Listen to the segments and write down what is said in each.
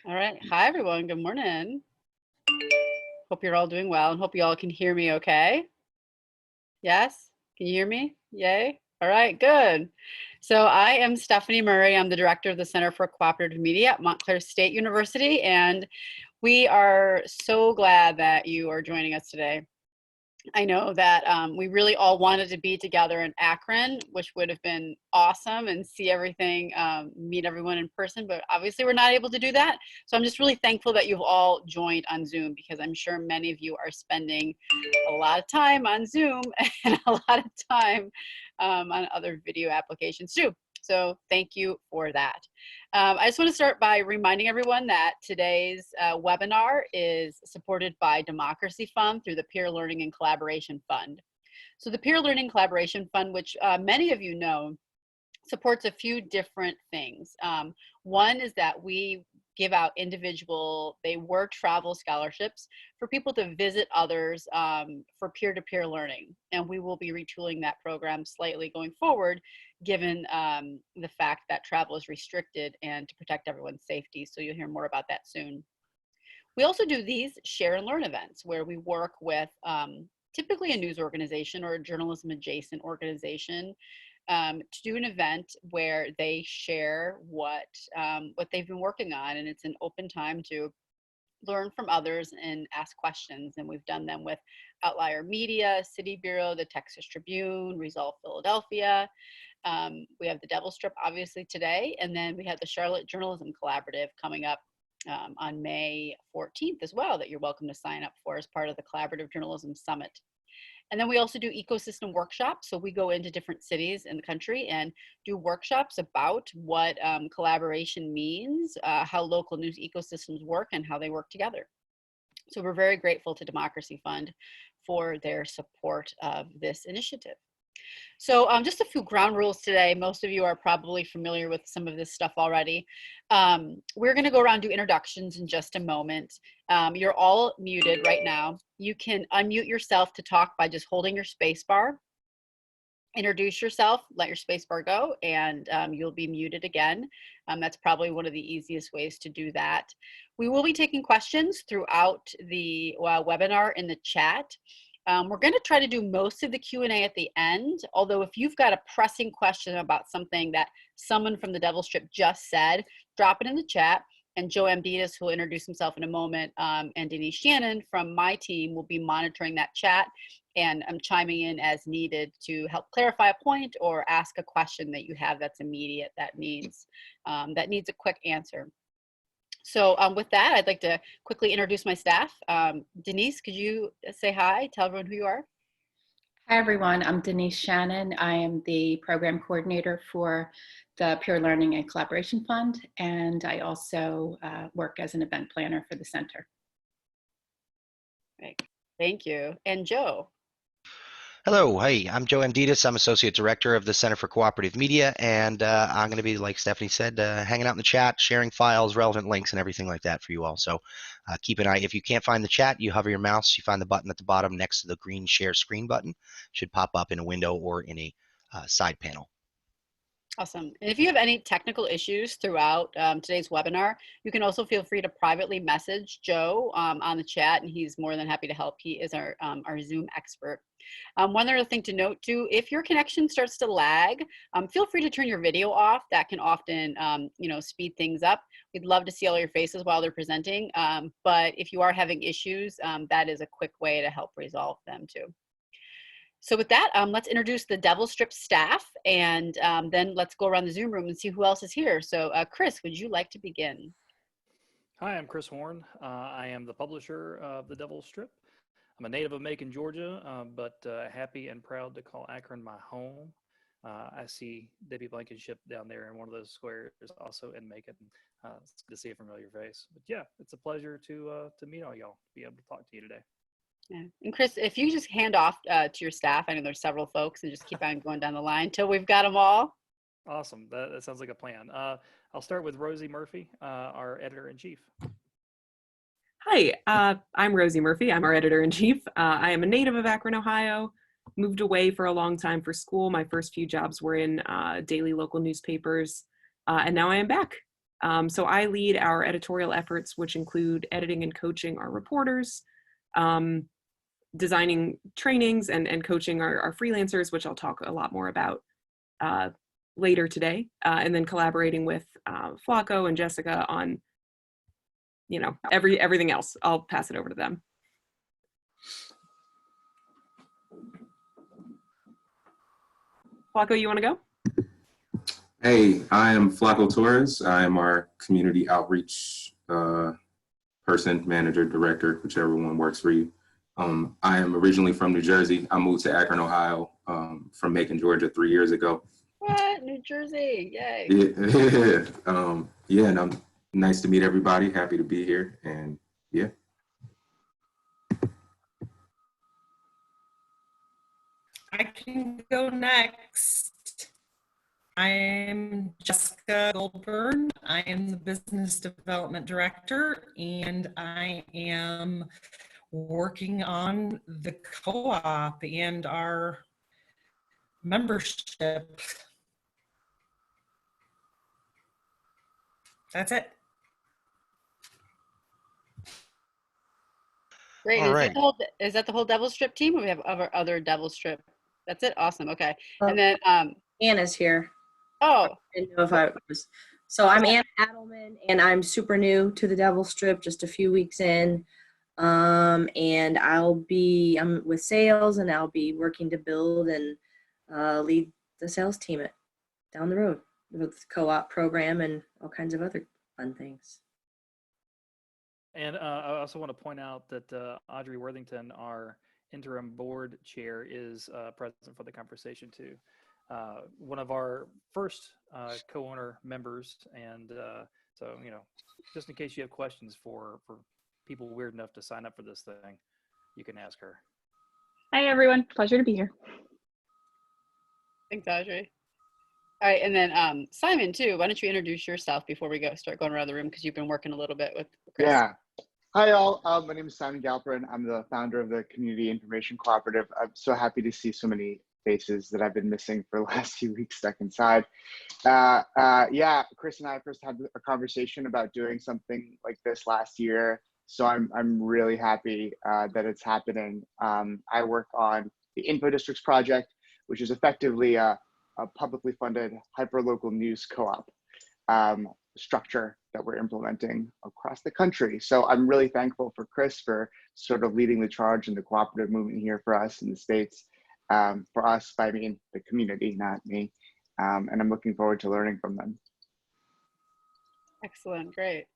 All right. Hi, everyone. Good morning. Hope you're all doing well and hope you all can hear me okay. Yes? Can you hear me? Yay. All right, good. So I am Stephanie Murray. I'm the director of the Center for Cooperative Media at Montclair State University, and we are so glad that you are joining us today. I know that we really all wanted to be together in Akron, which would have been awesome, and see everything, meet everyone in person, but obviously we're not able to do that. So I'm just really thankful that you've all joined on Zoom, because I'm sure many of you are spending a lot of time on Zoom and a lot of time on other video applications too. So thank you for that. I just want to start by reminding everyone that today's webinar is supported by Democracy Fund through the Peer Learning and Collaboration Fund. So the Peer Learning Collaboration Fund, which many of you know, supports a few different things. One is that we give out individual, they work travel scholarships for people to visit others for peer-to-peer learning. And we will be retooling that program slightly going forward, given the fact that travel is restricted and to protect everyone's safety. So you'll hear more about that soon. We also do these share and learn events where we work with typically a news organization or a journalism adjacent organization to do an event where they share what they've been working on, and it's an open time to learn from others and ask questions. And we've done them with Outlier Media, City Bureau, the Texas Tribune, Resolve Philadelphia. We have the Devil Strip obviously today, and then we have the Charlotte Journalism Collaborative coming up on May 14th as well, that you're welcome to sign up for as part of the Collaborative Journalism Summit. And then we also do ecosystem workshops. So we go into different cities in the country and do workshops about what collaboration means, how local news ecosystems work, and how they work together. So we're very grateful to Democracy Fund for their support of this initiative. So just a few ground rules today. Most of you are probably familiar with some of this stuff already. We're going to go around and do introductions in just a moment. You're all muted right now. You can unmute yourself to talk by just holding your space bar. Introduce yourself, let your space bar go, and you'll be muted again. That's probably one of the easiest ways to do that. We will be taking questions throughout the webinar in the chat. We're going to try to do most of the Q&A at the end, although if you've got a pressing question about something that someone from the Devil Strip just said, drop it in the chat, and Joe Amditas, who will introduce himself in a moment, and Denise Shannon from my team will be monitoring that chat, and I'm chiming in as needed to help clarify a point or ask a question that you have that's immediate, that needs a quick answer. So with that, I'd like to quickly introduce my staff. Denise, could you say hi, tell everyone who you are? Hi, everyone. I'm Denise Shannon. I am the program coordinator for the Peer Learning and Collaboration Fund, and I also work as an event planner for the center. Great. Thank you. And Joe? Hello, hi, I'm Joe Amditas. I'm Associate Director of the Center for Cooperative Media, and I'm going to be, like Stephanie said, hanging out in the chat, sharing files, relevant links, and everything like that for you all. So keep an eye. If you can't find the chat, you hover your mouse, you find the button at the bottom next to the green share screen button. It should pop up in a window or in a side panel. Awesome. And if you have any technical issues throughout today's webinar, you can also feel free to privately message Joe on the chat, and he's more than happy to help. He is our Zoom expert. One other thing to note too, if your connection starts to lag, feel free to turn your video off. That can often speed things up. We'd love to see all your faces while they're presenting, but if you are having issues, that is a quick way to help resolve them too. So with that, let's introduce the Devil Strip staff, and then let's go around the Zoom room and see who else is here. So Chris, would you like to begin? Hi, I'm Chris Horn. I am the publisher of the Devil Strip. I'm a native of Macon, Georgia, but happy and proud to call Akron my home. I see Debbie Blankenship down there in one of those squares, also in Macon. It's good to see a familiar face. But yeah, it's a pleasure to meet all y'all, be able to talk to you today. Yeah. And Chris, if you just hand off to your staff, I know there's several folks, and just keep on going down the line until we've got them all. Awesome. That sounds like a plan. I'll start with Rosie Murphy, our editor-in-chief. Hi, I'm Rosie Murphy. I'm our editor-in-chief. I am a native of Akron, Ohio. Moved away for a long time for school. My first few jobs were in daily local newspapers, and now I am back. So I lead our editorial efforts, which include editing and coaching our reporters, designing trainings and coaching our freelancers, which I'll talk a lot more about later today, and then collaborating with Flaco and Jessica on, you know, everything else. I'll pass it over to them. Flaco, you want to go? Hey, I am Flaco Torres. I am our community outreach person, manager, director, whichever one works for you. I am originally from New Jersey. I moved to Akron, Ohio from Macon, Georgia 3 years ago. What? New Jersey, yay. Yeah, yeah, and I'm nice to meet everybody. Happy to be here, and yeah. I can go next. I am Jessica Goldburn. I am the Business Development Director, and I am working on the co-op and our membership. That's it. Great. All Is right. is that the whole Devil Strip team, or we have other Devil Strip? That's it? Awesome. Okay. Oh. And then, Anna's here. oh, I didn't know if I was. So I'm Anna Adelman, and I'm super new to the Devil Strip, just a few weeks in. And I'm with sales, and I'll be working to build and lead the sales team down the road with the co-op program and all kinds of other fun things. And I also want to point out that Audrey Worthington, our interim board chair, is present for the conversation too. One of our first co-owner members, and so, you know, just in case you have questions for people weird enough to sign up for this thing, you can ask her. Hi everyone, pleasure to be here. thanks, Audrey. All right, and then Simon too. Why don't you introduce yourself before we start going around the room, because you've been working a little bit with Chris. Yeah. Hi all. My name is Simon Galperin. I'm the founder of the Community Information Cooperative. I'm so happy to see so many faces that I've been missing for the last few weeks stuck inside. Yeah, Chris and I first had a conversation about doing something like this last year. So I'm really happy that it's happening. I work on the Info Districts project, which is effectively a publicly funded hyperlocal news co-op structure that we're implementing across the country. So I'm really thankful for Chris for sort of leading the charge in the cooperative movement here for us in the States. For us, I mean the community, not me. And I'm looking forward to learning from them. Excellent, great.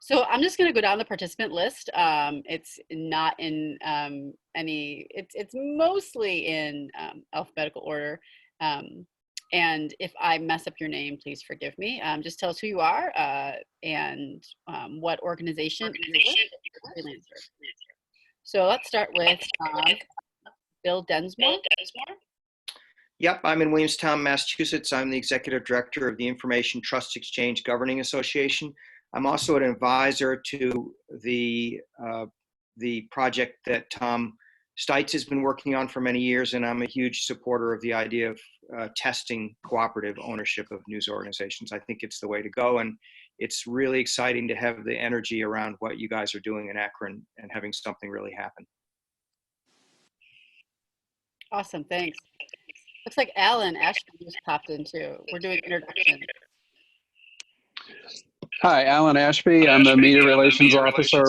So I'm just going to go down the participant list. It's not in it's mostly in alphabetical order. And if I mess up your name, please forgive me. Just tell us who you are and what organization you're with. Freelancer. So let's start with Bill Densmore. Yep, I'm in Williamstown, Massachusetts. I'm the executive director of the Information Trust Exchange Governing Association. I'm also an advisor to the project that Tom Stites has been working on for many years, and I'm a huge supporter of the idea of testing cooperative ownership of news organizations. I think it's the way to go, and it's really exciting to have the energy around what you guys are doing in Akron and having something really happen. Awesome, thanks. Looks like Alan Ashby just popped in too. We're doing introduction. Hi, Alan Ashby. I'm the Media Relations Officer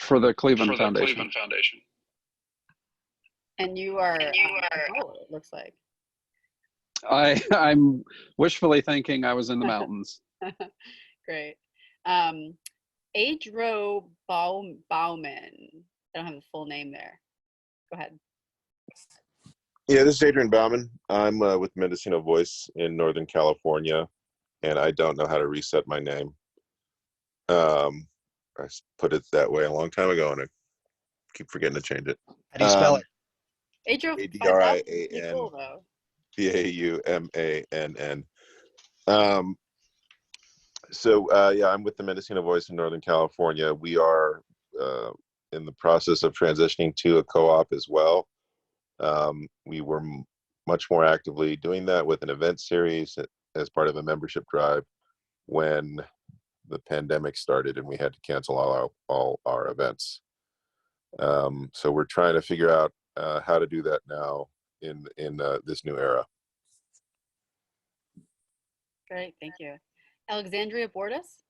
for the Cleveland Foundation. And you are, oh, it looks like. I'm wishfully thinking I was in the mountains. Great. Adro Bauman. I don't have the full name there. Go ahead. Yeah, this is Adrian Bauman. I'm with Mendocino Voice in Northern California, and I don't know how to reset my name. I put it that way a long time ago, and I keep forgetting to change it. How do you spell it? Adrian Adrian Bauman. Yeah, I'm with the Mendocino Voice in Northern California. We are in the process of transitioning to a co-op as well. We were much more actively doing that with an event series as part of a membership drive. when the pandemic started and we had to cancel all our events. So we're trying to figure out how to do that now in this new era. Great, thank you. Alexandria Bordas.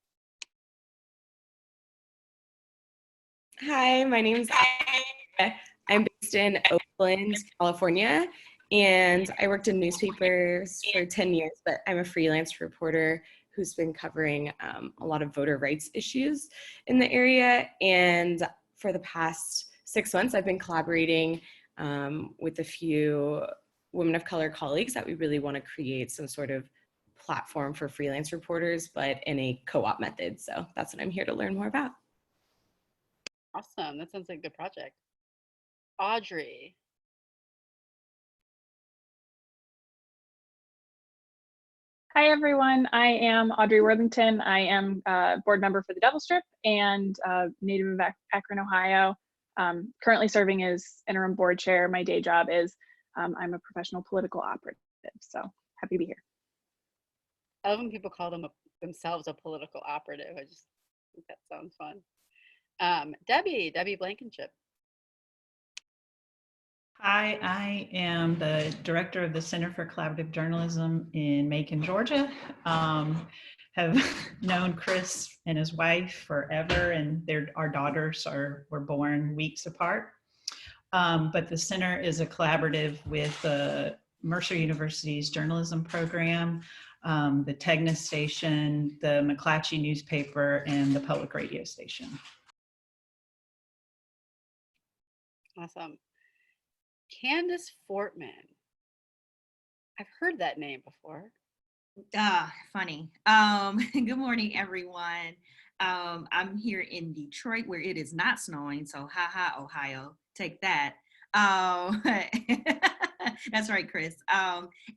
Hi, my name's I'm based in Oakland, California, and I worked in newspapers for 10 years, but I'm a freelance reporter who's been covering a lot of voter rights issues in the area. And for the past 6 months, I've been collaborating with a few women of color colleagues that we really want to create some sort of platform for freelance reporters, but in a co-op method. So that's what I'm here to learn more about. Awesome, that sounds like a good project. Audrey. Hi, everyone. I am Audrey Worthington. I am a board member for the Devil Strip and native of Akron, Ohio. Currently serving as interim board chair. My day job is I'm a professional political operative, so happy to be here. I love when people call themselves a political operative. I just think that sounds fun. Debbie Blankenship. Hi, I am the director of the Center for Collaborative Journalism in Macon, Georgia. Have known Chris and his wife forever, and our daughters were born weeks apart. But the center is a collaborative with Mercer University's journalism program, the Tegna station, the McClatchy newspaper, and the public radio station. Awesome. Candace Fortman. I've heard that name before. Funny. Good morning, everyone. I'm here in Detroit where it is not snowing, so ha, Ohio, take that. That's right, Chris.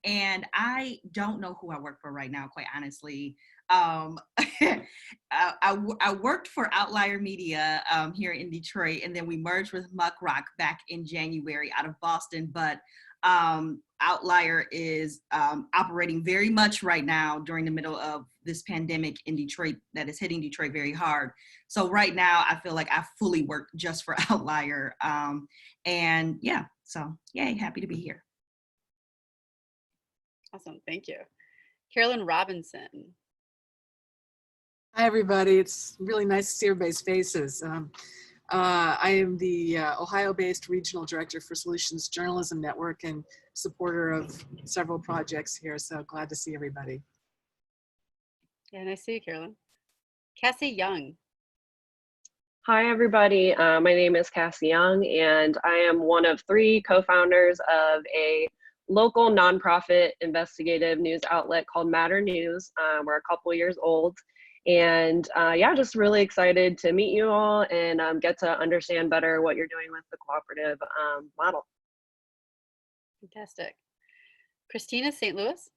And I don't know who I work for right now, quite honestly. I worked for Outlier Media here in Detroit, and then we merged with Muck Rock back in January out of Boston. But Outlier is operating very much right now during the middle of this pandemic in Detroit that is hitting Detroit very hard. So right now, I feel like I fully work just for Outlier. And yeah, so yay, happy to be here. Awesome, thank you. Carolyn Robinson. Hi, everybody. It's really nice to see everybody's faces. I am the Ohio-based Regional Director for Solutions Journalism Network and supporter of several projects here, so glad to see everybody. Yeah, nice to see you, Carolyn. Cassie Young. Hi, everybody. My name is Cassie Young, and I am one of 3 co-founders of a local nonprofit investigative news outlet called Matter News. We're a couple years old. And yeah, just really excited to meet you all and get to understand better what you're doing with the cooperative model. Fantastic. Christina St. Louis.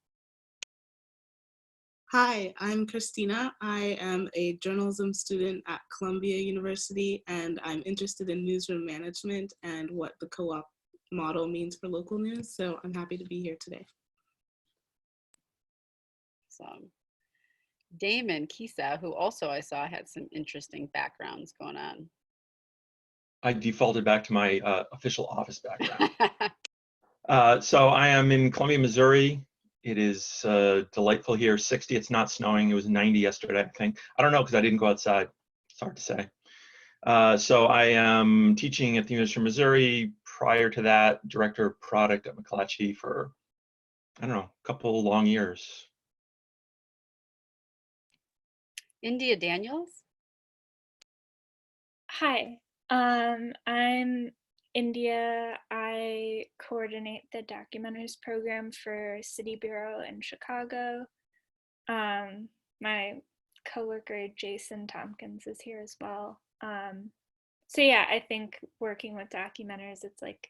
Hi, I'm Christina. I am a journalism student at Columbia University, and I'm interested in newsroom management and what the co-op model means for local news. So I'm happy to be here today. Awesome. Damon Kisa, who also I saw had some interesting backgrounds going on. I defaulted back to my official office background. So I am in Columbia, Missouri. It is delightful here, 60. It's not snowing. It was 90 yesterday, I think. I don't know because I didn't go outside. It's hard to say. So I am teaching at the University of Missouri. Prior to that, director of product at McClatchy for, I don't know, a couple long years. India Daniels. Hi, I'm India. I coordinate the documentaries program for City Bureau in Chicago. My coworker Jason Tompkins is here as well. So yeah, I think working with documenters, it's like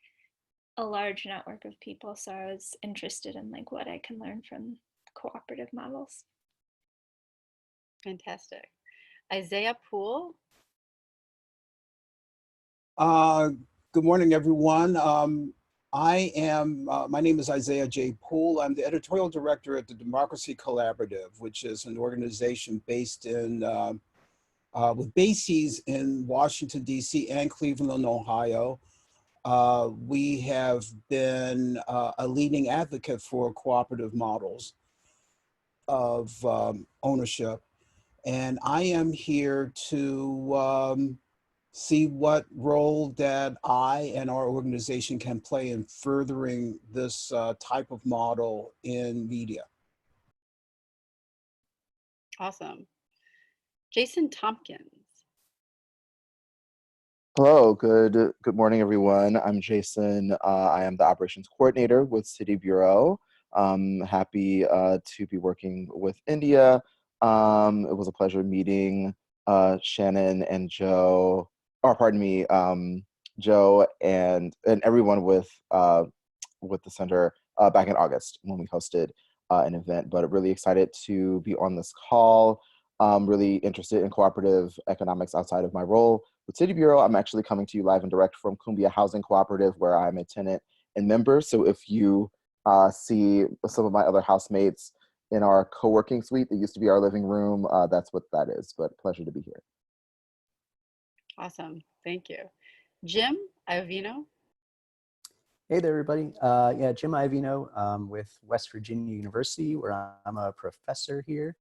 a large network of people. So I was interested in like what I can learn from cooperative models. Fantastic. Isaiah Poole. Good morning, everyone. My name is Isaiah J. Poole. I'm the editorial director at the Democracy Collaborative, which is an organization based in, with bases in Washington, D.C. and Cleveland, Ohio. We have been a leading advocate for cooperative models of ownership. And I am here to see what role that I and our organization can play in furthering this type of model in media. Awesome. Jason Tompkins. Hello, good morning, everyone. I'm Jason. I am the operations coordinator with City Bureau. Happy to be working with India. It was a pleasure meeting Shannon and Joe, or pardon me, Joe and everyone with the center back in August when we hosted an event. But really excited to be on this call. Really interested in cooperative economics outside of my role with City Bureau. I'm actually coming to you live and direct from Cumbia Housing Cooperative, where I'm a tenant and member. So if you see some of my other housemates in our co-working suite that used to be our living room, that's what that is, but pleasure to be here. Awesome, thank you. Jim Iovino. Hey there, everybody. Yeah, Jim Iovino with West Virginia University, where I'm a professor here.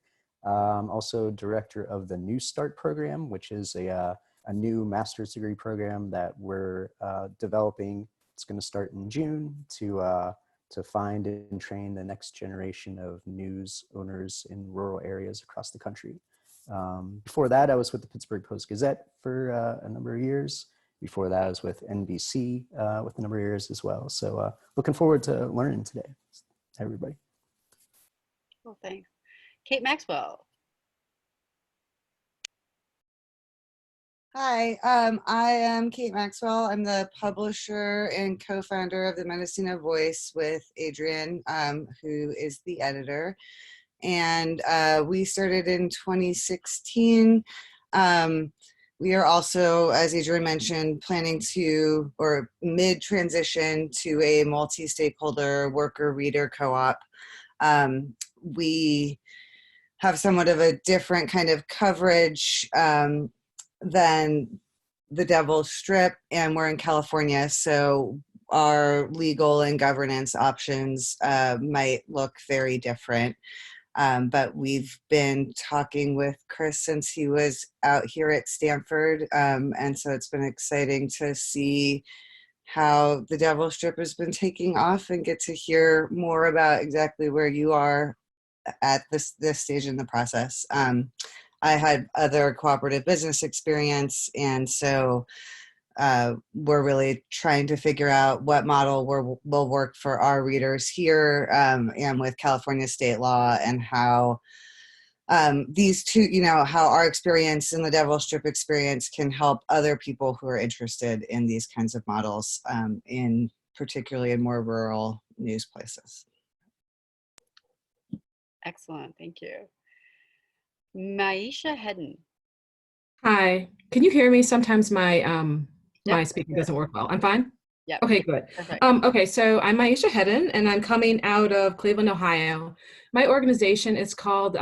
Also director of the New Start program, which is a new master's degree program that we're developing. It's going to start in June to find and train the next generation of news owners in rural areas across the country. Before that, I was with the Pittsburgh Post-Gazette for a number of years. Before that, I was with NBC with a number of years as well. So looking forward to learning today, everybody. Well, thanks. Kate Maxwell. Hi, I am Kate Maxwell. I'm the publisher and co-founder of the Mendocino Voice with Adrian, who is the editor. And we started in 2016. We are also, as Adrian mentioned, planning to, or mid-transition to a multi-stakeholder worker-reader co-op. We have somewhat of a different kind of coverage than the Devil's Strip, and we're in California, so our legal and governance options might look very different. But we've been talking with Chris since he was out here at Stanford, and so it's been exciting to see how the Devil's Strip has been taking off and get to hear more about exactly where you are at this stage in the process. I had other cooperative business experience, and so we're really trying to figure out what model will work for our readers here and with California state law, and how these two, how our experience and the Devil's Strip experience can help other people who are interested in these kinds of models, particularly in more rural news places. Excellent, thank you. Maisha Hedden. Hi, can you hear me? Sometimes my my Yep, speaking sure. doesn't work well. I'm fine? Yep. Okay, good. Perfect. Okay, so I'm Maisha Hedden, and I'm coming out of Cleveland, Ohio. My organization is called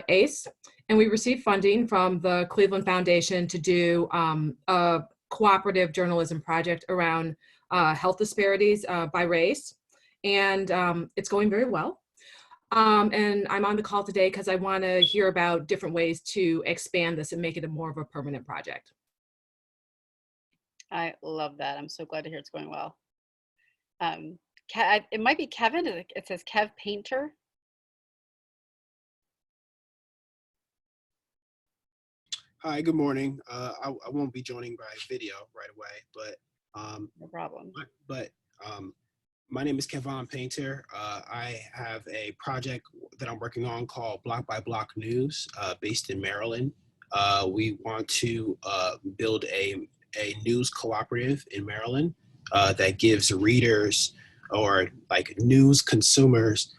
ACE, and we received funding from the Cleveland Foundation to do a cooperative journalism project around health disparities by race, and it's going very well. And I'm on the call today because I want to hear about different ways to expand this and make it more of a permanent project. I love that. I'm so glad to hear it's going well. It might be Kevin. It says Kev Painter. Hi, good morning. I won't be joining by video right away, but no problem. My name is Kevin Painter. I have a project that I'm working on called Block by Block News, based in Maryland. We want to build a news cooperative in Maryland that gives readers or like news consumers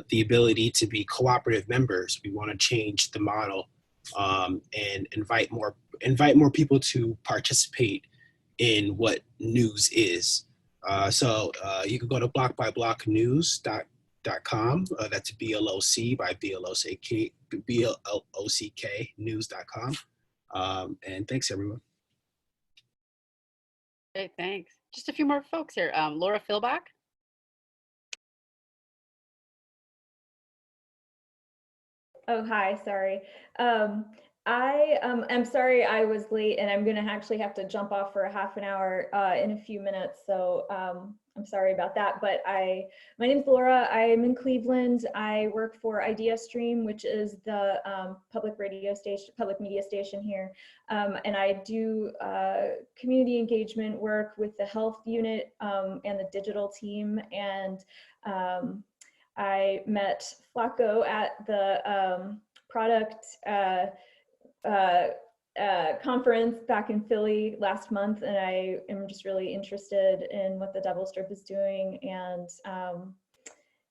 the ability to be cooperative members. We want to change the model and invite more people to participate in what news is. So you can go to blockbyblocknews.com. That's BLOC by BLOCK news.com. And thanks, everyone. Hey, thanks. Just a few more folks here. Laura Philbach. Oh, hi, sorry. I'm sorry I was late, and I'm gonna actually have to jump off for a half an hour in a few minutes. So I'm sorry about that, but my name's Laura. I'm in Cleveland. I work for IdeaStream, which is the public media station here. And I do community engagement work with the health unit and the digital team. And I met Flacco at the product conference back in Philly last month, and I am just really interested in what the Devil Strip is doing, and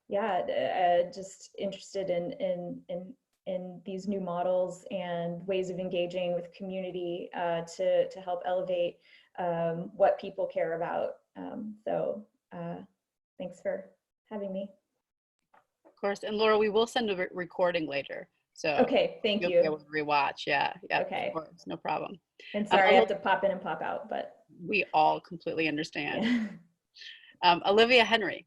yeah, just interested in these new models and ways of engaging with community to help elevate what people care about. So thanks for having me. Of course, and Laura, we will send a recording later. So okay, thank you. You'll be able to rewatch. Yeah. Okay. Of course, no problem. And sorry, I have to pop in and pop out, but we all completely understand. Yeah. Olivia Henry.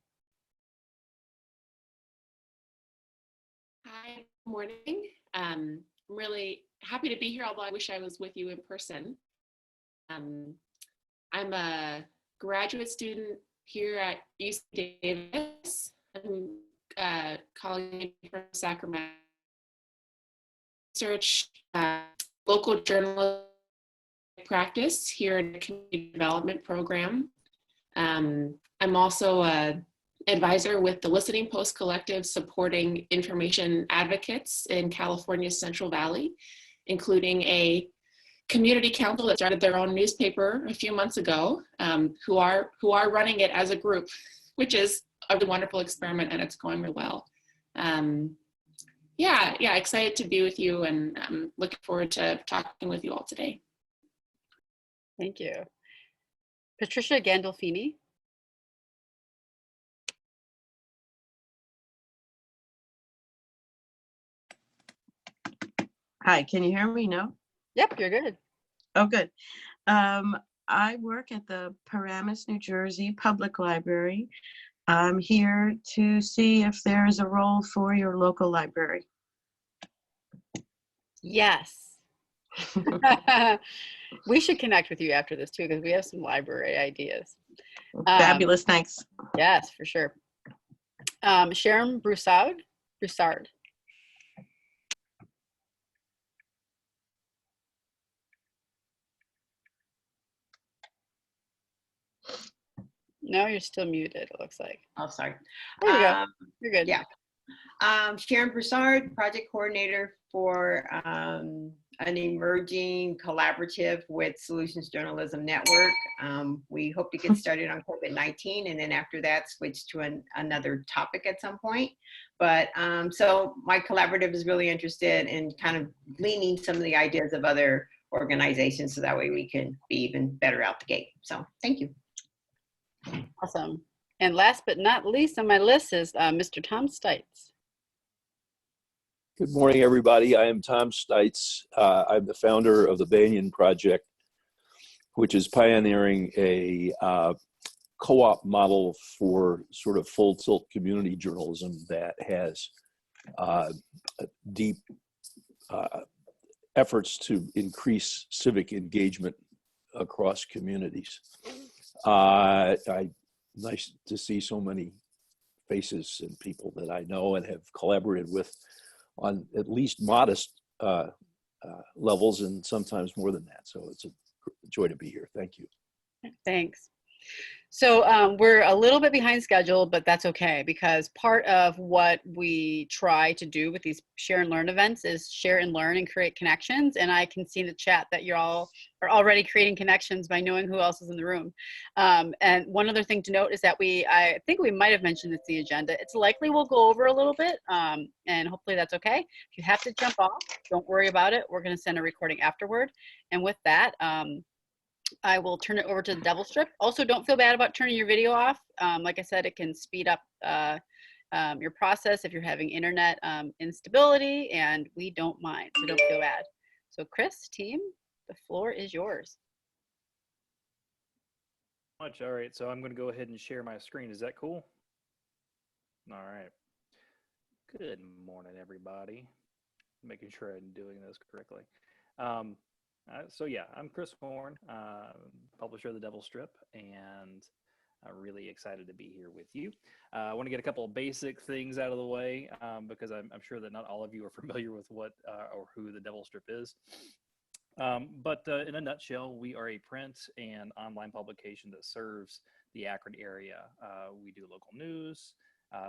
Hi, good morning. I'm really happy to be here, although I wish I was with you in person. I'm a graduate student here at UC Davis. I'm calling from Sacramento. Research local journalism practice here in the community development program. I'm also an advisor with the Listening Post Collective, supporting information advocates in California's Central Valley, including a community council that started their own newspaper a few months ago, who are running it as a group, which is a wonderful experiment, and it's going really well. Yeah, excited to be with you, and I'm looking forward to talking with you all today. Thank you. Patricia Gandolfini. Hi, can you hear me now? Yep, you're good. Oh, good. I work at the Paramus, New Jersey Public Library. I'm here to see if there is a role for your local library. Yes. We should connect with you after this too, because we have some library ideas. Fabulous, thanks. Yes, for sure. Sharon Broussard. No, you're still muted, it looks like. Oh, sorry. There you go. You're good. Yeah. Sharon Broussard, project coordinator for an emerging collaborative with Solutions Journalism Network. We hope to get started on COVID-19, and then after that switch to another topic at some point. But so my collaborative is really interested in kind of gleaning some of the ideas of other organizations, so that way we can be even better out the gate. So thank you. Awesome. And last but not least on my list is Mr. Tom Stites. Good morning, everybody. I am Tom Stites. I'm the founder of the Banyan Project, which is pioneering a co-op model for sort of full tilt community journalism that has deep efforts to increase civic engagement across communities. Nice to see so many faces and people that I know and have collaborated with on at least modest levels, and sometimes more than that. So it's a joy to be here. Thank you. Thanks. So we're a little bit behind schedule, but that's okay, because part of what we try to do with these share and learn events is share and learn and create connections. And I can see in the chat that you all are already creating connections by knowing who else is in the room. And one other thing to note is that I think we might have mentioned it's the agenda. It's likely we'll go over a little bit, and hopefully that's okay. If you have to jump off, don't worry about it. We're going to send a recording afterward. And with that, I will turn it over to the Devil Strip. Also, don't feel bad about turning your video off. Like I said, it can speed up your process if you're having internet instability, and we don't mind, so don't feel bad. So Chris, team, the floor is yours. Much. All right, so I'm going to go ahead and share my screen. Is that cool? All right. Good morning, everybody. Making sure I'm doing this correctly. So yeah, I'm Chris Horn, publisher of the Devil Strip, and I'm really excited to be here with you. I want to get a couple of basic things out of the way because I'm sure that not all of you are familiar with what or who the Devil Strip is. But in a nutshell, we are a print and online publication that serves the Akron area. We do local news,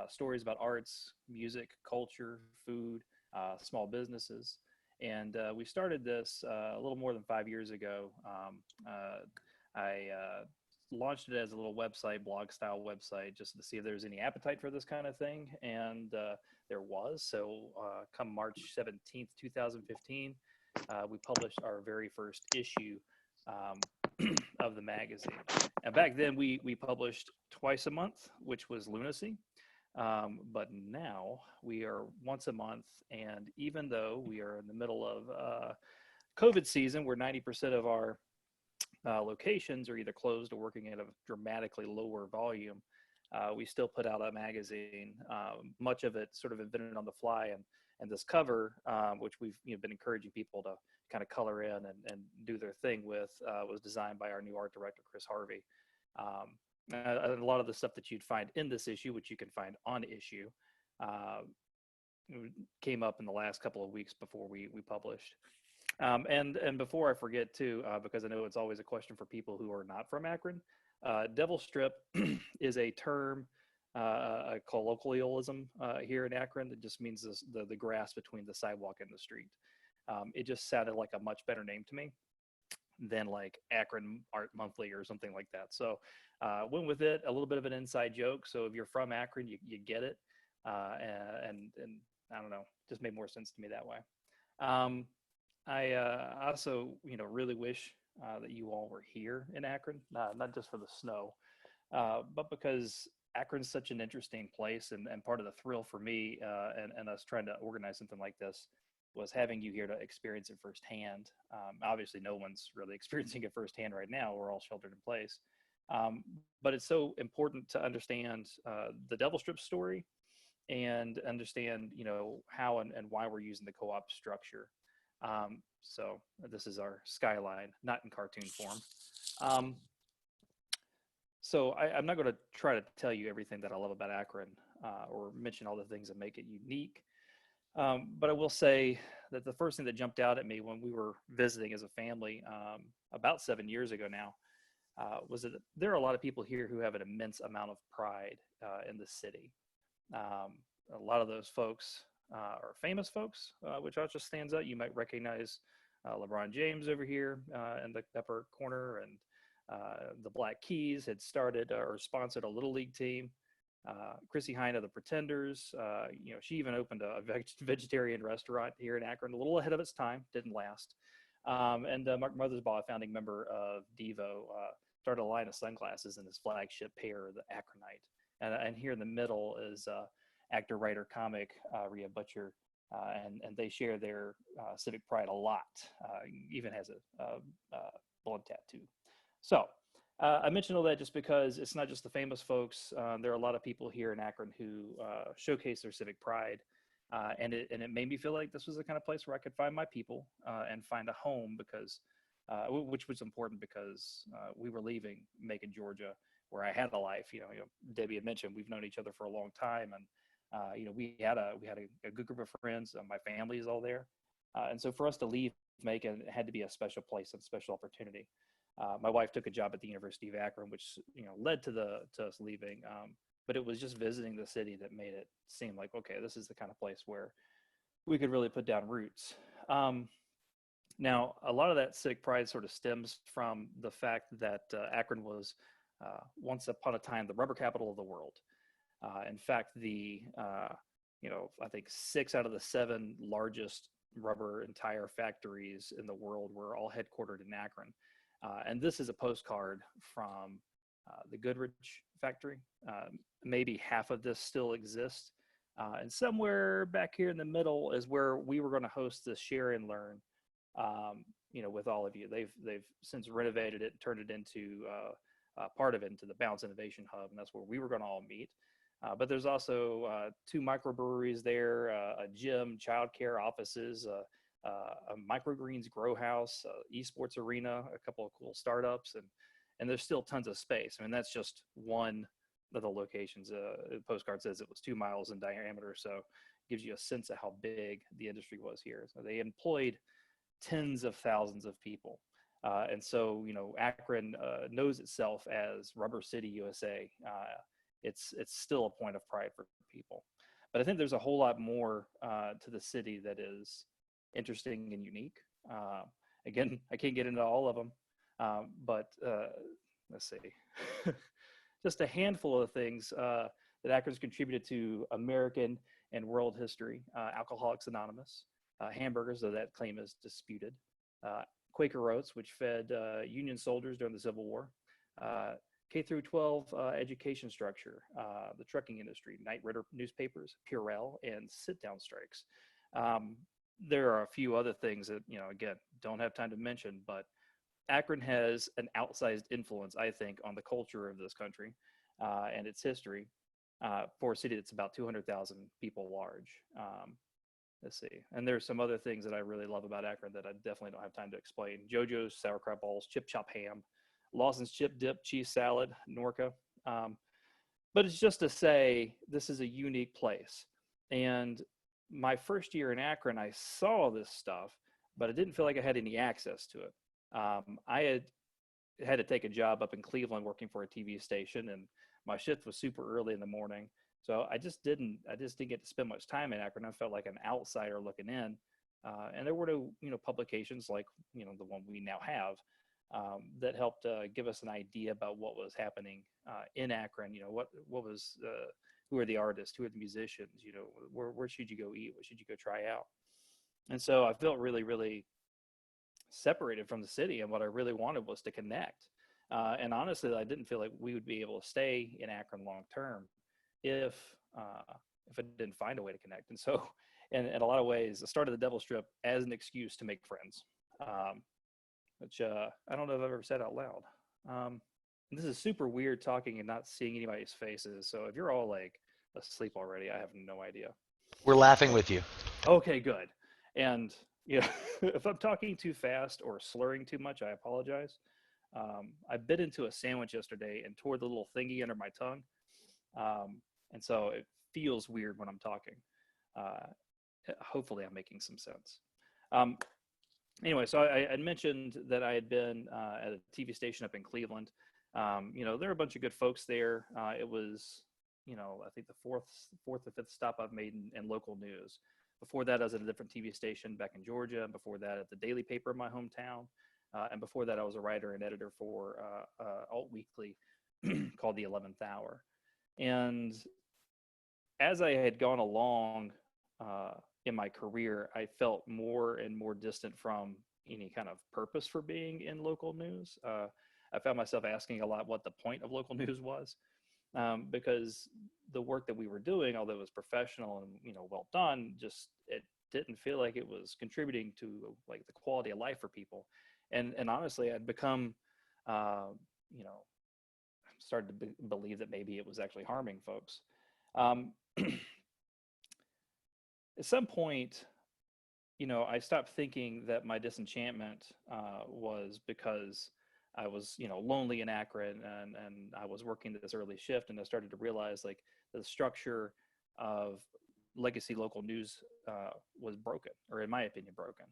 stories about arts, music, culture, food, small businesses. And we started this a little more than 5 years ago. I launched it as a little website, blog style website, just to see if there was any appetite for this kind of thing. And there was. So come March 17th, 2015, we published our very first issue of the magazine. And back then we published twice a month, which was lunacy. But now we are once a month, and even though we are in the middle of COVID season, where 90% of our locations are either closed or working at a dramatically lower volume, we still put out a magazine, much of it sort of invented on the fly. And this cover, which we've been encouraging people to kind of color in and do their thing with, was designed by our new art director, Chris Harvey. A lot of the stuff that you'd find in this issue, which you can find on issue, came up in the last couple of weeks before we published. And before I forget too, because I know it's always a question for people who are not from Akron, Devil Strip is a term, a colloquialism here in Akron that just means the grass between the sidewalk and the street. It just sounded like a much better name to me than like Akron Art Monthly or something like that. So went with it, a little bit of an inside joke. So if you're from Akron, you get it. And I don't know, just made more sense to me that way. I also, really wish that you all were here in Akron, not just for the snow, but because Akron's such an interesting place, and part of the thrill for me and us trying to organize something like this was having you here to experience it firsthand. Obviously, no one's really experiencing it firsthand right now. We're all sheltered in place. But it's so important to understand the Devil Strip story and understand, how and why we're using the co-op structure. So this is our skyline, not in cartoon form. So I'm not going to try to tell you everything that I love about Akron or mention all the things that make it unique. But I will say that the first thing that jumped out at me when we were visiting as a family about 7 years ago now was that there are a lot of people here who have an immense amount of pride in the city. A lot of those folks are famous folks, which also stands out. You might recognize LeBron James over here in the upper corner, and the Black Keys had started or sponsored a Little League team. Chrissy Hine of the Pretenders, she even opened a vegetarian restaurant here in Akron, a little ahead of its time, didn't last. And Mark Mothersbaugh, a founding member of Devo, started a line of sunglasses in his flagship pair, the Akronites. And here in the middle is actor, writer, comic Rhea Butcher, and they share their civic pride a lot. Even has a blood tattoo. So I mentioned all that just because it's not just the famous folks. There are a lot of people here in Akron who showcase their civic pride, and it made me feel like this was the kind of place where I could find my people and find a home, because which was important because we were leaving Macon, Georgia, where I had a life. Debbie had mentioned we've known each other for a long time, and we had a good group of friends. My family is all there, and so for us to leave Macon, it had to be a special place and special opportunity. My wife took a job at the University of Akron, which led to us leaving. But it was just visiting the city that made it seem like, okay, this is the kind of place where we could really put down roots. Now, a lot of that civic pride sort of stems from the fact that Akron was once upon a time the rubber capital of the world. In fact, I think 6 out of the 7 largest rubber and tire factories in the world were all headquartered in Akron. And this is a postcard from the Goodrich factory. Maybe half of this still exists. And somewhere back here in the middle is where we were going to host this share and learn, with all of you. They've since renovated it, turned it into part of it into the Bounce Innovation Hub, and that's where we were going to all meet. But there's also 2 microbreweries there, a gym, childcare, offices, a microgreens grow house, esports arena, a couple of cool startups, and there's still tons of space. I mean, that's just one of the locations. The postcard says it was 2 miles in diameter, so it gives you a sense of how big the industry was here. So they employed tens of thousands of people. And so, Akron knows itself as Rubber City, USA. It's still a point of pride for people. But I think there's a whole lot more to the city that is interesting and unique. Again, I can't get into all of them, but let's see. Just a handful of things that Akron's contributed to American and world history. Alcoholics Anonymous, hamburgers, though that claim is disputed. Quaker Oats, which fed Union soldiers during the Civil War. K through 12 education structure, the trucking industry, Knight Ridder newspapers, Purell, and sit-down strikes. There are a few other things that, again, don't have time to mention, but Akron has an outsized influence, I think, on the culture of this country and its history for a city that's about 200,000 people large. Let's see. And there's some other things that I really love about Akron that I definitely don't have time to explain. JoJo's sauerkraut balls, Chip Chop ham, Lawson's chip dip, cheese salad, Norca. But it's just to say this is a unique place. And my first year in Akron, I saw this stuff, but I didn't feel like I had any access to it. I had to take a job up in Cleveland working for a TV station, and my shift was super early in the morning. So I just didn't get to spend much time in Akron. I felt like an outsider looking in. And there were no, publications like, the one we now have that helped give us an idea about what was happening in Akron. What was, who are the artists, who are the musicians, where should you go eat? What should you go try out? And so I felt really, really separated from the city, and what I really wanted was to connect. And honestly, I didn't feel like we would be able to stay in Akron long term if I didn't find a way to connect. And so, in a lot of ways, I started the Devil Strip as an excuse to make friends, which I don't know if I've ever said out loud. And this is super weird talking and not seeing anybody's faces. So if you're all like asleep already, I have no idea. We're laughing with you. Okay, good. And if I'm talking too fast or slurring too much, I apologize. I bit into a sandwich yesterday and tore the little thingy under my tongue. And so it feels weird when I'm talking. Hopefully I'm making some sense. Anyway, so I mentioned that I had been at a TV station up in Cleveland. There are a bunch of good folks there. It was, I think the fourth or fifth stop I've made in local news. Before that, I was at a different TV station back in Georgia. And before that, at the daily paper in my hometown. And before that, I was a writer and editor for alt weekly called The 11th Hour. And as I had gone along in my career, I felt more and more distant from any kind of purpose for being in local news. I found myself asking a lot what the point of local news was, because the work that we were doing, although it was professional and well done, just it didn't feel like it was contributing to like the quality of life for people. And honestly, I'd become, started to believe that maybe it was actually harming folks. At some point, I stopped thinking that my disenchantment was because I was, lonely in Akron and I was working this early shift, and I started to realize like the structure of legacy local news was broken, or in my opinion, broken.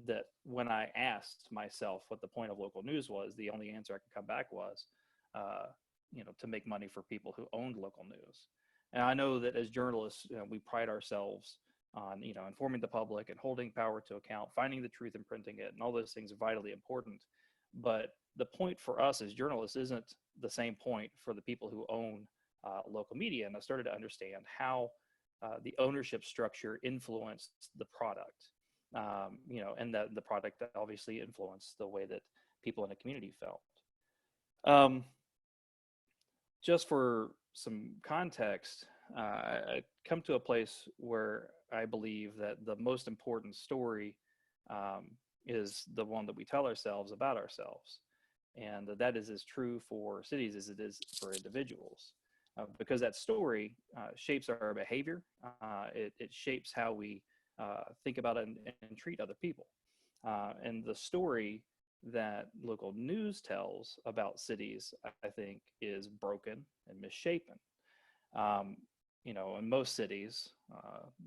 That when I asked myself what the point of local news was, the only answer I could come back was, to make money for people who owned local news. And I know that as journalists, we pride ourselves on, informing the public and holding power to account, finding the truth and printing it, and all those things are vitally important. But the point for us as journalists isn't the same point for the people who own local media. And I started to understand how the ownership structure influenced the product, and that the product obviously influenced the way that people in a community felt. Just for some context, I come to a place where I believe that the most important story is the one that we tell ourselves about ourselves. And that is as true for cities as it is for individuals. Because that story shapes our behavior. It shapes how we think about and treat other people. And the story that local news tells about cities, I think, is broken and misshapen. You know, in most cities,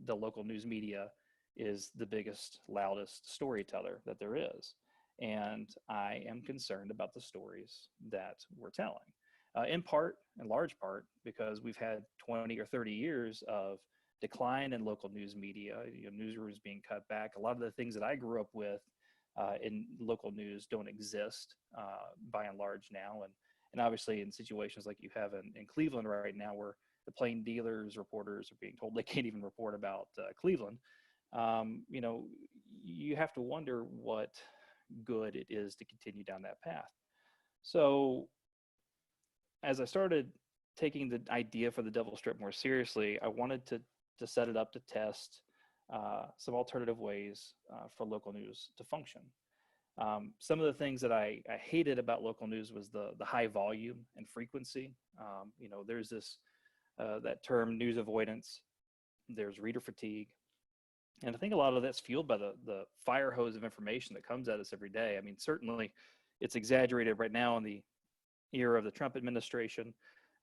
the local news media is the biggest, loudest storyteller that there is. And I am concerned about the stories that we're telling. In large part, because we've had 20 or 30 years of decline in local news media, newsrooms being cut back. A lot of the things that I grew up with in local news don't exist by and large now. And obviously in situations like you have in Cleveland right now, where the plain dealers reporters are being told they can't even report about Cleveland, you have to wonder what good it is to continue down that path. So as I started taking the idea for the Devil Strip more seriously, I wanted to set it up to test some alternative ways for local news to function. Some of the things that I hated about local news was the high volume and frequency. There's this that term news avoidance. There's reader fatigue. And I think a lot of that's fueled by the fire hose of information that comes at us every day. I mean, certainly it's exaggerated right now in the era of the Trump administration,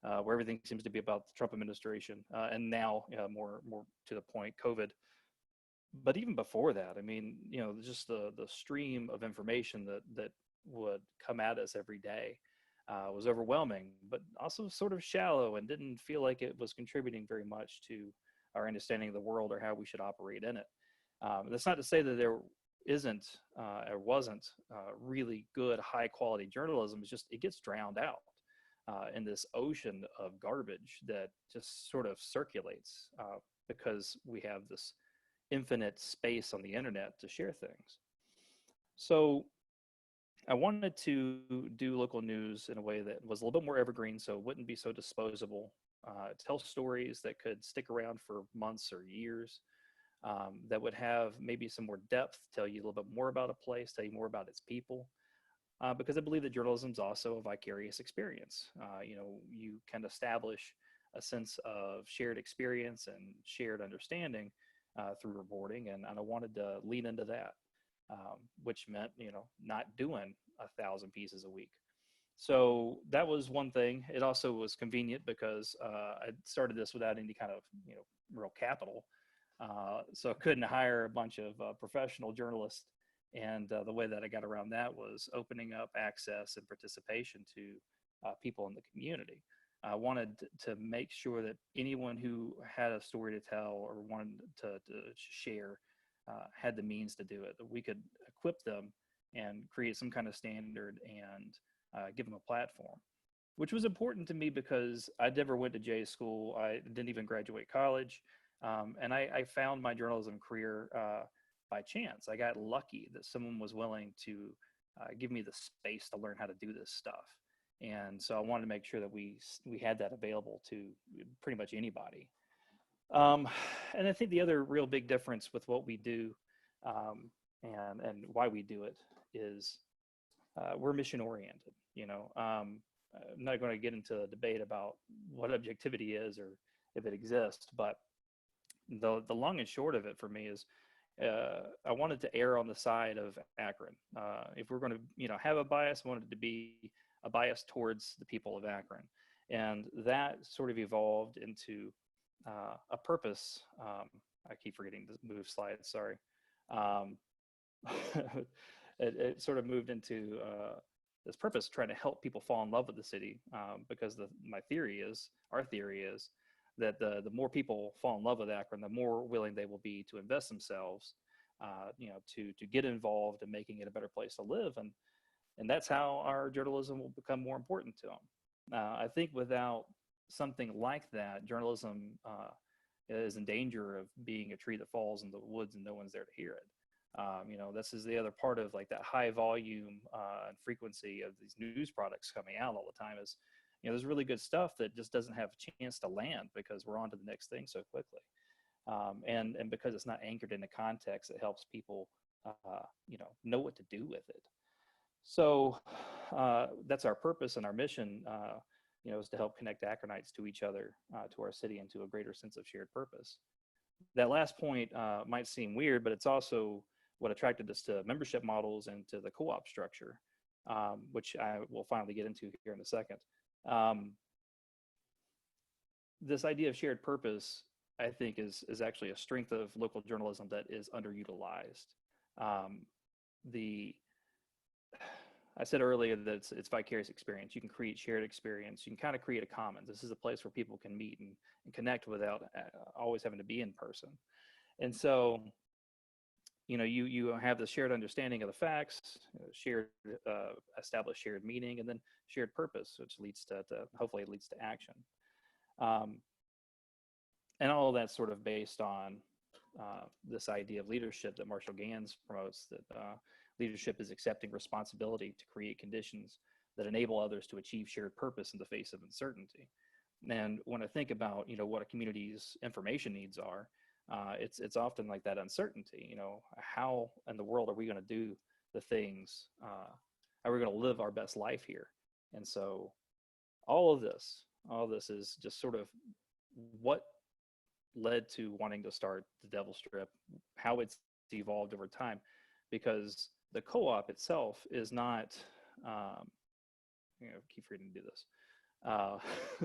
where everything seems to be about the Trump administration, and now more to the point, COVID. But even before that, I mean, just the stream of information that would come at us every day was overwhelming, but also sort of shallow and didn't feel like it was contributing very much to our understanding of the world or how we should operate in it. That's not to say that there isn't or wasn't really good, high quality journalism. It's just, it gets drowned out in this ocean of garbage that just sort of circulates because we have this infinite space on the internet to share things. So I wanted to do local news in a way that was a little bit more evergreen, so it wouldn't be so disposable. Tell stories that could stick around for months or years, that would have maybe some more depth, tell you a little bit more about a place, tell you more about its people. Because I believe that journalism is also a vicarious experience. You can establish a sense of shared experience and shared understanding through reporting, and I wanted to lean into that, which meant not doing 1,000 pieces a week. So that was one thing. It also was convenient because I started this without any kind of real capital, so I couldn't hire a bunch of professional journalists. And the way that I got around that was opening up access and participation to people in the community. I wanted to make sure that anyone who had a story to tell or wanted to share had the means to do it, that we could equip them and create some kind of standard and give them a platform, which was important to me because I never went to J school. I didn't even graduate college. And I found my journalism career by chance. I got lucky that someone was willing to give me the space to learn how to do this stuff. And so I wanted to make sure that we had that available to pretty much anybody. And I think the other real big difference with what we do and why we do it is we're mission oriented. I'm not going to get into a debate about what objectivity is or if it exists, but the long and short of it for me is I wanted to err on the side of Akron. If we're going to have a bias, I wanted it to be a bias towards the people of Akron. And that sort of evolved into a purpose. I keep forgetting to move slides, sorry. It sort of moved into this purpose, trying to help people fall in love with the city, because our theory is that the more people fall in love with Akron, the more willing they will be to invest themselves, to get involved in making it a better place to live. And that's how our journalism will become more important to them. I think without something like that, journalism is in danger of being a tree that falls in the woods and no one's there to hear it. You know, this is the other part of like that high volume and frequency of these news products coming out all the time is, you know, there's really good stuff that just doesn't have a chance to land because we're on to the next thing so quickly. And because it's not anchored in a context that helps people, you know what to do with it. So that's our purpose and our mission, you know, is to help connect Akronites to each other, to our city, and to a greater sense of shared purpose. That last point might seem weird, but it's also what attracted us to membership models and to the co-op structure, which I will finally get into here in a second. This idea of shared purpose, I think, is actually a strength of local journalism that is underutilized. I said earlier that it's vicarious experience. You can create shared experience. You can kind of create a commons. This is a place where people can meet and connect without always having to be in person. And so, you know, you have the shared understanding of the facts, shared, established shared meaning, and then shared purpose, which leads to hopefully it leads to action. And all of that's sort of based on this idea of leadership that Marshall Gans promotes, that leadership is accepting responsibility to create conditions that enable others to achieve shared purpose in the face of uncertainty. And when I think about, you know, what a community's information needs are, it's often like that uncertainty. You know, how in the world are we going to do the things? How are we going to live our best life here? And so, all of this is just sort of what led to wanting to start the Devil Strip, how it's evolved over time, because the co-op itself is not, you know, keep forgetting to do this.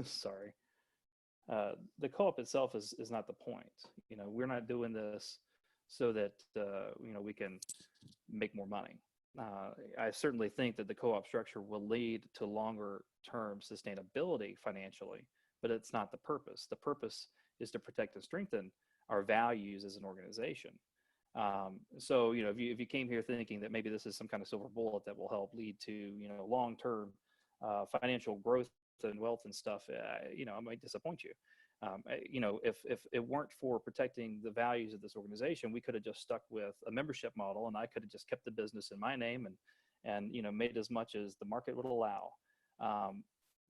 Sorry. The co-op itself is not the point. You know, we're not doing this so that, you know, we can make more money. I certainly think that the co-op structure will lead to longer term sustainability financially, but it's not the purpose. The purpose is to protect and strengthen our values as an organization. So, you know, if you came here thinking that maybe this is some kind of silver bullet that will help lead to, you know, long-term financial growth and wealth and stuff, you know, I might disappoint you. You know, if it weren't for protecting the values of this organization, we could have just stuck with a membership model, and I could have just kept the business in my name and you know, made as much as the market would allow.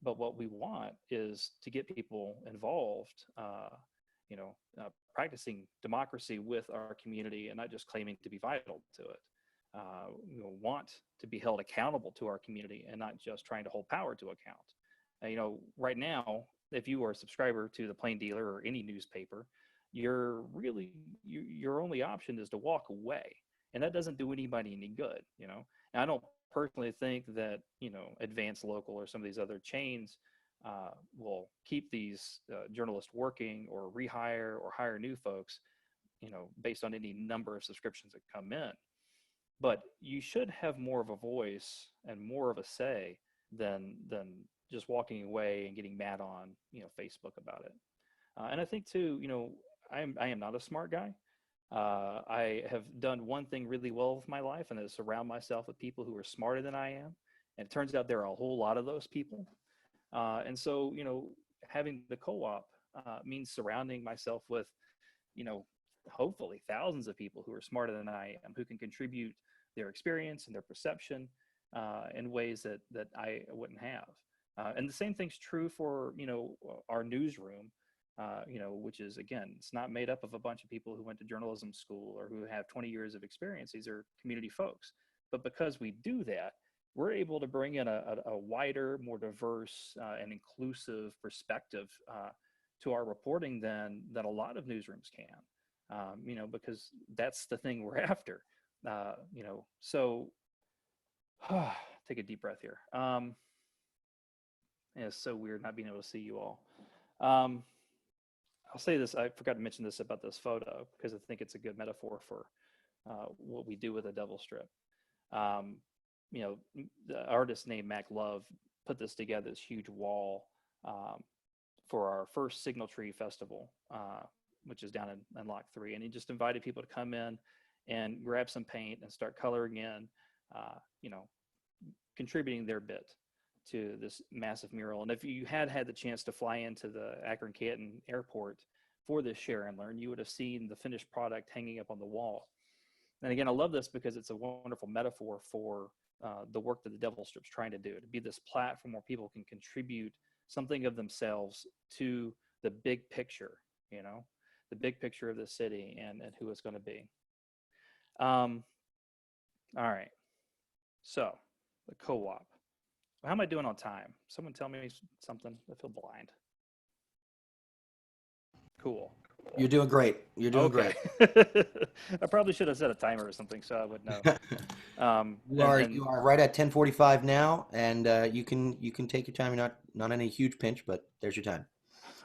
But what we want is to get people involved, you know, practicing democracy with our community and not just claiming to be vital to it. You know, want to be held accountable to our community and not just trying to hold power to account. You know, right now, if you are a subscriber to the Plain Dealer or any newspaper, your only option is to walk away, and that doesn't do anybody any good. You know, and I don't personally think that, you know, Advance Local or some of these other chains will keep these journalists working or rehire or hire new folks, you know, based on any number of subscriptions that come in. But you should have more of a voice and more of a say than just walking away and getting mad on, you know, Facebook about it. And I think too, you know, I am not a smart guy. I have done one thing really well with my life, and that is surround myself with people who are smarter than I am. And it turns out there are a whole lot of those people. And so, you know, having the co-op means surrounding myself with, you know, hopefully thousands of people who are smarter than I am, who can contribute their experience and their perception in ways that I wouldn't have. And the same thing's true for, you know, our newsroom, you know, which is, again, it's not made up of a bunch of people who went to journalism school or who have 20 years of experience. These are community folks. But because we do that, we're able to bring in a wider, more diverse and inclusive perspective to our reporting than a lot of newsrooms can, you know, because that's the thing we're after, you know. So take a deep breath here. It's so weird not being able to see you all. I'll say this, I forgot to mention this about this photo because I think it's a good metaphor for what we do with a Devil Strip. You know, the artist named Mac Love put this together, this huge wall for our first Signal Tree Festival, which is down in Lock 3. And he just invited people to come in and grab some paint and start coloring in, you know, contributing their bit to this massive mural. And if you had the chance to fly into the Akron-Canton airport for this Share and Learn, you would have seen the finished product hanging up on the wall. And again, I love this because it's a wonderful metaphor for the work that the Devil Strip's trying to do, to be this platform where people can contribute something of themselves to the big picture, you know, the big picture of the city and who it's going to be. All right. So the co-op. How am I doing on time? Someone tell me something. I feel blind. Cool. You're doing great. You're doing Okay. great. I probably should have set a timer or something so I would know. You are right at 10:45 now, and you can take your time. You're not in a huge pinch, but there's your time.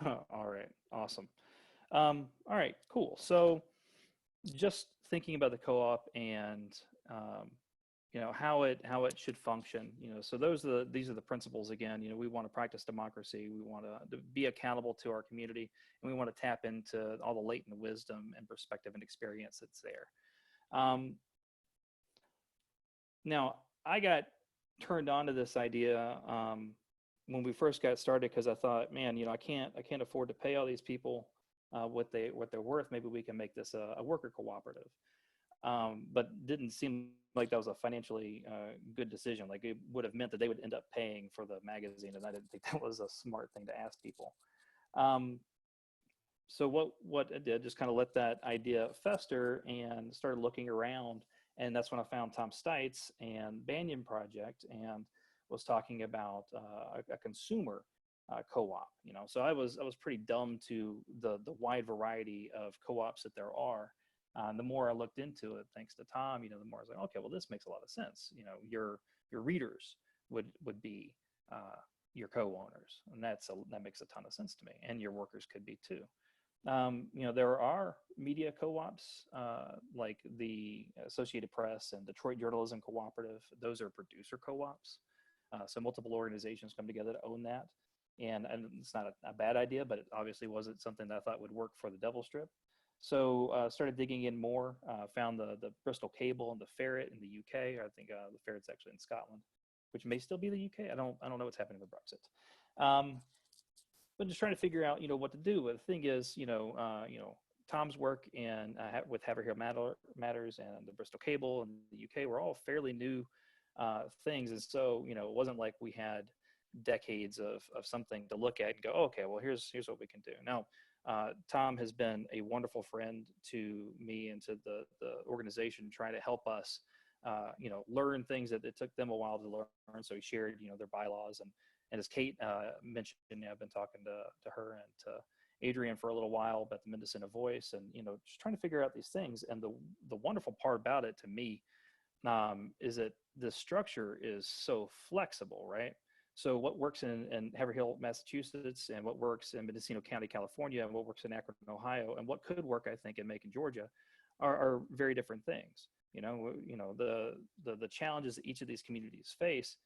All right. Awesome. All right. Cool. So just thinking about the co-op and you know how it should function. You know, so these are the principles again. You know, we want to practice democracy. We want to be accountable to our community, and we want to tap into all the latent wisdom and perspective and experience that's there. Now, I got turned on to this idea when we first got started because I thought, man, you know, I can't afford to pay all these people what they're worth. Maybe we can make this a worker cooperative. But didn't seem like that was a financially good decision. Like it would have meant that they would end up paying for the magazine, and I didn't think that was a smart thing to ask people. So what I did, just kind of let that idea fester and started looking around, and that's when I found Tom Stites and Banyan Project, and was talking about a consumer co-op. You know, so I was pretty dumb to the wide variety of co-ops that there are. The more I looked into it, thanks to Tom, you know, the more I was like, okay, well, this makes a lot of sense. You know, your readers would be your co-owners, and that makes a ton of sense to me, and your workers could be too. You know, there are media co-ops like the Associated Press and Detroit Journalism Cooperative. Those are producer co-ops. So multiple organizations come together to own that, and it's not a bad idea, but it obviously wasn't something that I thought would work for the Devil Strip. So started digging in more, found the Bristol Cable and the Ferret in the UK. I think the Ferret's actually in Scotland, which may still be the UK. I don't know what's happening with Brexit. But just trying to figure out, you know, what to do. The thing is, you know, Tom's work with Haverhill Matters and the Bristol Cable and the UK were all fairly new things, and so you know, it wasn't like we had decades of something to look at and go, okay, well, here's what we can do now. Tom has been a wonderful friend to me and to the organization, trying to help us, you know, learn things that it took them a while to learn. So he shared, you know, their bylaws, and as Kate mentioned, I've been talking to her and to Adrian for a little while about the Mendocino Voice, and you know, just trying to figure out these things. And the wonderful part about it to me is that the structure is so flexible, right? So what works in Haverhill, Massachusetts, and what works in Mendocino County, California, and what works in Akron, Ohio, and what could work, I think, in Macon, Georgia, are very different things. You know, the challenges that each of these communities face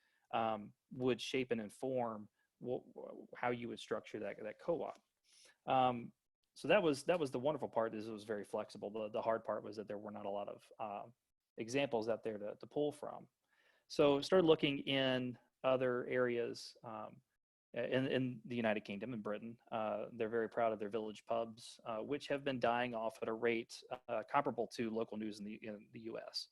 would shape and inform how you would structure that co-op. So that was the wonderful part, is it was very flexible. The hard part was that there were not a lot of examples out there to pull from. So started looking in other areas in the United Kingdom and Britain. They're very proud of their village pubs, which have been dying off at a rate comparable to local news in the US.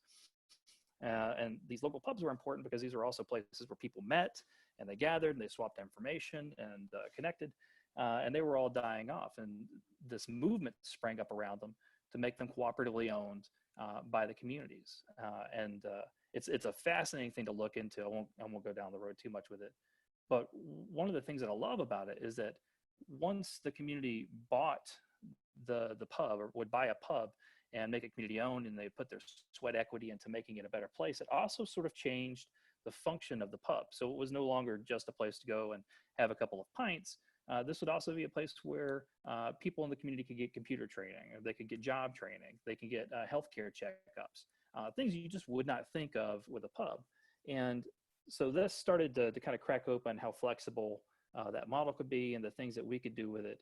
And these local pubs were important because these were also places where people met and they gathered and they swapped information and connected, and they were all dying off. And this movement sprang up around them to make them cooperatively owned by the communities. And it's a fascinating thing to look into. I won't go down the road too much with it. But one of the things that I love about it is that once the community bought the pub, or would buy a pub and make it community owned, and they put their sweat equity into making it a better place, it also sort of changed the function of the pub. So it was no longer just a place to go and have a couple of pints. This would also be a place where people in the community could get computer training, or they could get job training, they can get healthcare checkups, things you just would not think of with a pub. And so this started to kind of crack open how flexible that model could be, and the things that we could do with it,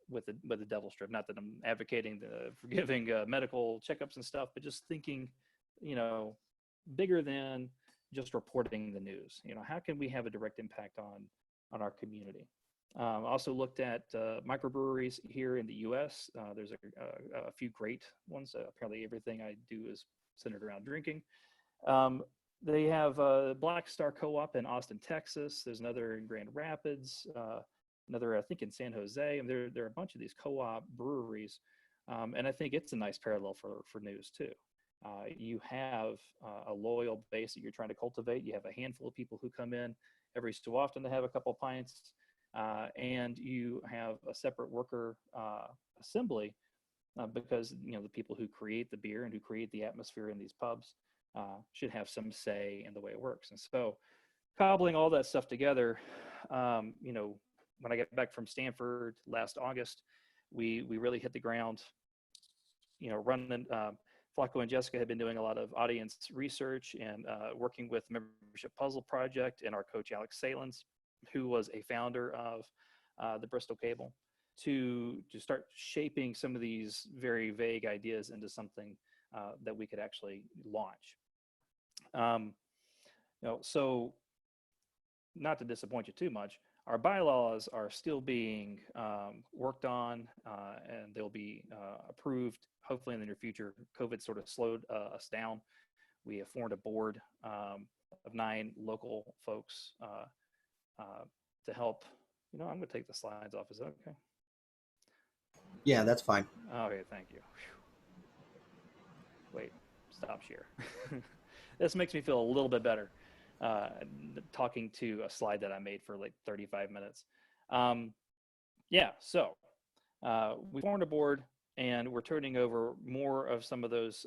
with the Devil Strip. Not that I'm advocating for giving medical checkups and stuff, but just thinking, you know, bigger than just reporting the news. You know, how can we have a direct impact on our community? Also looked at microbreweries here in the U.S. There's a few great ones. Apparently everything I do is centered around drinking. They have Black Star Co-op in Austin, Texas. There's another in Grand Rapids, another I think in San Jose. And there are a bunch of these co-op breweries. And I think it's a nice parallel for news too. You have a loyal base that you're trying to cultivate. You have a handful of people who come in every so often to have a couple pints. And you have a separate worker assembly because the people who create the beer and who create the atmosphere in these pubs should have some say in the way it works. And so cobbling all that stuff together, when I got back from Stanford last August, we really hit the ground, running. Flacco and Jessica had been doing a lot of audience research and working with Membership Puzzle Project and our coach, Alex Salins, who was a founder of the Bristol Cable, to start shaping some of these very vague ideas into something that we could actually launch. So not to disappoint you too much, our bylaws are still being worked on, and they'll be approved hopefully in the near future. COVID sort of slowed us down. We have formed a board of 9 local folks to help. I'm going to take the slides off. Is that okay? Yeah, that's fine. Okay, thank you. Wait, stop share. This makes me feel a little bit better talking to a slide that I made for like 35 minutes. So we formed a board and we're turning over more of some of those,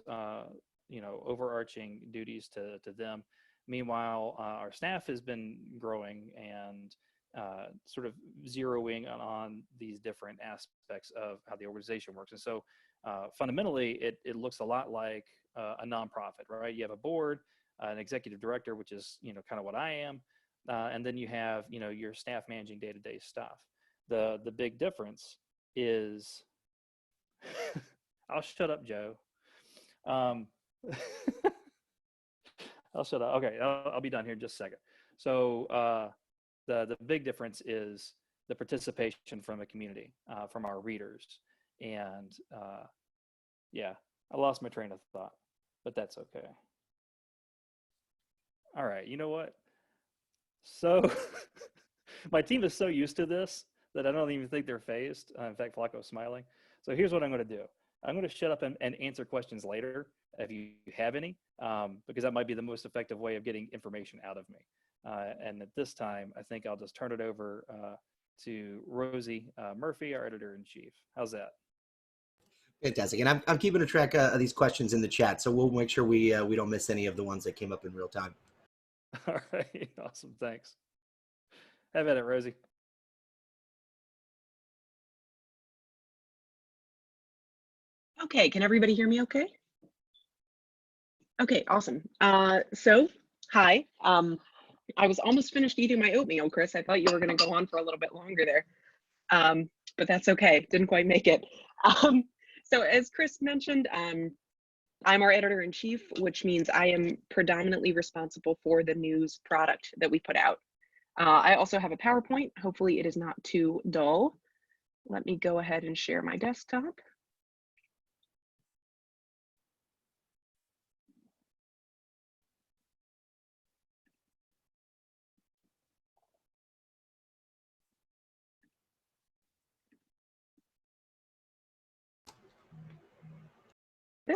overarching duties to them. Meanwhile, our staff has been growing and sort of zeroing on these different aspects of how the organization works. And so fundamentally, it looks a lot like a nonprofit, right? You have a board, an executive director, which is, kind of what I am. And then you have, your staff managing day-to-day stuff. The big difference is, I'll shut up, Joe. I'll shut up. Okay, I'll be done here in just a second. So the big difference is the participation from the community, from our readers. And I lost my train of thought, but that's okay. All right, you know what? So my team is so used to this that I don't even think they're phased. In fact, Flacco's smiling. So here's what I'm going to do. I'm going to shut up and answer questions later if you have any, because that might be the most effective way of getting information out of me. And at this time, I think I'll just turn it over to Rosie Murphy, our editor-in-chief. How's that? Fantastic. And I'm keeping a track of these questions in the chat, so we'll make sure we don't miss any of the ones that came up in real time. All right. Awesome. Thanks. Have at it, Rosie. Okay. Can everybody hear me okay? Okay. Awesome. So, hi. I was almost finished eating my oatmeal, Chris. I thought you were going to go on for a little bit longer there. But that's okay. Didn't quite make it. So as Chris mentioned, I'm our editor-in-chief, which means I am predominantly responsible for the news product that we put out. I also have a PowerPoint. Hopefully it is not too dull. Let me go ahead and share my desktop.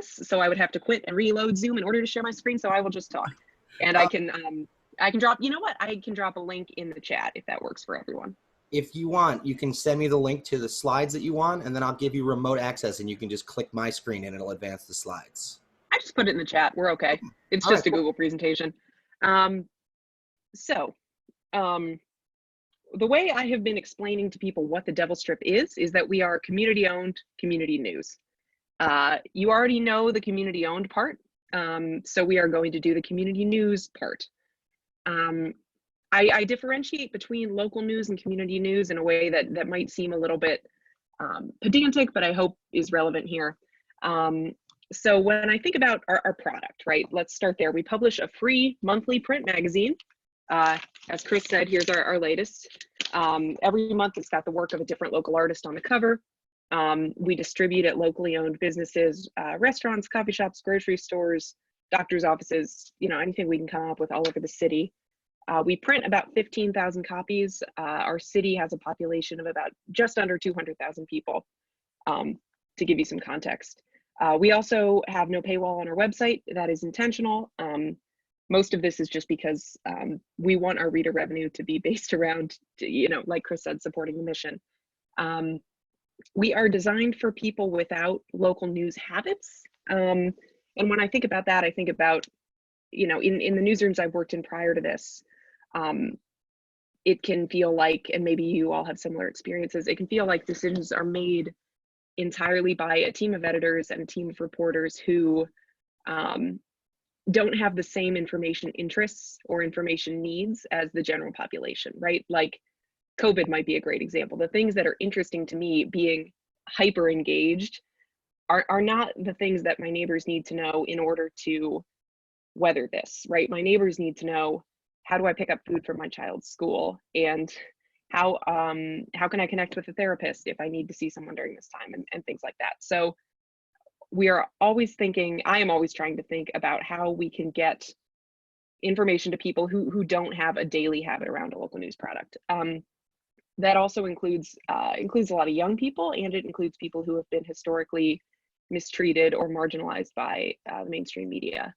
So I would have to quit and reload Zoom in order to share my screen, so I will just talk. And I can drop, you know what? I can drop a link in the chat if that works for everyone. If you want, you can send me the link to the slides that you want, and then I'll give you remote access, and you can just click my screen and it'll advance the slides. I just put it in the chat. We're okay. It's just a Google presentation. The way I have been explaining to people what the Devil Strip is that we are community-owned community news. You already know the community-owned part, so we are going to do the community news part. I differentiate between local news and community news in a way that might seem a little bit pedantic, but I hope is relevant here. So when I think about our product, right, let's start there. We publish a free monthly print magazine As Chris said, here's our latest. Every month it's got the work of a different local artist on the cover. We distribute at locally owned businesses, restaurants, coffee shops, grocery stores, doctor's offices, you know, anything we can come up with all over the city. We print about 15,000 copies. Our city has a population of about just under 200,000 people, to give you some context. We also have no paywall on our website. That is intentional. Most of this is just because we want our reader revenue to be based around, you know, like Chris said, supporting the mission. We are designed for people without local news habits. And when I think about that, I think about, you know, in the newsrooms I've worked in prior to this, it can feel like, and maybe you all have similar experiences, it can feel like decisions are made entirely by a team of editors and a team of reporters who don't have the same information interests or information needs as the general population, right? Like COVID might be a great example. The things that are interesting to me, being hyper engaged, are not the things that my neighbors need to know in order to weather this, right? My neighbors need to know, how do I pick up food from my child's school? And how can I connect with a therapist if I need to see someone during this time, and things like that. So we are always thinking, I am always trying to think about how we can get information to people who don't have a daily habit around a local news product. That also includes a lot of young people, and it includes people who have been historically mistreated or marginalized by the mainstream media.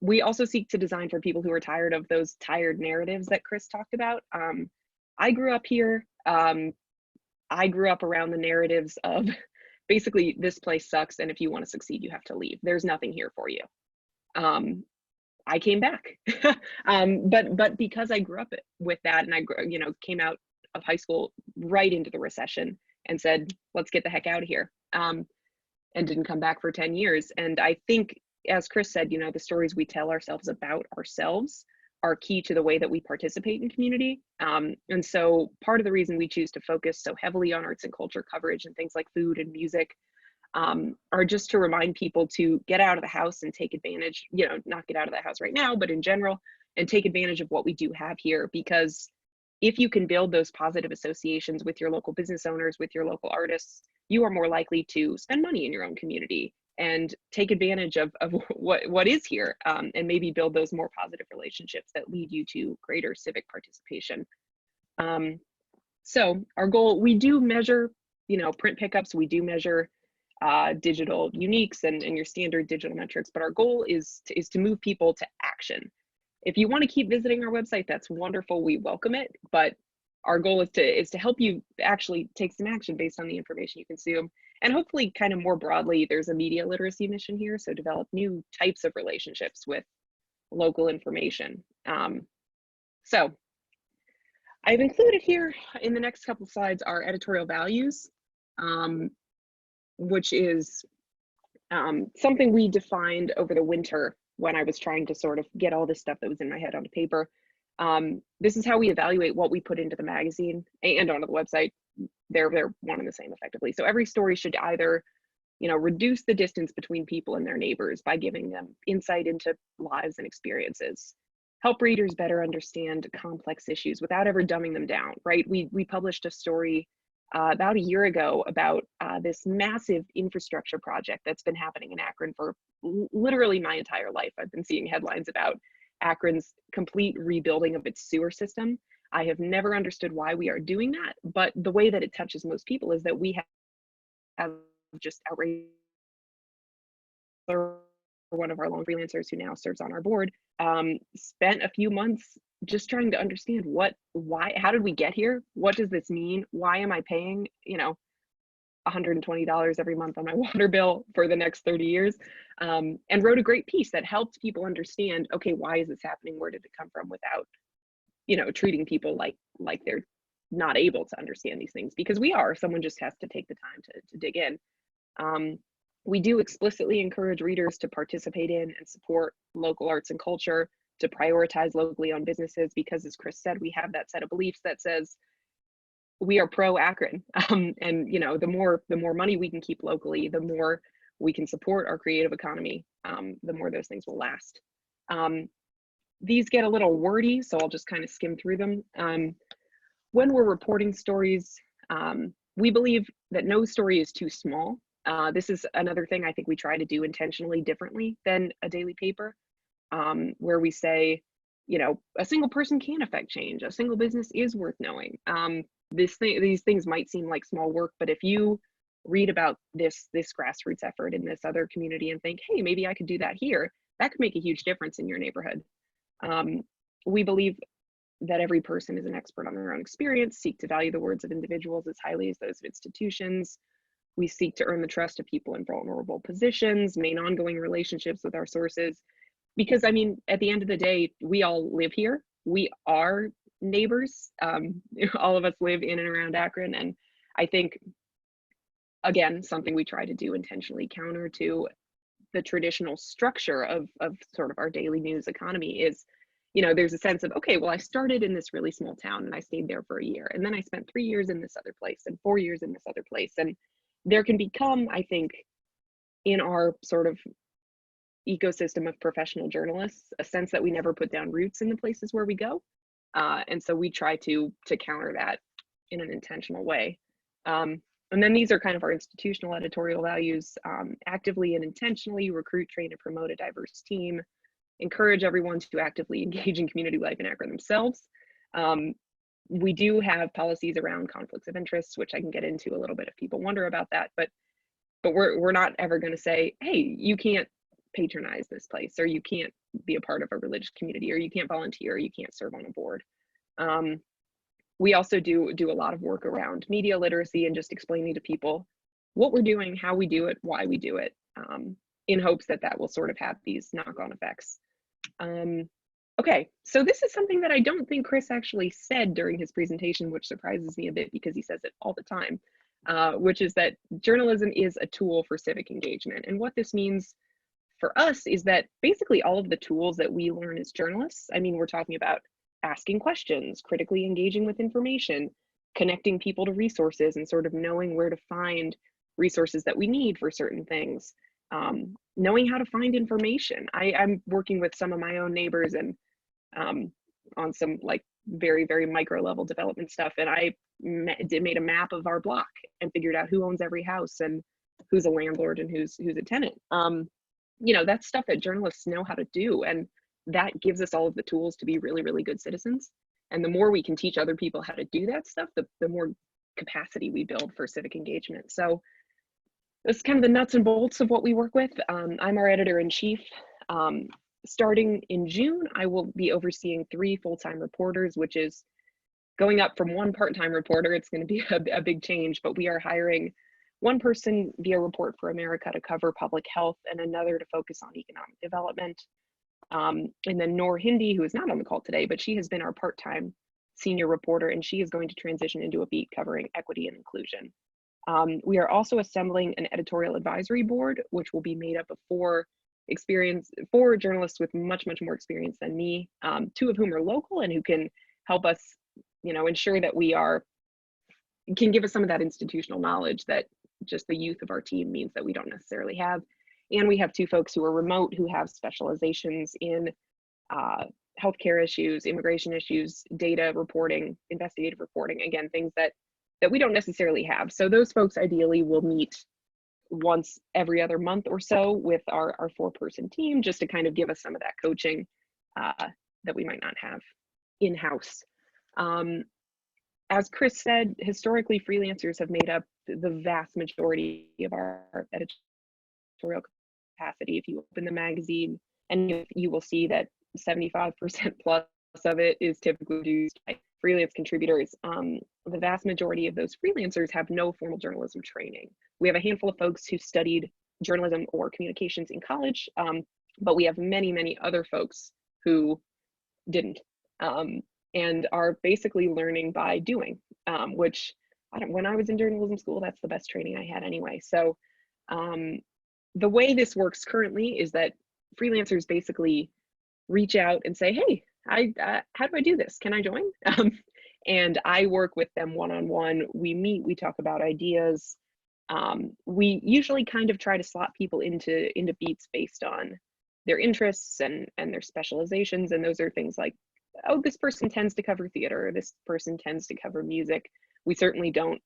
We also seek to design for people who are tired of those tired narratives that Chris talked about. I grew up here. I grew up around the narratives of basically, this place sucks, and if you want to succeed, you have to leave. There's nothing here for you. I came back, but because I grew up with that, and I, you know, came out of high school right into the recession and said, let's get the heck out of here, and didn't come back for 10 years. And I think, as Chris said, you know, the stories we tell ourselves about ourselves are key to the way that we participate in community. And so part of the reason we choose to focus so heavily on arts and culture coverage and things like food and music are just to remind people to get out of the house and take advantage, you know, not get out of the house right now, but in general, and take advantage of what we do have here. Because if you can build those positive associations with your local business owners, with your local artists, you are more likely to spend money in your own community and take advantage of what is here, and maybe build those more positive relationships that lead you to greater civic participation. So our goal, we do measure, you know, print pickups, we do measure digital uniques and your standard digital metrics, but our goal is to move people to action. If you want to keep visiting our website, that's wonderful, we welcome it, but our goal is to help you actually take some action based on the information you consume. And hopefully, kind of more broadly, there's a media literacy mission here, so develop new types of relationships with local information. So I've included here in the next couple of slides our editorial values, which is something we defined over the winter when I was trying to sort of get all this stuff that was in my head onto paper. This is how we evaluate what we put into the magazine and onto the website. They're one and the same effectively. So every story should either, you know, reduce the distance between people and their neighbors by giving them insight into lives and experiences, help readers better understand complex issues without ever dumbing them down, right? We published a story about a year ago about this massive infrastructure project that's been happening in Akron for literally my entire life. I've been seeing headlines about Akron's complete rebuilding of its sewer system. I have never understood why we are doing that, but the way that it touches most people is that we have just outrageous, one of our lone freelancers who now serves on our board, spent a few months just trying to understand why, how did we get here? What does this mean? Why am I paying, you know, $120 every month on my water bill for the next 30 years? And wrote a great piece that helped people understand, okay, why is this happening? Where did it come from? Without, you know, treating people like they're not able to understand these things, because we are. Someone just has to take the time to dig in. We do explicitly encourage readers to participate in and support local arts and culture, to prioritize locally owned businesses, because as Chris said, we have that set of beliefs that says we are pro Akron, and you know, the more money we can keep locally, the more we can support our creative economy, the more those things will last. these get a little wordy, so I'll just kind of skim through them. When we're reporting stories, we believe that no story is too small. This is another thing I think we try to do intentionally differently than a daily paper, where we say, you know, a single person can affect change. A single business is worth knowing. These things might seem like small work, but if you read about this grassroots effort in this other community and think, hey, maybe I could do that here, that could make a huge difference in your neighborhood. We believe that every person is an expert on their own experience, seek to value the words of individuals as highly as those of institutions. We seek to earn the trust of people in vulnerable positions, maintain ongoing relationships with our sources. Because I mean, at the end of the day, we all live here. We are neighbors. All of us live in and around Akron. And I think, again, something we try to do intentionally counter to the traditional structure of sort of our daily news economy is, you know, there's a sense of, okay, well, I started in this really small town and I stayed there for a year. And then I spent 3 years in this other place and 4 years in this other place. And there can become, I think, in our sort of ecosystem of professional journalists, a sense that we never put down roots in the places where we go. And so we try to counter that in an intentional way. And then these are kind of our institutional editorial values: actively and intentionally recruit, train, and promote a diverse team, encourage everyone to actively engage in community life in Akron themselves. We do have policies around conflicts of interest, which I can get into a little bit if people wonder about that, but we're not ever going to say, hey, you can't patronize this place, or you can't be a part of a religious community, or you can't volunteer, or you can't serve on a board. We also do a lot of work around media literacy and just explaining to people what we're doing, how we do it, why we do it, in hopes that that will sort of have these knock-on effects. Okay, so this is something that I don't think Chris actually said during his presentation, which surprises me a bit because he says it all the time, which is that journalism is a tool for civic engagement. And what this means for us is that basically all of the tools that we learn as journalists, I mean, we're talking about asking questions, critically engaging with information, connecting people to resources, and sort of knowing where to find resources that we need for certain things, knowing how to find information. I'm working with some of my own neighbors and on some like very, very micro level development stuff. And I made a map of our block and figured out who owns every house and who's a landlord and who's a tenant. You know, that's stuff that journalists know how to do. And that gives us all of the tools to be really, really good citizens. And the more we can teach other people how to do that stuff, the more capacity we build for civic engagement. So this is kind of the nuts and bolts of what we work with. I'm our editor-in-chief. Starting in June, I will be overseeing 3 full-time reporters, which is going up from 1 part-time reporter. It's going to be a big change, but we are hiring 1 person via Report for America to cover public health and another to focus on economic development. And then Noor Hindi, who is not on the call today, but she has been our part-time senior reporter, and she is going to transition into a beat covering equity and inclusion. We are also assembling an editorial advisory board, which will be made up of 4 journalists with much, much more experience than me, 2 of whom are local and who can help us, you know, ensure that can give us some of that institutional knowledge that just the youth of our team means that we don't necessarily have. And we have 2 folks who are remote who have specializations in healthcare issues, immigration issues, data reporting, investigative reporting, again, things that we don't necessarily have. So those folks ideally will meet once every other month or so with our 4-person team, just to kind of give us some of that coaching that we might not have in-house. As Chris said, historically, freelancers have made up the vast majority of our editorial capacity. If you open the magazine, and you will see that 75% plus of it is typically produced by freelance contributors. The vast majority of those freelancers have no formal journalism training. We have a handful of folks who studied journalism or communications in college, but we have many, many other folks who didn't and are basically learning by doing, which when I was in journalism school, that's the best training I had anyway. So the way this works currently is that freelancers basically reach out and say, hey, how do I do this? Can I join? And I work with them one-on-one. We meet, we talk about ideas. We usually kind of try to slot people into beats based on their interests and their specializations. And those are things like, oh, this person tends to cover theater, or this person tends to cover music. We certainly don't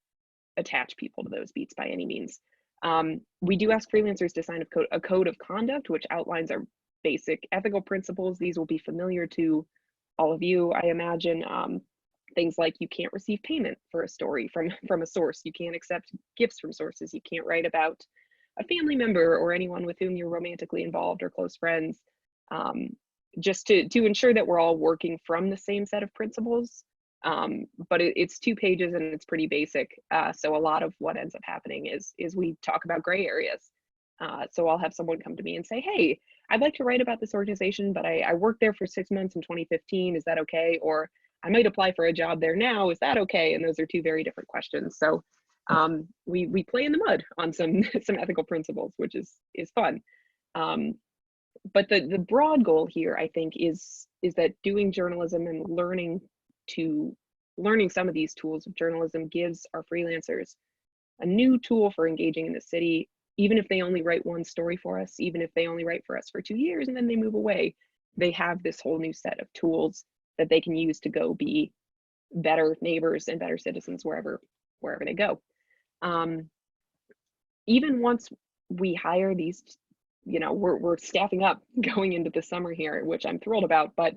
attach people to those beats by any means. We do ask freelancers to sign a code of conduct, which outlines our basic ethical principles. These will be familiar to all of you, I imagine. Things like you can't receive payment for a story from a source. You can't accept gifts from sources. You can't write about a family member or anyone with whom you're romantically involved or close friends. Just to ensure that we're all working from the same set of principles. But it's 2 pages and it's pretty basic. So a lot of what ends up happening is we talk about gray areas. So I'll have someone come to me and say, hey, I'd like to write about this organization, but I worked there for 6 months in 2015. Is that okay? Or I might apply for a job there now. Is that okay? And those are 2 very different questions. So we play in the mud on some ethical principles, which is fun. But the broad goal here, I think, is that doing journalism and learning some of these tools of journalism gives our freelancers a new tool for engaging in the city, even if they only write 1 story for us, even if they only write for us for 2 years and then they move away. They have this whole new set of tools that they can use to go be better neighbors and better citizens wherever they go. Even once we hire these, we're staffing up going into the summer here, which I'm thrilled about, but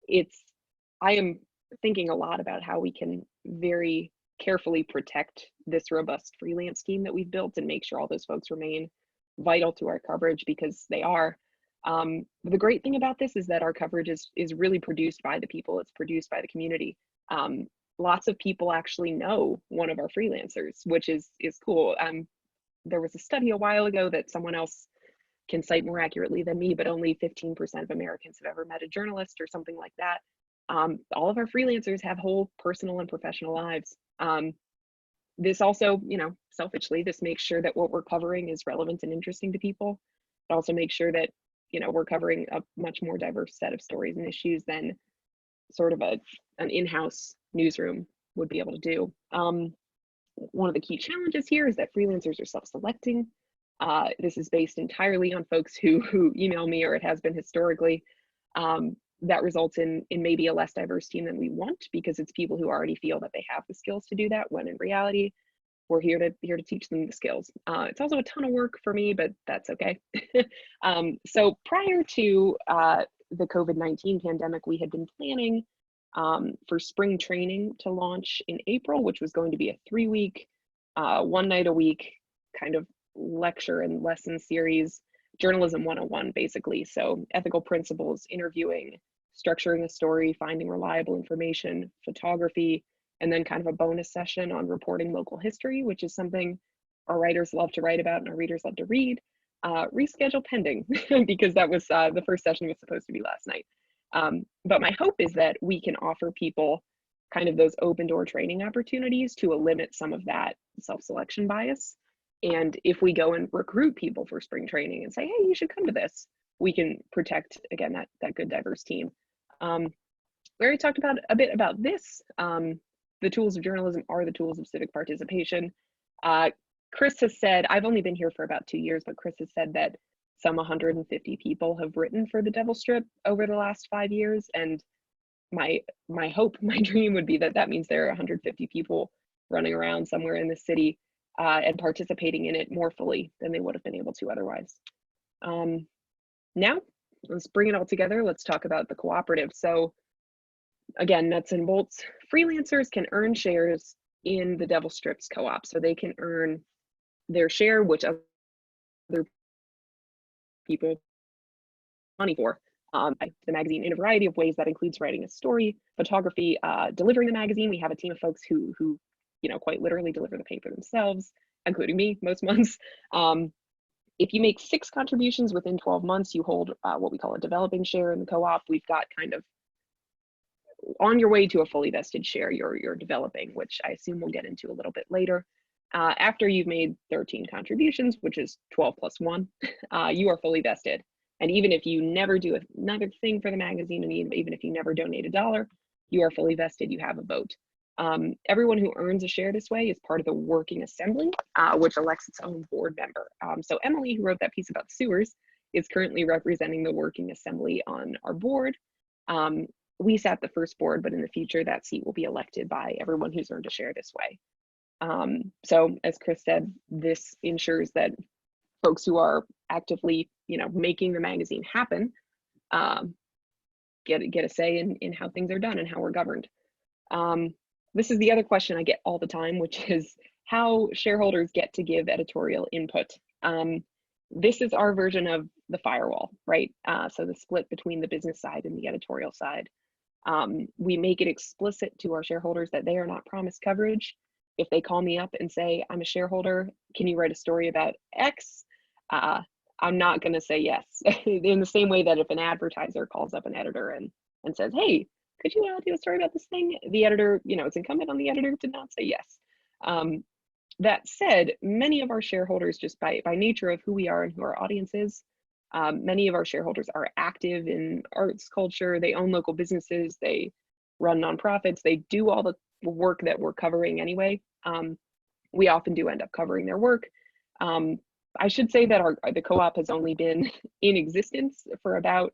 I am thinking a lot about how we can very carefully protect this robust freelance team that we've built and make sure all those folks remain vital to our coverage, because they are. The great thing about this is that our coverage is really produced by the people. It's produced by the community. Lots of people actually know one of our freelancers, which is cool. There was a study a while ago that someone else can cite more accurately than me, but only 15% of Americans have ever met a journalist or something like that. All of our freelancers have whole personal and professional lives. This also, selfishly, this makes sure that what we're covering is relevant and interesting to people. It also makes sure that, we're covering a much more diverse set of stories and issues than sort of an in-house newsroom would be able to do. One of the key challenges here is that freelancers are self-selecting. This is based entirely on folks who email me, or it has been historically. That results in maybe a less diverse team than we want, because it's people who already feel that they have the skills to do that, when in reality, we're here to teach them the skills. It's also a ton of work for me, but that's okay. So prior to the COVID-19 pandemic, we had been planning for spring training to launch in April, which was going to be a 3-week, 1 night a week kind of lecture and lesson series, journalism 101, basically. So ethical principles, interviewing, structuring a story, finding reliable information, photography, and then kind of a bonus session on reporting local history, which is something our writers love to write about and our readers love to read. Reschedule pending, because that was the first session was supposed to be last night. But my hope is that we can offer people kind of those open door training opportunities to limit some of that self-selection bias. And if we go and recruit people for spring training and say, hey, you should come to this, we can protect, again, that good diverse team. We already talked a bit about this. The tools of journalism are the tools of civic participation. Chris has said, I've only been here for about 2 years, but Chris has said that some 150 people have written for the Devil Strip over the last 5 years. And my hope, my dream would be that means there are 150 people running around somewhere in the city and participating in it more fully than they would have been able to otherwise. Now, let's bring it all together. Let's talk about the cooperative. So again, nuts and bolts, freelancers can earn shares in the Devil Strips co-op. So they can earn their share, which other people money for. The magazine in a variety of ways. That includes writing a story, photography, delivering the magazine. We have a team of folks who quite literally deliver the paper themselves, including me most months. If you make 6 contributions within 12 months, you hold what we call a developing share in the co-op. We've got kind of on your way to a fully vested share, you're developing, which I assume we'll get into a little bit later. After you've made 13 contributions, which is 12 plus 1, you are fully vested. And even if you never do another thing for the magazine, and even if you never donate $1, you are fully vested, you have a vote. Everyone who earns a share this way is part of the working assembly, which elects its own board member. So Emily, who wrote that piece about sewers, is currently representing the working assembly on our board. We sat the first board, but in the future that seat will be elected by everyone who's earned a share this way. So as Chris said, this ensures that folks who are actively, making the magazine happen get a say in how things are done and how we're governed. This is the other question I get all the time, which is how shareholders get to give editorial input. This is our version of the firewall, right? So the split between the business side and the editorial side. We make it explicit to our shareholders that they are not promised coverage. If they call me up and say, I'm a shareholder, can you write a story about X? I'm not going to say yes. In the same way that if an advertiser calls up an editor and says, hey, could you do a story about this thing? The editor, it's incumbent on the editor to not say yes. That said, many of our shareholders, just by nature of who we are and who our audience is, many of our shareholders are active in arts, culture, they own local businesses, they run nonprofits, they do all the work that we're covering anyway. We often do end up covering their work. I should say that the co-op has only been in existence for about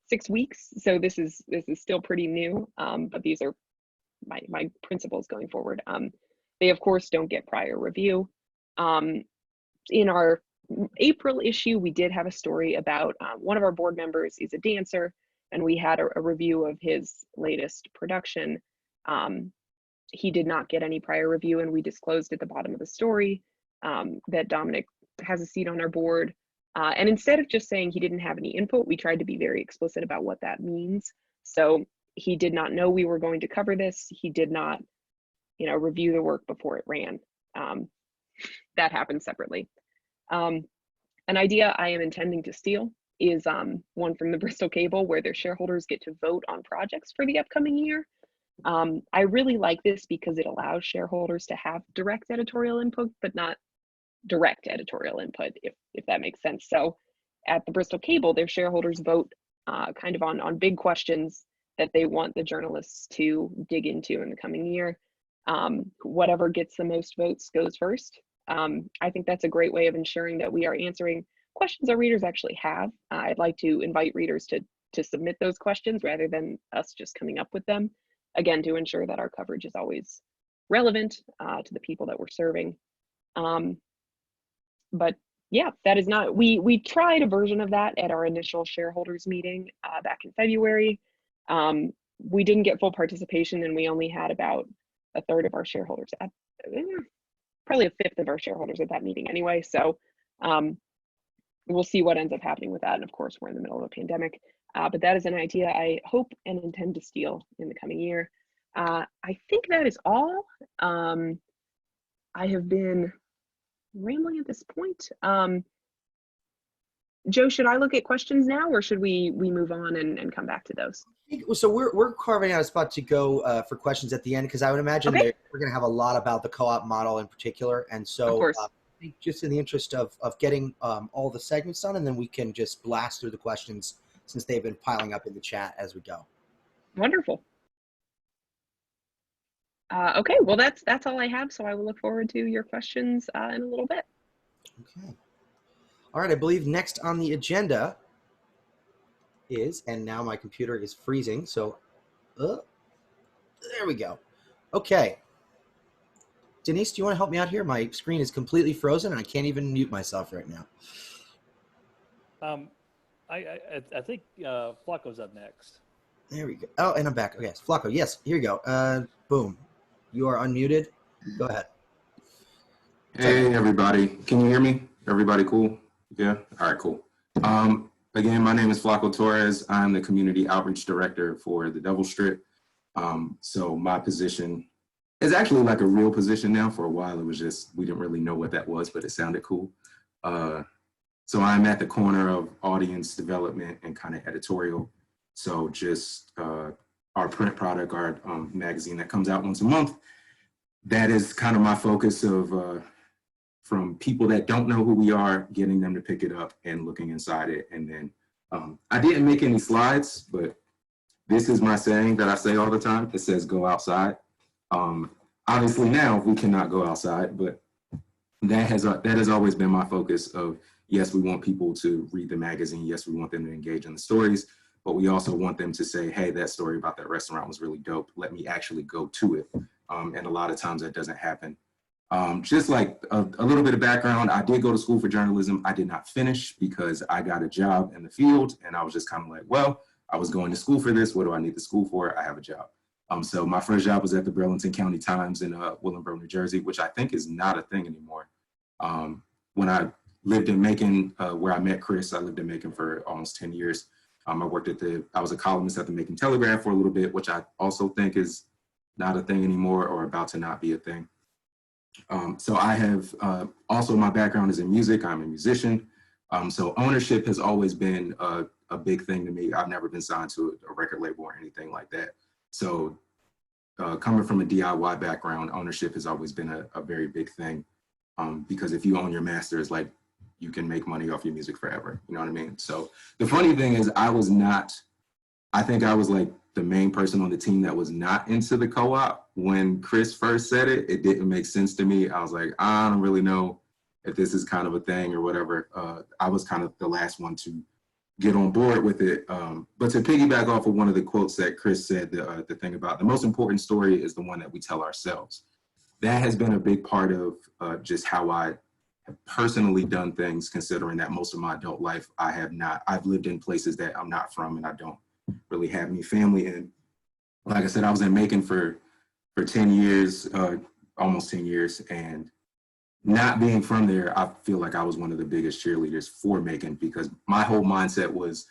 6 weeks, so this is still pretty new, but these are my principles going forward. They of course don't get prior review. In our April issue, we did have a story about one of our board members is a dancer, and we had a review of his latest production. He did not get any prior review, and we disclosed at the bottom of the story that Dominic has a seat on our board. And instead of just saying he didn't have any input, we tried to be very explicit about what that means. So he did not know we were going to cover this. He did not, review the work before it ran. That happened separately. An idea I am intending to steal is one from the Bristol Cable, where their shareholders get to vote on projects for the upcoming year. I really like this because it allows shareholders to have direct editorial input, but not direct editorial input, if that makes sense. So at the Bristol Cable, their shareholders vote kind of on big questions that they want the journalists to dig into in the coming year. Whatever gets the most votes goes first. I think that's a great way of ensuring that we are answering questions our readers actually have. I'd like to invite readers to submit those questions rather than us just coming up with them, again, to ensure that our coverage is always relevant to the people that we're serving. But yeah, that is not, we tried a version of that at our initial shareholders meeting back in February. We didn't get full participation, and we only had about a third of our shareholders, probably a fifth of our shareholders at that meeting anyway. So we'll see what ends up happening with that. And of course, we're in the middle of a pandemic, but that is an idea I hope and intend to steal in the coming year. I think that is all. I have been rambling at this point. Joe, should I look at questions now, or should we move on and come back to those? So we're carving out a spot to go for questions at the end, because I would imagine we're going to have a lot about the co-op model in particular. And so I think just in the interest of getting all the segments done, and then we can just blast through the questions since they've been piling up in the chat as we go. Wonderful. Okay, well, that's all I have. So I will look forward to your questions in a little bit. Okay. All right, I believe next on the agenda is, and now my computer is freezing, so there we go. Okay. Denise, do you want to help me out here? My screen is completely frozen and I can't even mute myself right now. I think Flacco's up next. There we go. Oh, and I'm back. Okay, Flacco, yes, here you go. Boom. You are unmuted. Go ahead. Hey, everybody. Can you hear me? Everybody cool? Yeah? All right, cool. Again, my name is Flacco Torres. I'm the Community Outreach Director for the Devil Strip. So my position is actually like a real position now. For a while, it was just, we didn't really know what that was, but it sounded cool. So I'm at the corner of audience development and kind of editorial. So just our print product, our magazine that comes out once a month, that is kind of my focus of from people that don't know who we are, getting them to pick it up and looking inside it. And then I didn't make any slides, but this is my saying that I say all the time. It says, go outside. Obviously now we cannot go outside, but that has always been my focus of yes, we want people to read the magazine. Yes, we want them to engage in the stories, but we also want them to say, hey, that story about that restaurant was really dope. Let me actually go to it. And a lot of times that doesn't happen. Just like a little bit of background, I did go to school for journalism. I did not finish because I got a job in the field, and I was just kind of like, well, I was going to school for this. What do I need the school for? I have a job. So my first job was at the Burlington County Times in Willingboro, New Jersey, which I think is not a thing anymore. When I lived in Macon, where I met Chris, I lived in Macon for almost 10 years. I was a columnist at the Macon Telegraph for a little bit, which I also think is not a thing anymore or about to not be a thing. So I have, also my background is in music. I'm a musician. So ownership has always been a big thing to me. I've never been signed to a record label or anything like that. So coming from a DIY background, ownership has always been a very big thing. Because if you own your masters, like, you can make money off your music forever. You know what I mean? So the funny thing is I think I was like the main person on the team that was not into the co-op. When Chris first said it, it didn't make sense to me. I was like, I don't really know if this is kind of a thing or whatever. I was kind of the last one to get on board with it. But to piggyback off of one of the quotes that Chris said, the thing about the most important story is the one that we tell ourselves. That has been a big part of just how I have personally done things, considering that most of my adult life I've lived in places that I'm not from and I don't really have any family in. Like I said, I was in Macon for 10 years, almost 10 years, and not being from there, I feel like I was one of the biggest cheerleaders for Macon, because my whole mindset was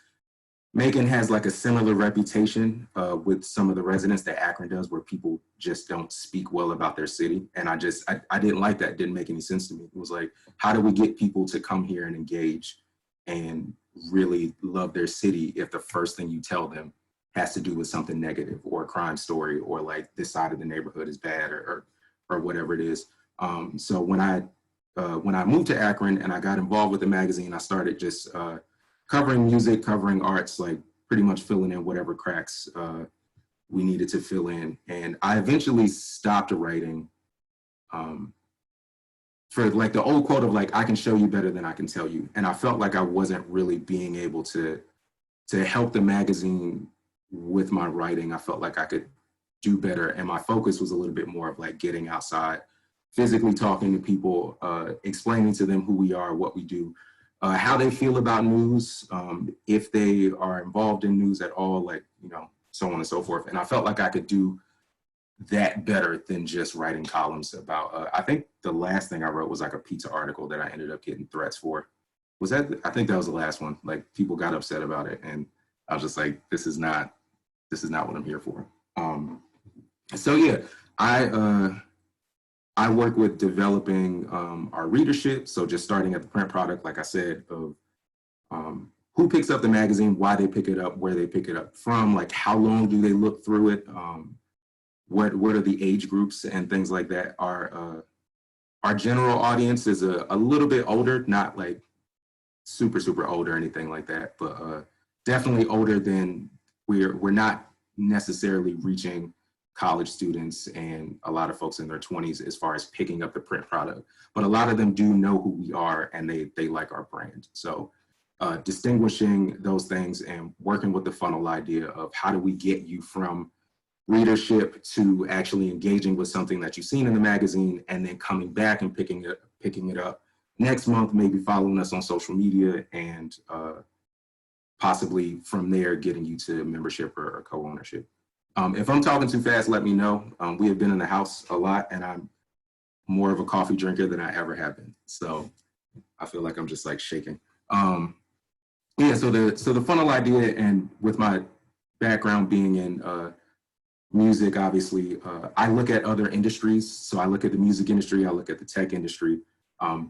Macon has like a similar reputation with some of the residents that Akron does, where people just don't speak well about their city. And I didn't like that. It didn't make any sense to me. It was like, how do we get people to come here and engage and really love their city if the first thing you tell them has to do with something negative or a crime story, or like this side of the neighborhood is bad, or whatever it is. So when I moved to Akron and I got involved with the magazine, I started just covering music, covering arts, like pretty much filling in whatever cracks we needed to fill in. And I eventually stopped writing for like the old quote of like, I can show you better than I can tell you. And I felt like I wasn't really being able to help the magazine with my writing. I felt like I could do better. And my focus was a little bit more of like getting outside, physically talking to people, explaining to them who we are, what we do, how they feel about news, if they are involved in news at all, like, you know, so on and so forth. And I felt like I could do that better than just writing columns about, I think the last thing I wrote was like a pizza article that I ended up getting threats for. I think that was the last one. Like, people got upset about it, and I was just like, this is not what I'm here for. So yeah, I work with developing our readership. So just starting at the print product, like I said, of who picks up the magazine, why they pick it up, where they pick it up from, like how long do they look through it, what are the age groups and things like that. Our general audience is a little bit older, not like super old or anything like that, but definitely older than we're not necessarily reaching college students and a lot of folks in their 20s as far as picking up the print product, but a lot of them do know who we are and they like our brand. So distinguishing those things and working with the funnel idea of how do we get you from readership to actually engaging with something that you've seen in the magazine, and then coming back and picking it up next month, maybe following us on social media, and possibly from there getting you to membership or co-ownership. If I'm talking too fast, let me know. We have been in the house a lot, and I'm more of a coffee drinker than I ever have been. So I feel like I'm just like shaking. Yeah, so the funnel idea, and with my background being in music, obviously, I look at other industries. So I look at the music industry, I look at the tech industry,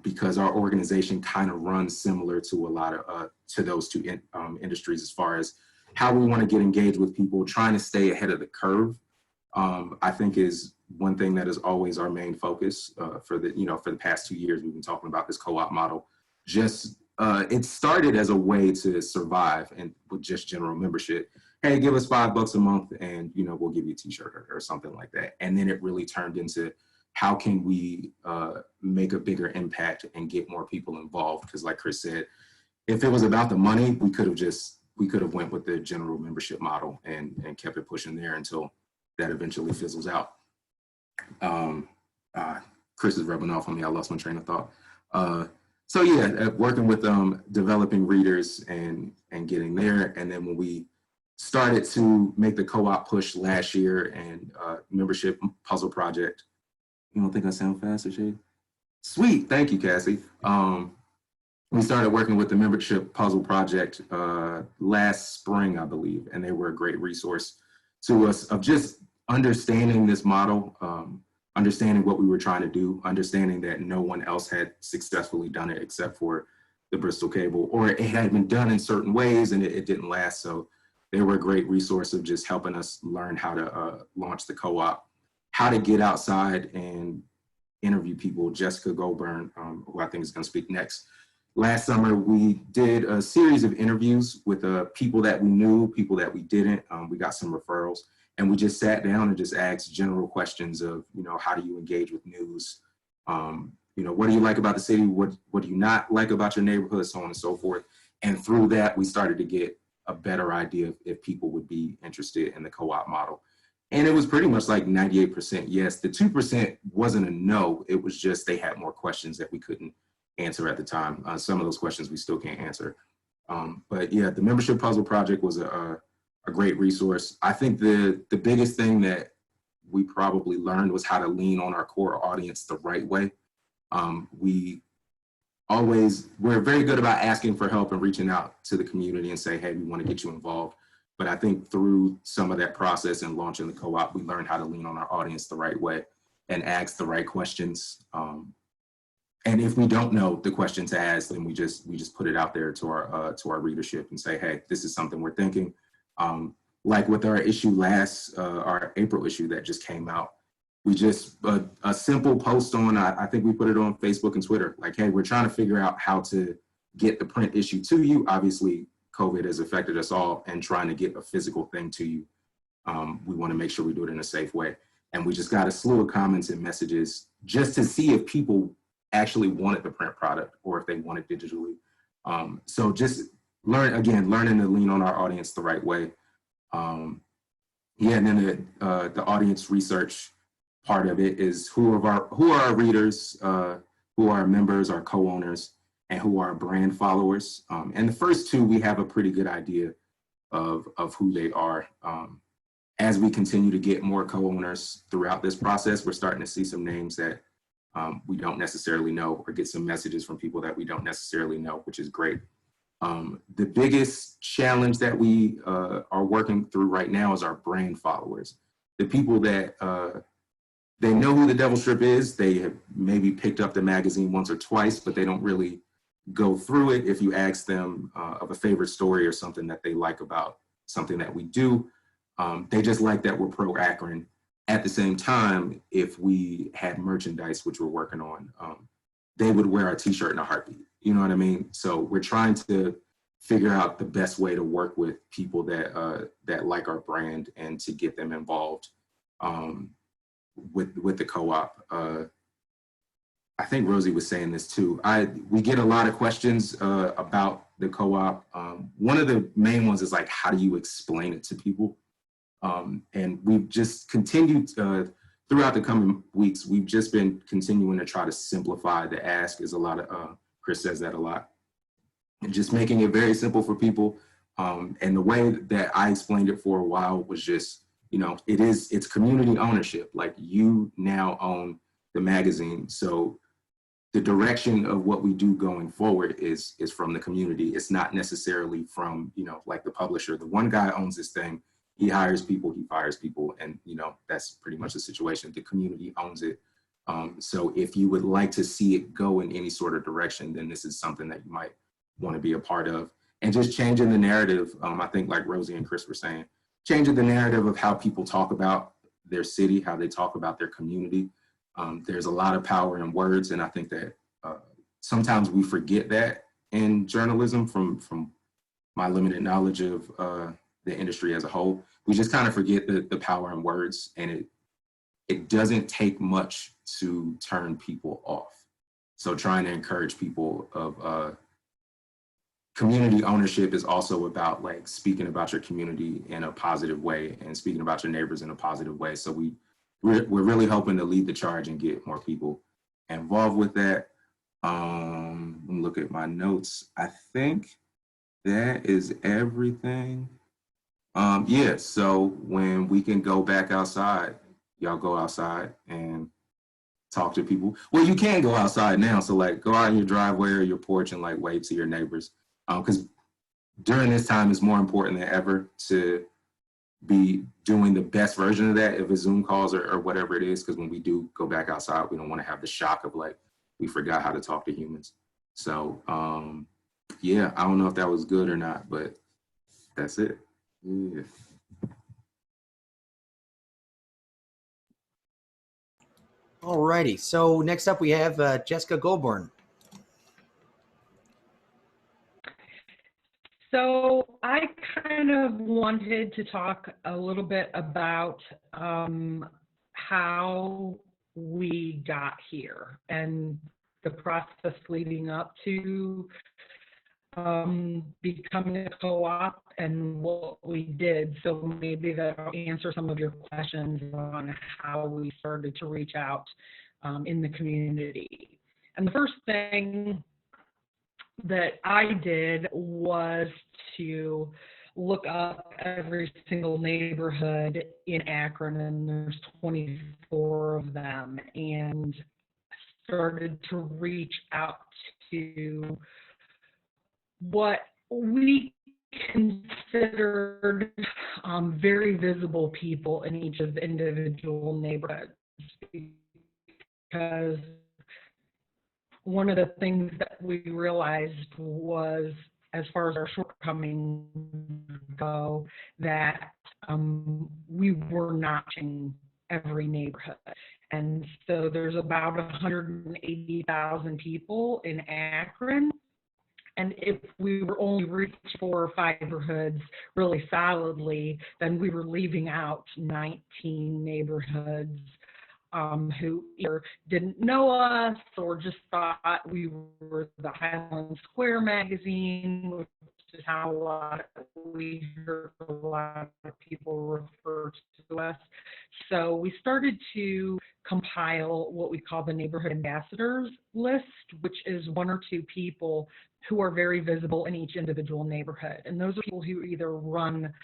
because our organization kind of runs similar to a lot of, to those two industries as far as how we want to get engaged with people, trying to stay ahead of the curve. I think is one thing that is always our main focus for the past 2 years. We've been talking about this co-op model. Just it started as a way to survive, and with just general membership. Hey, give us $5 a month and we'll give you a t-shirt or something like that. And then it really turned into how can we make a bigger impact and get more people involved? Because like Chris said, if it was about the money, we could have went with the general membership model and kept it pushing there until that eventually fizzles out. Chris is rubbing off on me. I lost my train of thought. So yeah, working with developing readers and getting there. And then when we started to make the co-op push last year and membership puzzle project. You don't think I sound fast or shit? Sweet, thank you, Cassie. We started working with the membership puzzle project last spring, I believe, and they were a great resource to us of just understanding this model, understanding what we were trying to do, understanding that no one else had successfully done it except for the Bristol Cable, or it had been done in certain ways and it didn't last. So they were a great resource of just helping us learn how to launch the co-op, how to get outside and interview people. Jessica Goldburn, who I think is gonna speak next. Last summer, we did a series of interviews with people that we knew, people that we didn't. We got some referrals, and we just sat down and just asked general questions of, how do you engage with news? What do you like about the city? What do you not like about your neighborhood? So on and so forth. And through that, we started to get a better idea of if people would be interested in the co-op model. And it was pretty much like 98% yes. The 2% wasn't a no. It was just they had more questions that we couldn't answer at the time. Some of those questions we still can't answer. But yeah, the membership puzzle project was a great resource. I think the biggest thing that we probably learned was how to lean on our core audience the right way. We're very good about asking for help and reaching out to the community and say, hey, we want to get you involved. But I think through some of that process and launching the co-op, we learned how to lean on our audience the right way and ask the right questions. And if we don't know the question to ask, then we just put it out there to our readership and say, hey, this is something we're thinking. Like with our issue our April issue that just came out, we just, a simple post on, I think we put it on Facebook and Twitter, like, hey, we're trying to figure out how to get the print issue to you. Obviously, COVID has affected us all, and trying to get a physical thing to you. We want to make sure we do it in a safe way. And we just got a slew of comments and messages just to see if people actually wanted the print product or if they want it digitally. So just learning to lean on our audience the right way. And then the audience research part of it is who are our readers, who are our members, our co-owners, and who are our brand followers. And the first two, we have a pretty good idea of who they are. As we continue to get more co-owners throughout this process, we're starting to see some names that we don't necessarily know, or get some messages from people that we don't necessarily know, which is great. The biggest challenge that we are working through right now is our brand followers. The people that they know who the Devil Strip is. They have maybe picked up the magazine once or twice, but they don't really go through it. If you ask them of a favorite story or something that they like about something that we do, they just like that we're pro-Akron. At the same time, if we had merchandise, which we're working on, they would wear our t-shirt in a heartbeat. You know what I mean? So we're trying to figure out the best way to work with people that like our brand and to get them involved with the co-op. I think Rosie was saying this too. We get a lot of questions about the co-op. One of the main ones is like, how do you explain it to people? And we've just continued throughout the coming weeks, we've just been continuing to try to simplify the ask. Is a lot of, Chris says that a lot. And just making it very simple for people. And the way that I explained it for a while was just, it's community ownership. Like, you now own the magazine. So the direction of what we do going forward is from the community. It's not necessarily from, like the publisher. The one guy owns this thing. He hires people, he fires people, and that's pretty much the situation. The community owns it. So if you would like to see it go in any sort of direction, then this is something that you might want to be a part of. And just changing the narrative, I think like Rosie and Chris were saying, changing the narrative of how people talk about their city, how they talk about their community. There's a lot of power in words, and I think that sometimes we forget that in journalism from my limited knowledge of the industry as a whole. We just kind of forget the power in words, and it doesn't take much to turn people off. So trying to encourage people of community ownership is also about like speaking about your community in a positive way and speaking about your neighbors in a positive way. So we're really hoping to lead the charge and get more people involved with that. Let me look at my notes. I think that is everything. Yeah, so when we can go back outside, y'all go outside and talk to people. Well, you can go outside now. So like go out in your driveway or your porch and like wave to your neighbors. Because during this time, it's more important than ever to be doing the best version of that if it's Zoom calls or whatever it is. Because when we do go back outside, we don't want to have the shock of like, we forgot how to talk to humans. So yeah, I don't know if that was good or not, but that's it. Yeah. Alrighty, so next up we have Jessica Goldborn. So I kind of wanted to talk a little bit about how we got here and the process leading up to becoming a co-op and what we did. So maybe that'll answer some of your questions on how we started to reach out in the community. And the first thing that I did was to look up every single neighborhood in Akron, and there's 24 of them, and started to reach out to what we considered very visible people in each of the individual neighborhoods, because one of the things that we realized was, as far as our shortcomings go, that we were not in every neighborhood. And so there's about 180,000 people in Akron. And if we were only reaching 4 or 5 neighborhoods really solidly, then we were leaving out 19 neighborhoods who either didn't know us or just thought we were the Highland Square magazine, which is how we heard a lot of people refer to us. So we started to compile what we call the neighborhood ambassadors list, which is 1 or 2 people who are very visible in each individual neighborhood. And those are people who either run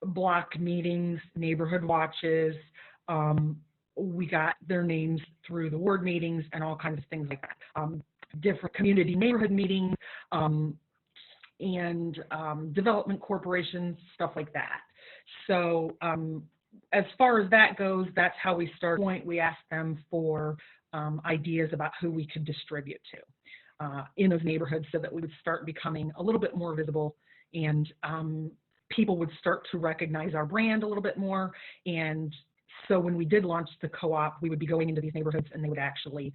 block meetings, neighborhood watches. We got their names through the ward meetings and all kinds of things like that. Different community neighborhood meetings and development corporations, stuff like that. So as far as that goes, that's how we started. We asked them for ideas about who we could distribute to in those neighborhoods so that we would start becoming a little bit more visible, and people would start to recognize our brand a little bit more. And so when we did launch the co-op, we would be going into these neighborhoods and they would actually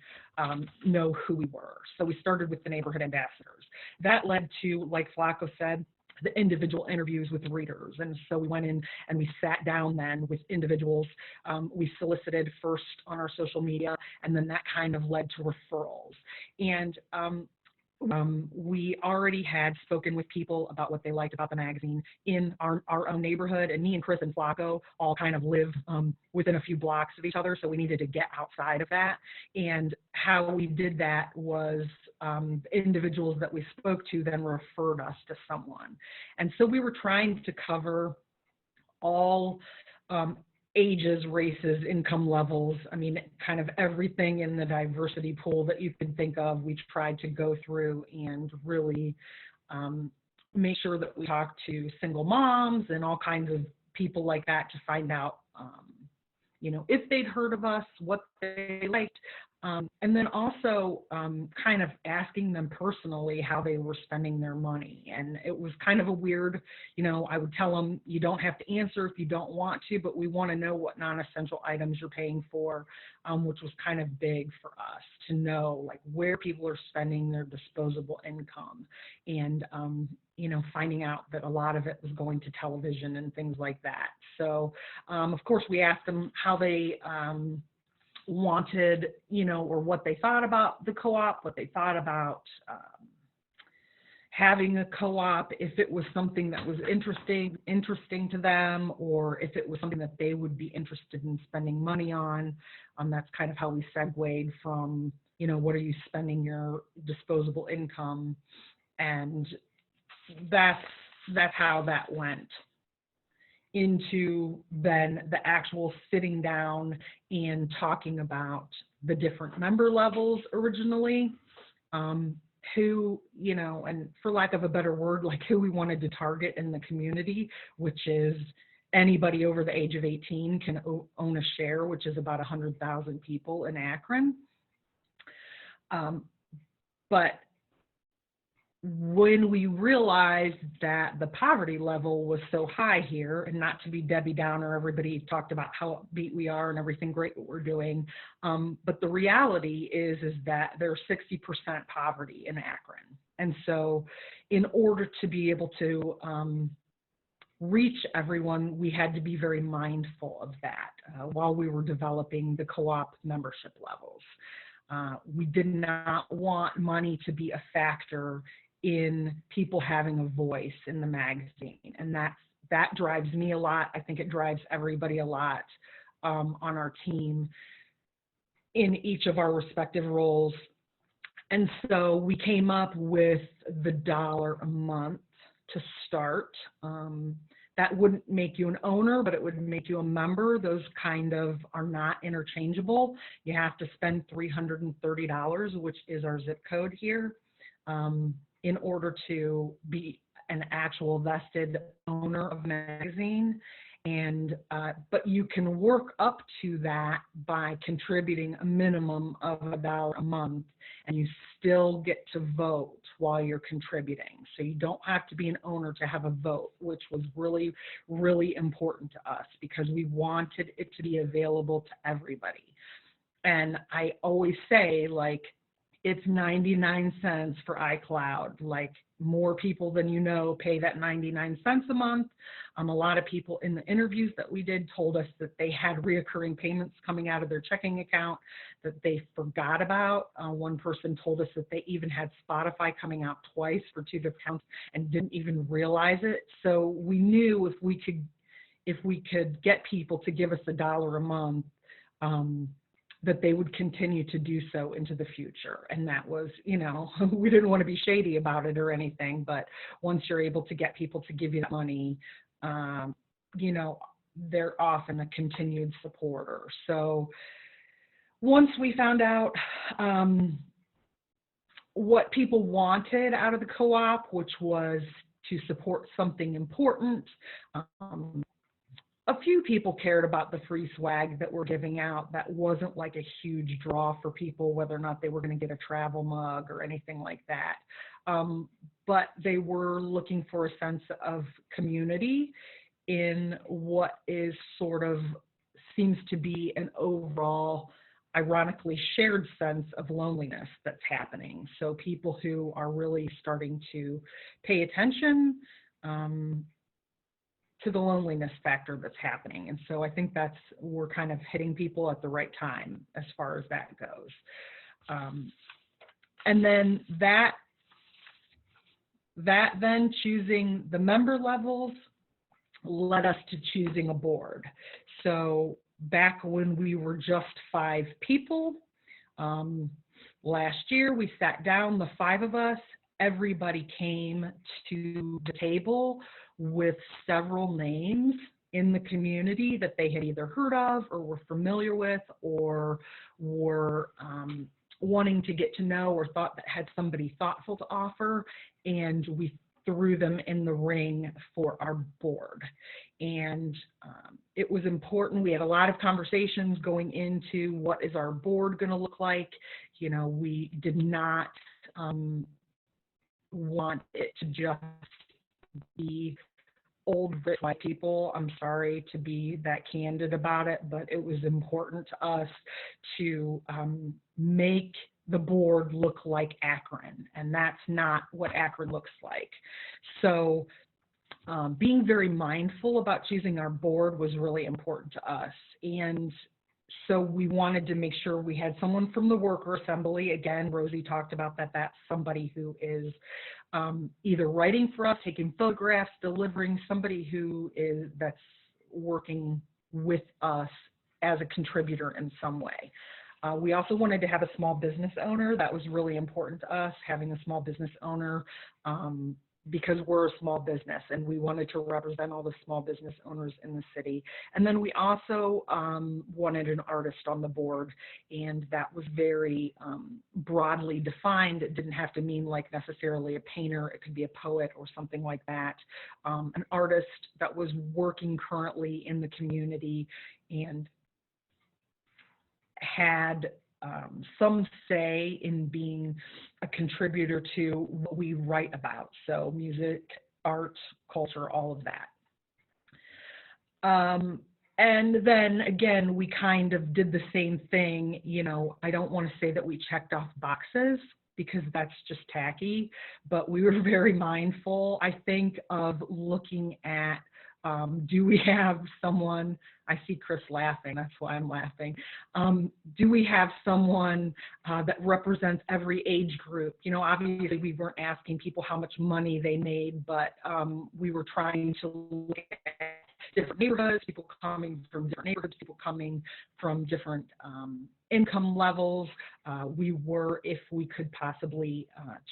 know who we were. So we started with the neighborhood ambassadors. That led to, like Flacco said, the individual interviews with readers. And so we went in and we sat down then with individuals. We solicited first on our social media, and then that kind of led to referrals. And we already had spoken with people about what they liked about the magazine in our own neighborhood, and me and Chris and Flacco all kind of live within a few blocks of each other, so we needed to get outside of that. And how we did that was individuals that we spoke to then referred us to someone. And so we were trying to cover all ages, races, income levels. I mean, kind of everything in the diversity pool that you could think of, we tried to go through and really make sure that we talked to single moms and all kinds of people like that to find out, you know, if they'd heard of us, what they liked, And then also kind of asking them personally how they were spending their money. And it was kind of a weird, I would tell them, you don't have to answer if you don't want to, but we want to know what non-essential items you're paying for, which was kind of big for us to know, like, where people are spending their disposable income. And, finding out that a lot of it was going to television and things like that. So, of course, we asked them how they wanted, or what they thought about the co-op, what they thought about having a co-op, if it was something that was interesting to them, or if it was something that they would be interested in spending money on. That's kind of how we segued from, what are you spending your disposable income, and that's how that went into then the actual sitting down and talking about the different member levels originally, who, and for lack of a better word, like who we wanted to target in the community, which is anybody over the age of 18 can own a share, which is about 100,000 people in Akron. But when we realized that the poverty level was so high here, and not to be Debbie Downer, everybody talked about how upbeat we are and everything great what we're doing, but the reality is that there's 60% poverty in Akron. And so in order to be able to reach everyone, we had to be very mindful of that while we were developing the co-op membership levels. We did not want money to be a factor in people having a voice in the magazine, and that drives me a lot. I think it drives everybody a lot on our team in each of our respective roles. And so we came up with the $1 a month to start. That wouldn't make you an owner, but it would make you a member. Those kind of are not interchangeable. You have to spend $330, which is our zip code here, in order to be an actual vested owner of a magazine. And but you can work up to that by contributing a minimum of $1 a month, and you still get to vote while you're contributing. So you don't have to be an owner to have a vote, which was really, really important to us because we wanted it to be available to everybody. And I always say, like, it's 99 cents for iCloud. Like, more people than you know pay that 99 cents a month. A lot of people in the interviews that we did told us that they had reoccurring payments coming out of their checking account that they forgot about. One person told us that they even had Spotify coming out twice for 2 different accounts and didn't even realize it. So we knew if we could get people to give us $1 a month, that they would continue to do so into the future. And that was, we didn't want to be shady about it or anything, but once you're able to get people to give you that money, they're often a continued supporter. So once we found out what people wanted out of the co-op, which was to support something important, a few people cared about the free swag that we're giving out. That wasn't like a huge draw for people, whether or not they were going to get a travel mug or anything like that. But they were looking for a sense of community in what is sort of seems to be an overall, ironically shared sense of loneliness that's happening. So people who are really starting to pay attention to the loneliness factor that's happening. And so I think we're kind of hitting people at the right time as far as that goes. And then that then choosing the member levels led us to choosing a board. So back when we were just 5 people, last year we sat down, the 5 of us, everybody came to the table with several names in the community that they had either heard of or were familiar with or were wanting to get to know or thought that had somebody thoughtful to offer. And we threw them in the ring for our board. And it was important. We had a lot of conversations going into what is our board going to look like. You know, we did not want it to just be old rich white people. I'm sorry to be that candid about it, but it was important to us to make the board look like Akron, and that's not what Akron looks like. So being very mindful about choosing our board was really important to us. And so we wanted to make sure we had someone from the worker assembly. Again, Rosie talked about that. That's somebody who is either writing for us, taking photographs, delivering, somebody that's working with us as a contributor in some way. We also wanted to have a small business owner. That was really important to us, having a small business owner, because we're a small business and we wanted to represent all the small business owners in the city. And then we also wanted an artist on the board, and that was very broadly defined. It didn't have to mean like necessarily a painter. It could be a poet or something like that. An artist that was working currently in the community and had some say in being a contributor to what we write about. So music, art, culture, all of that. And then again, we kind of did the same thing. You know, I don't want to say that we checked off boxes because that's just tacky, but we were very mindful, I think, of looking at do we have someone, I see Chris laughing, that's why I'm laughing. Do we have someone that represents every age group? You know, obviously we weren't asking people how much money they made, but we were trying to look at different neighborhoods, people coming from different neighborhoods, people coming from different income levels. We were, if we could possibly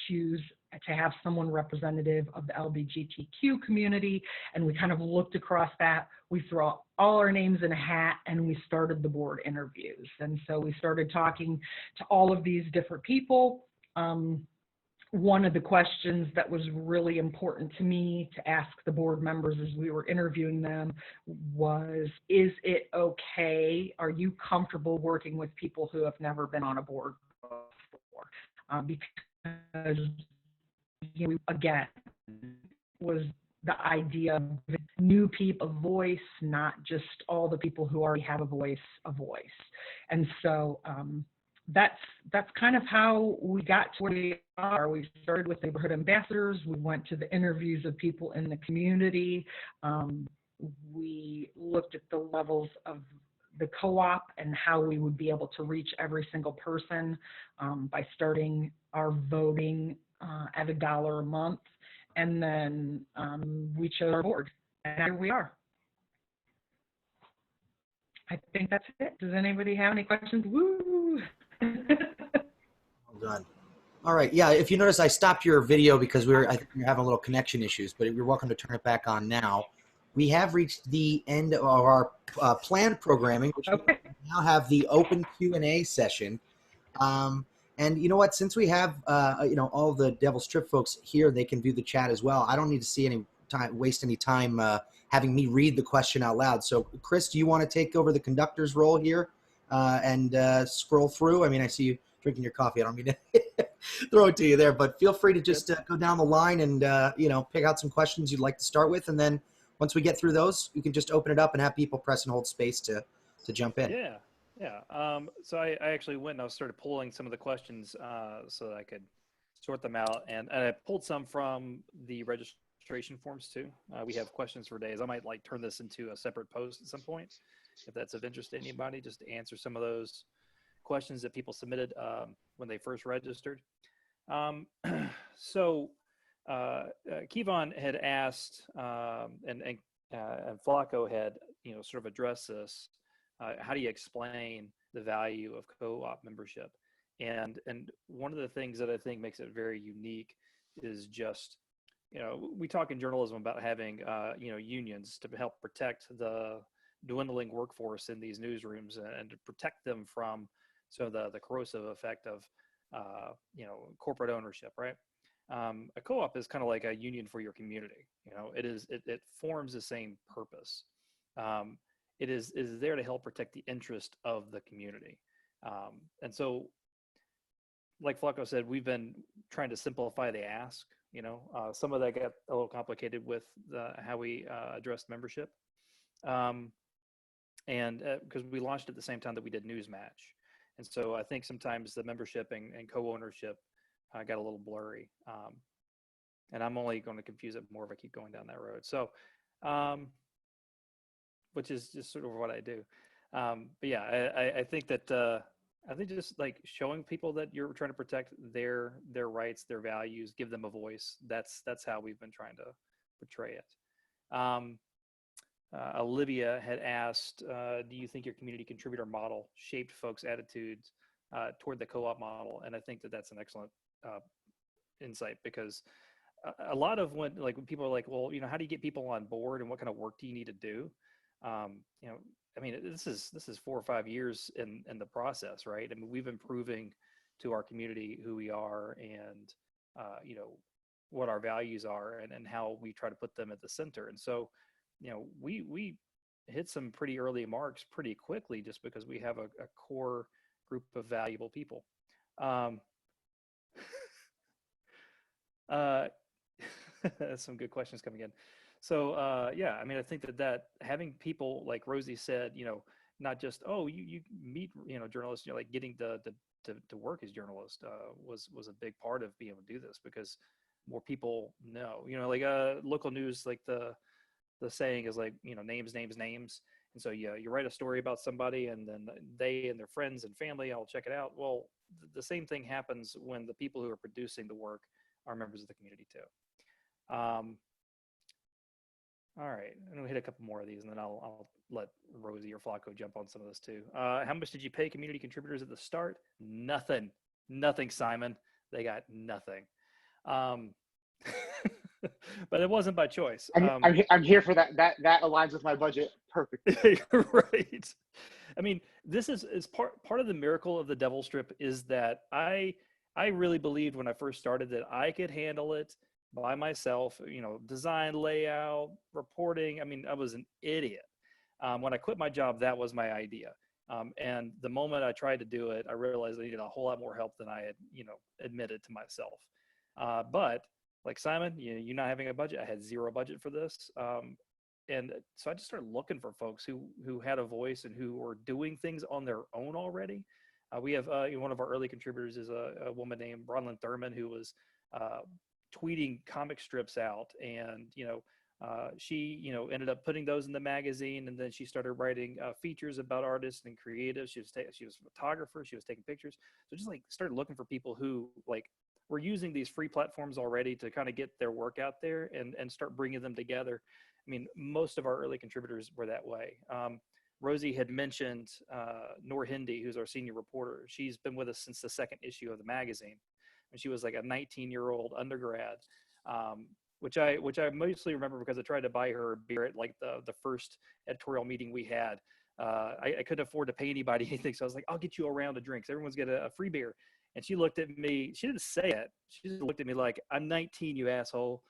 choose to have someone representative of the LGBTQ community, and we kind of looked across that. We threw all our names in a hat and we started the board interviews. And so we started talking to all of these different people. One of the questions that was really important to me to ask the board members as we were interviewing them was, is it okay? Are you comfortable working with people who have never been on a board before? Because, you know, again, was the idea of new people a voice, not just all the people who already have a voice. And so that's kind of how we got to where we are. We started with neighborhood ambassadors. We went to the interviews of people in the community. We looked at the levels of the co-op and how we would be able to reach every single person by starting our voting at $1 a month. And then we chose our board, and here we are. I think that's it. Does anybody have any questions? Woo! Well done. All right. Yeah. If you notice, I stopped your video because I think we were having a little connection issues, but you're welcome to turn it back on now. We have reached the end of our planned programming, which we now have the open Q&A session. And you know what? Since we have you know, all the Devil's Trip folks here, they can view the chat as well. I don't need to see any time, waste any time having me read the question out loud. So, Chris, do you want to take over the conductor's role here and scroll through? I mean, I see you drinking your coffee. I don't mean to throw it to you there, but feel free to just go down the line and you know, pick out some questions you'd like to start with, and then once we get through those, you can just open it up and have people press and hold space to jump in. Yeah. Yeah. So I actually went and I started pulling some of the questions so that I could sort them out. And I pulled some from the registration forms too. We have questions for days. I might like turn this into a separate post at some point, if that's of interest to anybody, just to answer some of those questions that people submitted when they first registered. So Kevon had asked, and Flacco had, you know, sort of addressed this. How do you explain the value of co-op membership? And one of the things that I think makes it very unique is just, you know, we talk in journalism about having, you know, unions to help protect the dwindling workforce in these newsrooms and to protect them from some of the corrosive effect of, you know, corporate ownership, right? A co-op is kind of like a union for your community. It forms the same purpose. It is there to help protect the interest of the community. And so, like Flacco said, we've been trying to simplify the ask. Some of that got a little complicated with how we addressed membership. And because we launched at the same time that we did Newsmatch. And so I think sometimes the membership and co-ownership got a little blurry. And I'm only going to confuse it more if I keep going down that road. So, which is just sort of what I do. But yeah, I think that, I think just like showing people that you're trying to protect their rights, their values, give them a voice. That's how we've been trying to portray it. Olivia had asked, do you think your community contributor model shaped folks' attitudes toward the co-op model? And I think that that's an excellent insight, because a lot of when people are like, well, how do you get people on board and what kind of work do you need to do? I mean, this is 4 or 5 years in the process, right? I mean, we've been proving to our community who we are and, what our values are and how we try to put them at the center. And so, we hit some pretty early marks pretty quickly just because we have a core group of valuable people. Some good questions coming in. So yeah, I mean, I think that having people like Rosie said, not just, oh, you meet, journalists, like getting to work as journalists was a big part of being able to do this, because more people know, like local news, like the saying is like, names. And so you write a story about somebody and then they and their friends and family all check it out. Well, the same thing happens when the people who are producing the work are members of the community too. All right, I'm gonna hit a couple more of these and then I'll let Rosie or Flacco jump on some of this too. How much did you pay community contributors at the start? Nothing, Simon. They got nothing. But it wasn't by choice. I'm here for that. That aligns with my budget perfectly. Right. I mean, this is part of the miracle of the Devil Strip is that I really believed when I first started that I could handle it by myself. Design, layout, reporting. I mean, I was an idiot. When I quit my job, that was my idea. And the moment I tried to do it, I realized I needed a whole lot more help than I had, admitted to myself. But like Simon, you not having a budget, I had zero budget for this. And so I just started looking for folks who had a voice and who were doing things on their own already. We have one of our early contributors is a woman named Bronlyn Thurman, who was tweeting comic strips out, and she ended up putting those in the magazine, and then she started writing features about artists and creatives. She was a photographer. She was taking pictures. So just like started looking for people who like were using these free platforms already to kind of get their work out there and start bringing them together. I mean, most of our early contributors were that way. Rosie had mentioned Noor Hindi, who's our senior reporter. She's been with us since the second issue of the magazine. And she was like a 19-year-old undergrad, which I mostly remember because I tried to buy her a beer at like the first editorial meeting we had. I couldn't afford to pay anybody anything, so I was like, I'll get you a round of drinks. Everyone's get a free beer. And she looked at me. She didn't say it. She just looked at me like, I'm 19, you asshole.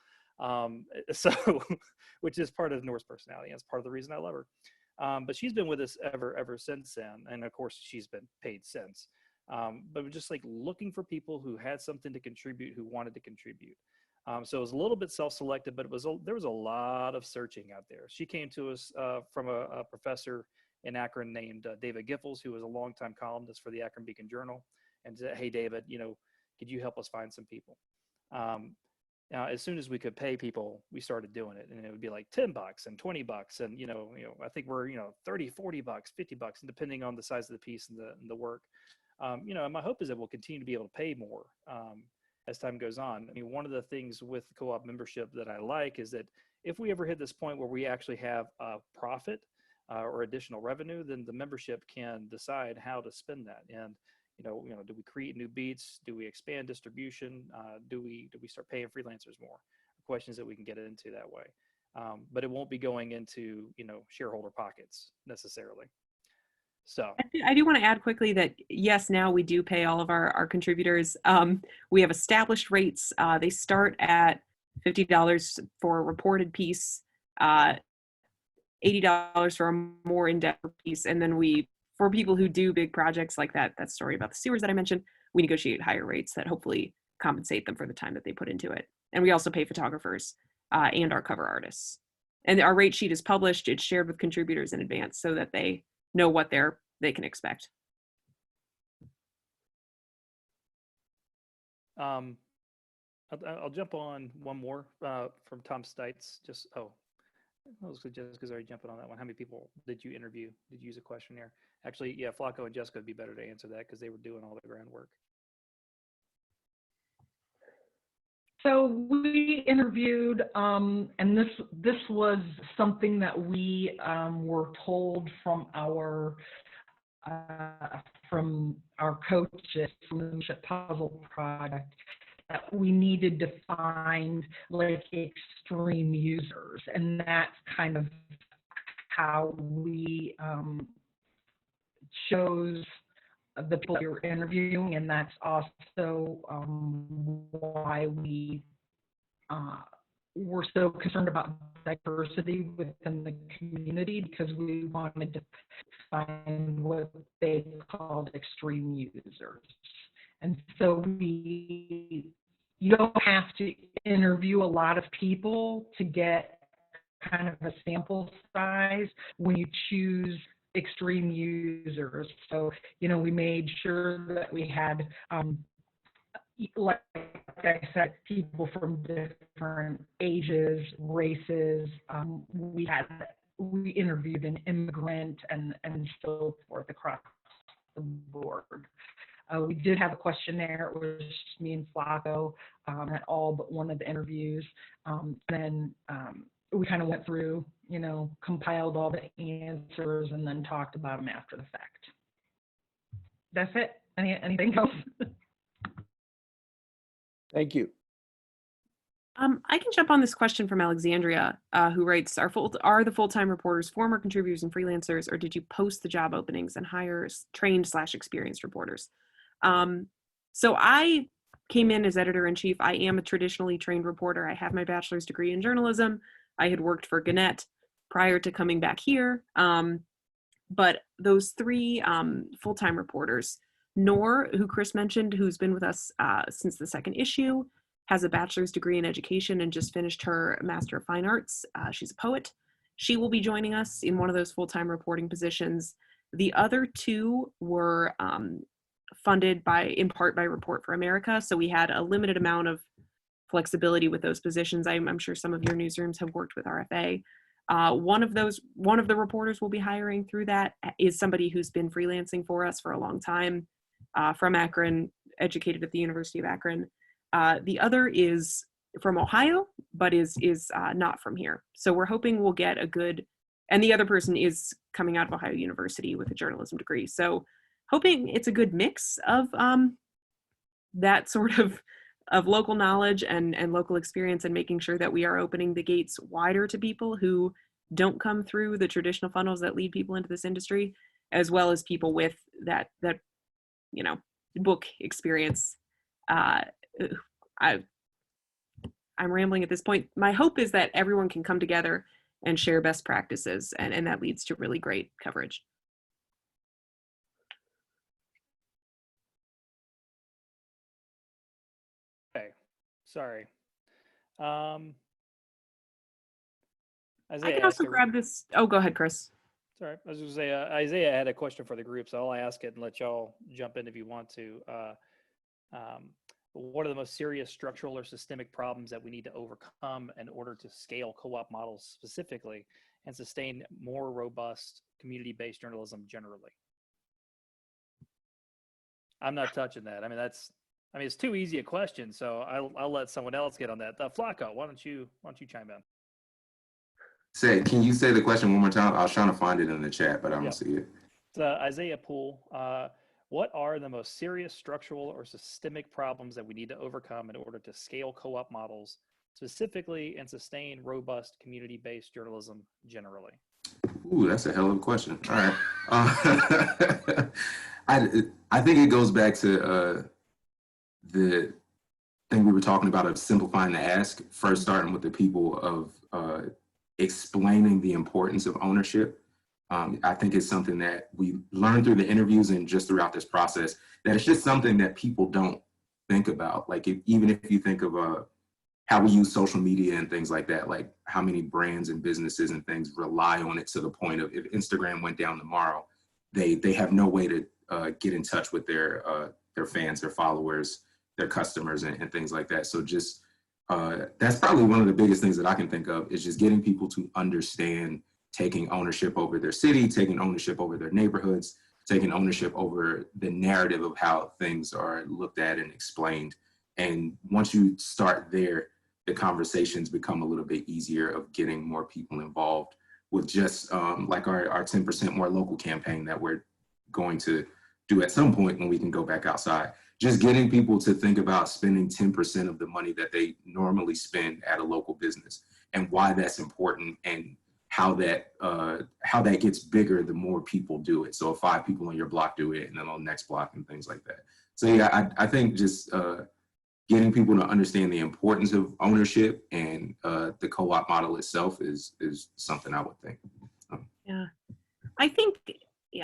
So, which is part of Noor's personality. That's part of the reason I love her. But she's been with us ever since then. And of course, she's been paid since. But we're just like looking for people who had something to contribute, who wanted to contribute. So it was a little bit self-selected, but there was a lot of searching out there. She came to us from a professor in Akron named David Giffels, who was a longtime columnist for the Akron Beacon Journal, and said, hey, David, could you help us find some people? Now, as soon as we could pay people, we started doing it, and it would be like $10 and $20, and I think we're $30, $40, $50, and depending on the size of the piece and the work. And my hope is that we'll continue to be able to pay more as time goes on. I mean, one of the things with the co-op membership that I like is that if we ever hit this point where we actually have a profit or additional revenue, then the membership can decide how to spend that. And do we create new beats? Do we expand distribution? Do we start paying freelancers more? Questions that we can get into that way. But it won't be going into shareholder pockets necessarily. So I do want to add quickly that yes, now we do pay all of our contributors. We have established rates. They start at $50 for a reported piece, $80 for a more in-depth piece, and then for people who do big projects like that story about the sewers that I mentioned, we negotiate higher rates that hopefully compensate them for the time that they put into it. And we also pay photographers and our cover artists. And our rate sheet is published. It's shared with contributors in advance so that they know what they can expect. I'll jump on one more from Tom Stites. Jessica's already jumping on that one. How many people did you interview? Did you use a questionnaire? Actually, yeah, Flacco and Jessica would be better to answer that because they were doing all the groundwork. So we interviewed, and this was something that we were told from our coaches from the Leadership Puzzle Project, that we needed to find like extreme users, and that's kind of how we chose the people we were interviewing, and that's also why we were so concerned about diversity within the community, because we wanted to find what they called extreme users. And so you don't have to interview a lot of people to get kind of a sample size when you choose extreme users. So, we made sure that we had, like I said, people from different ages, races. We interviewed an immigrant and so forth across the board. We did have a questionnaire. It was just me and Flacco at all but one of the interviews. Then we kind of went through, compiled all the answers and then talked about them after the fact. That's it. Anything else? Thank you. I can jump on this question from Alexandria, who writes, are the full-time reporters former contributors and freelancers, or did you post the job openings and hire trained/experienced reporters? So I came in as editor-in-chief. I am a traditionally trained reporter. I have my bachelor's degree in journalism. I had worked for Gannett prior to coming back here. But those three full-time reporters, Noor, who Chris mentioned, who's been with us since the second issue, has a bachelor's degree in education and just finished her Master of Fine Arts. She's a poet. She will be joining us in one of those full-time reporting positions. The other two were funded in part by Report for America. So we had a limited amount of flexibility with those positions. I'm sure some of your newsrooms have worked with RFA. One of the reporters we'll be hiring through that is somebody who's been freelancing for us for a long time, from Akron, educated at the University of Akron. The other is from Ohio, but is not from here. So we're hoping we'll get a good, and the other person is coming out of Ohio University with a journalism degree. So hoping it's a good mix of that sort of local knowledge and local experience, and making sure that we are opening the gates wider to people who don't come through the traditional funnels that lead people into this industry, as well as people with that book experience. I'm rambling at this point. My hope is that everyone can come together and share best practices, and that leads to really great coverage. Okay, sorry. Isaiah, I can also grab this. Oh, go ahead, Chris. Sorry, I was going to say, Isaiah had a question for the group, so I'll ask it and let y'all jump in if you want to. What are the most serious structural or systemic problems that we need to overcome in order to scale co-op models specifically and sustain more robust community-based journalism generally? I'm not touching that. It's too easy a question, so I'll let someone else get on that. Flacco, why don't you chime in? Can you say the question one more time? I was trying to find it in the chat, but I don't see it. It's Isaiah Poole. What are the most serious structural or systemic problems that we need to overcome in order to scale co-op models specifically and sustain robust community-based journalism generally? Ooh, that's a hell of a question. All right. I think it goes back to the thing we were talking about of simplifying the ask, first starting with the people of explaining the importance of ownership. I think it's something that we learned through the interviews and just throughout this process, that it's just something that people don't think about. Like even if you think of how we use social media and things like that, like how many brands and businesses and things rely on it to the point of if Instagram went down tomorrow, they have no way to get in touch with their fans, their followers, their customers and things like that. So just that's probably one of the biggest things that I can think of, is just getting people to understand taking ownership over their city, taking ownership over their neighborhoods, taking ownership over the narrative of how things are looked at and explained. And once you start there, the conversations become a little bit easier of getting more people involved with just like our 10% more local campaign that we're going to do at some point when we can go back outside. Just getting people to think about spending 10% of the money that they normally spend at a local business and why that's important, and how that gets bigger the more people do it. So if 5 people on your block do it, and then on the next block and things like that. So yeah, I think just getting people to understand the importance of ownership and the co-op model itself is something I would think. Yeah, I think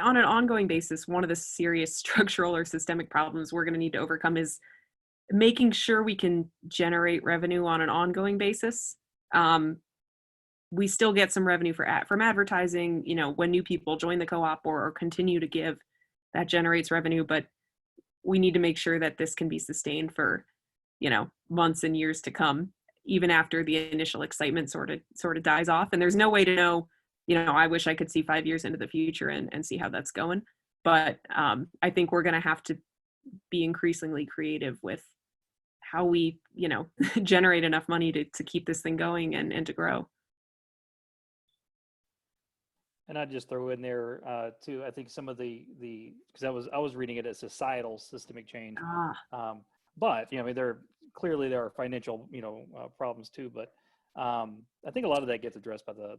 on an ongoing basis, one of the serious structural or systemic problems we're going to need to overcome is making sure we can generate revenue on an ongoing basis. We still get some revenue from advertising, you know, when new people join the co-op or continue to give, that generates revenue, but we need to make sure that this can be sustained for, you know, months and years to come, even after the initial excitement sort of dies off. And there's no way to know, you know, I wish I could see 5 years into the future and see how that's going. But I think we're going to have to be increasingly creative with how we, you know, generate enough money to keep this thing going and to grow. And I'd just throw in there too, I think some of the because I was reading it as societal systemic change. But you know, I mean, there are financial, you know, problems too. But I think a lot of that gets addressed by the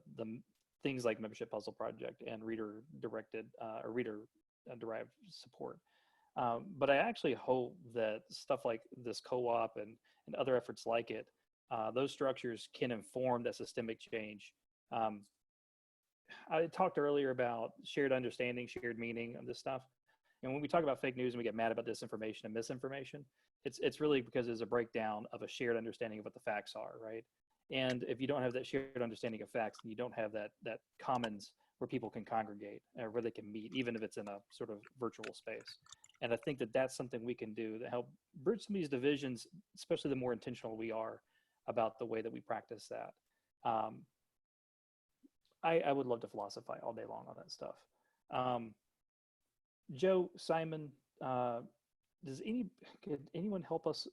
things like Membership Puzzle Project and reader directed or reader derived support. But I actually hope that stuff like this co-op and other efforts like it, those structures can inform that systemic change. I talked earlier about shared understanding, shared meaning of this stuff. And when we talk about fake news and we get mad about disinformation and misinformation, it's really because there's a breakdown of a shared understanding of what the facts are, right? And if you don't have that shared understanding of facts, and you don't have that commons where people can congregate or where they can meet, even if it's in a sort of virtual space. And I think that that's something we can do to help bridge some of these divisions, especially the more intentional we are about the way that we practice that. I would love to philosophize all day long on that stuff. Joe, Simon, could anyone help us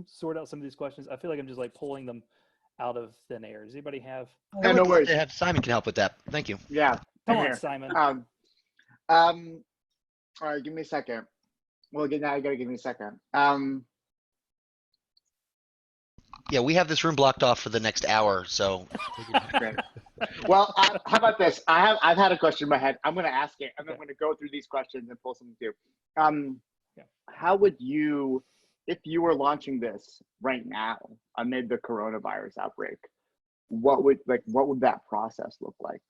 sort out some of these questions? I feel like I'm just like pulling them out of thin air. Does anybody have? Yeah, no worries. Simon can help with that. Thank you. Yeah. Come on, here. Simon. All right, give me a second. Well, now you gotta give me a second. Yeah, we have this room blocked off for the next hour, so. Great. Well, how about this? I've had a question in my head. I'm going to ask it, and I'm going to go through these questions and pull something through. How would you, if you were launching this right now amid the coronavirus outbreak, what would that process look like?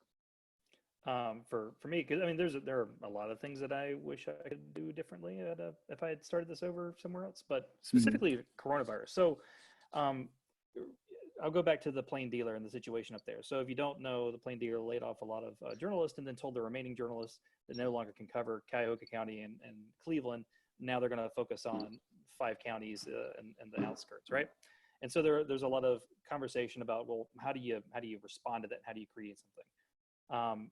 For me, because I mean, there are a lot of things that I wish I could do differently if I had started this over somewhere else, but specifically coronavirus. So. I'll go back to the Plain Dealer and the situation up there. So if you don't know, the Plain Dealer laid off a lot of journalists and then told the remaining journalists that no longer can cover Cuyahoga County and Cleveland. Now they're going to focus on 5 counties and the outskirts, right? And so there's a lot of conversation about, well, how do you respond to that? How do you create something?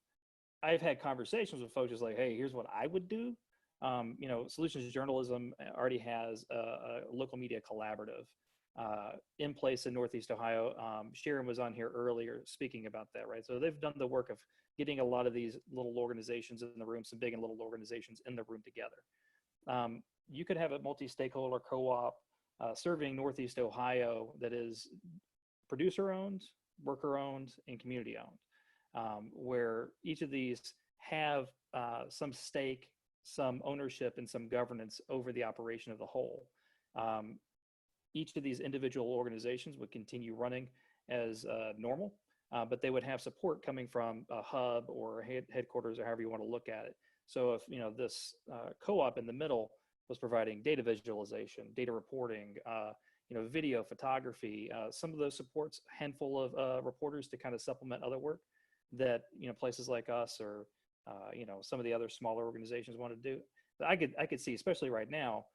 I've had conversations with folks just like, hey, here's what I would do. You know, Solutions Journalism already has a local media collaborative in place in Northeast Ohio. Sharon was on here earlier speaking about that, right? So they've done the work of getting a lot of these little organizations in the room, some big and little organizations in the room together. You could have a multi-stakeholder co-op serving Northeast Ohio that is producer-owned, worker-owned, and community-owned. where each of these have some stake, some ownership, and some governance over the operation of the whole. Each of these individual organizations would continue running as normal, but they would have support coming from a hub or headquarters, or however you want to look at it. So if this co-op in the middle was providing data visualization, data reporting, video, photography, some of those supports, handful of reporters to kind of supplement other work that places like us or some of the other smaller organizations want to do. I could see, especially right now,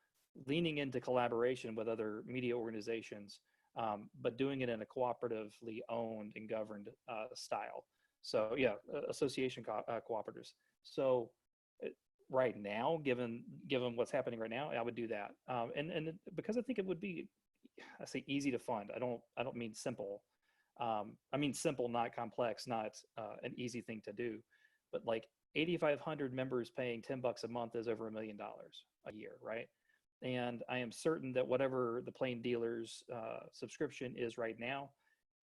leaning into collaboration with other media organizations, but doing it in a cooperatively owned and governed style. So yeah, association cooperatives. So right now, given what's happening right now, I would do that. And because I think it would be, I say easy to fund. I don't mean simple. I mean simple, not complex, not an easy thing to do. But like 8,500 members paying $10 a month is over $1 million a year, right? And I am certain that whatever the plain dealer's subscription is right now,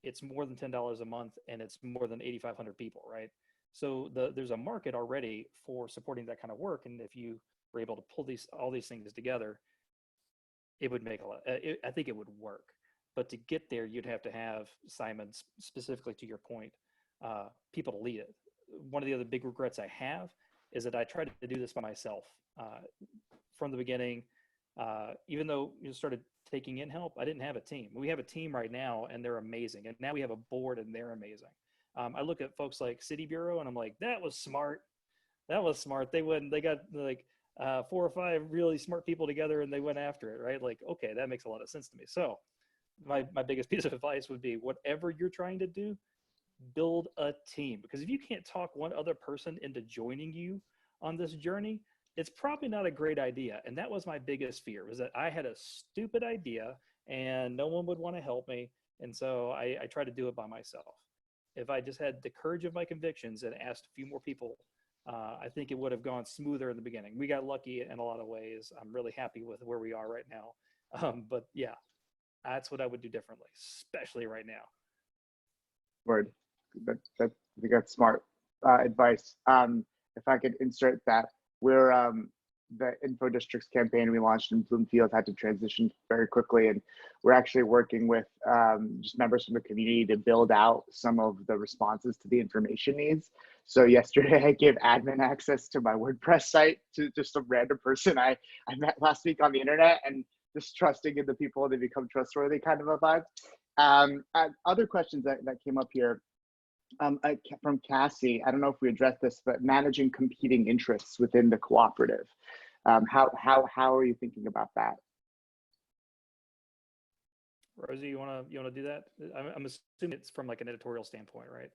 it's more than $10 a month, and it's more than 8,500 people, right? So there's a market already for supporting that kind of work, and if you were able to pull all these things together, it would make a lot. I think it would work, but to get there, you'd have to have, Simon, specifically to your point, people to lead it. One of the other big regrets I have is that I tried to do this by myself from the beginning. Even though you started taking in help, I didn't have a team. We have a team right now, and they're amazing. And now we have a board, and they're amazing. I look at folks like City Bureau, and I'm like, that was smart. That was smart. They got like 4 or 5 really smart people together, and they went after it, right? Like, okay, that makes a lot of sense to me. So my biggest piece of advice would be, whatever you're trying to do, build a team. Because if you can't talk one other person into joining you on this journey, it's probably not a great idea. And that was my biggest fear, was that I had a stupid idea and no one would want to help me. And so I tried to do it by myself. If I just had the courage of my convictions and asked a few more people, I think it would have gone smoother in the beginning. We got lucky in a lot of ways. I'm really happy with where we are right now. But yeah, that's what I would do differently, especially right now. Word. I think that's smart advice. If I could insert that, we're the Info Districts campaign we launched in Bloomfield had to transition very quickly, and we're actually working with just members from the community to build out some of the responses to the information needs. So yesterday I gave admin access to my WordPress site to just some random person I met last week on the internet, and just trusting in the people to become trustworthy kind of a vibe. Other questions that came up here. From Cassie, I don't know if we addressed this, but managing competing interests within the cooperative. How are you thinking about that? Rosie, you wanna do that? I'm assuming it's from like an editorial standpoint, right?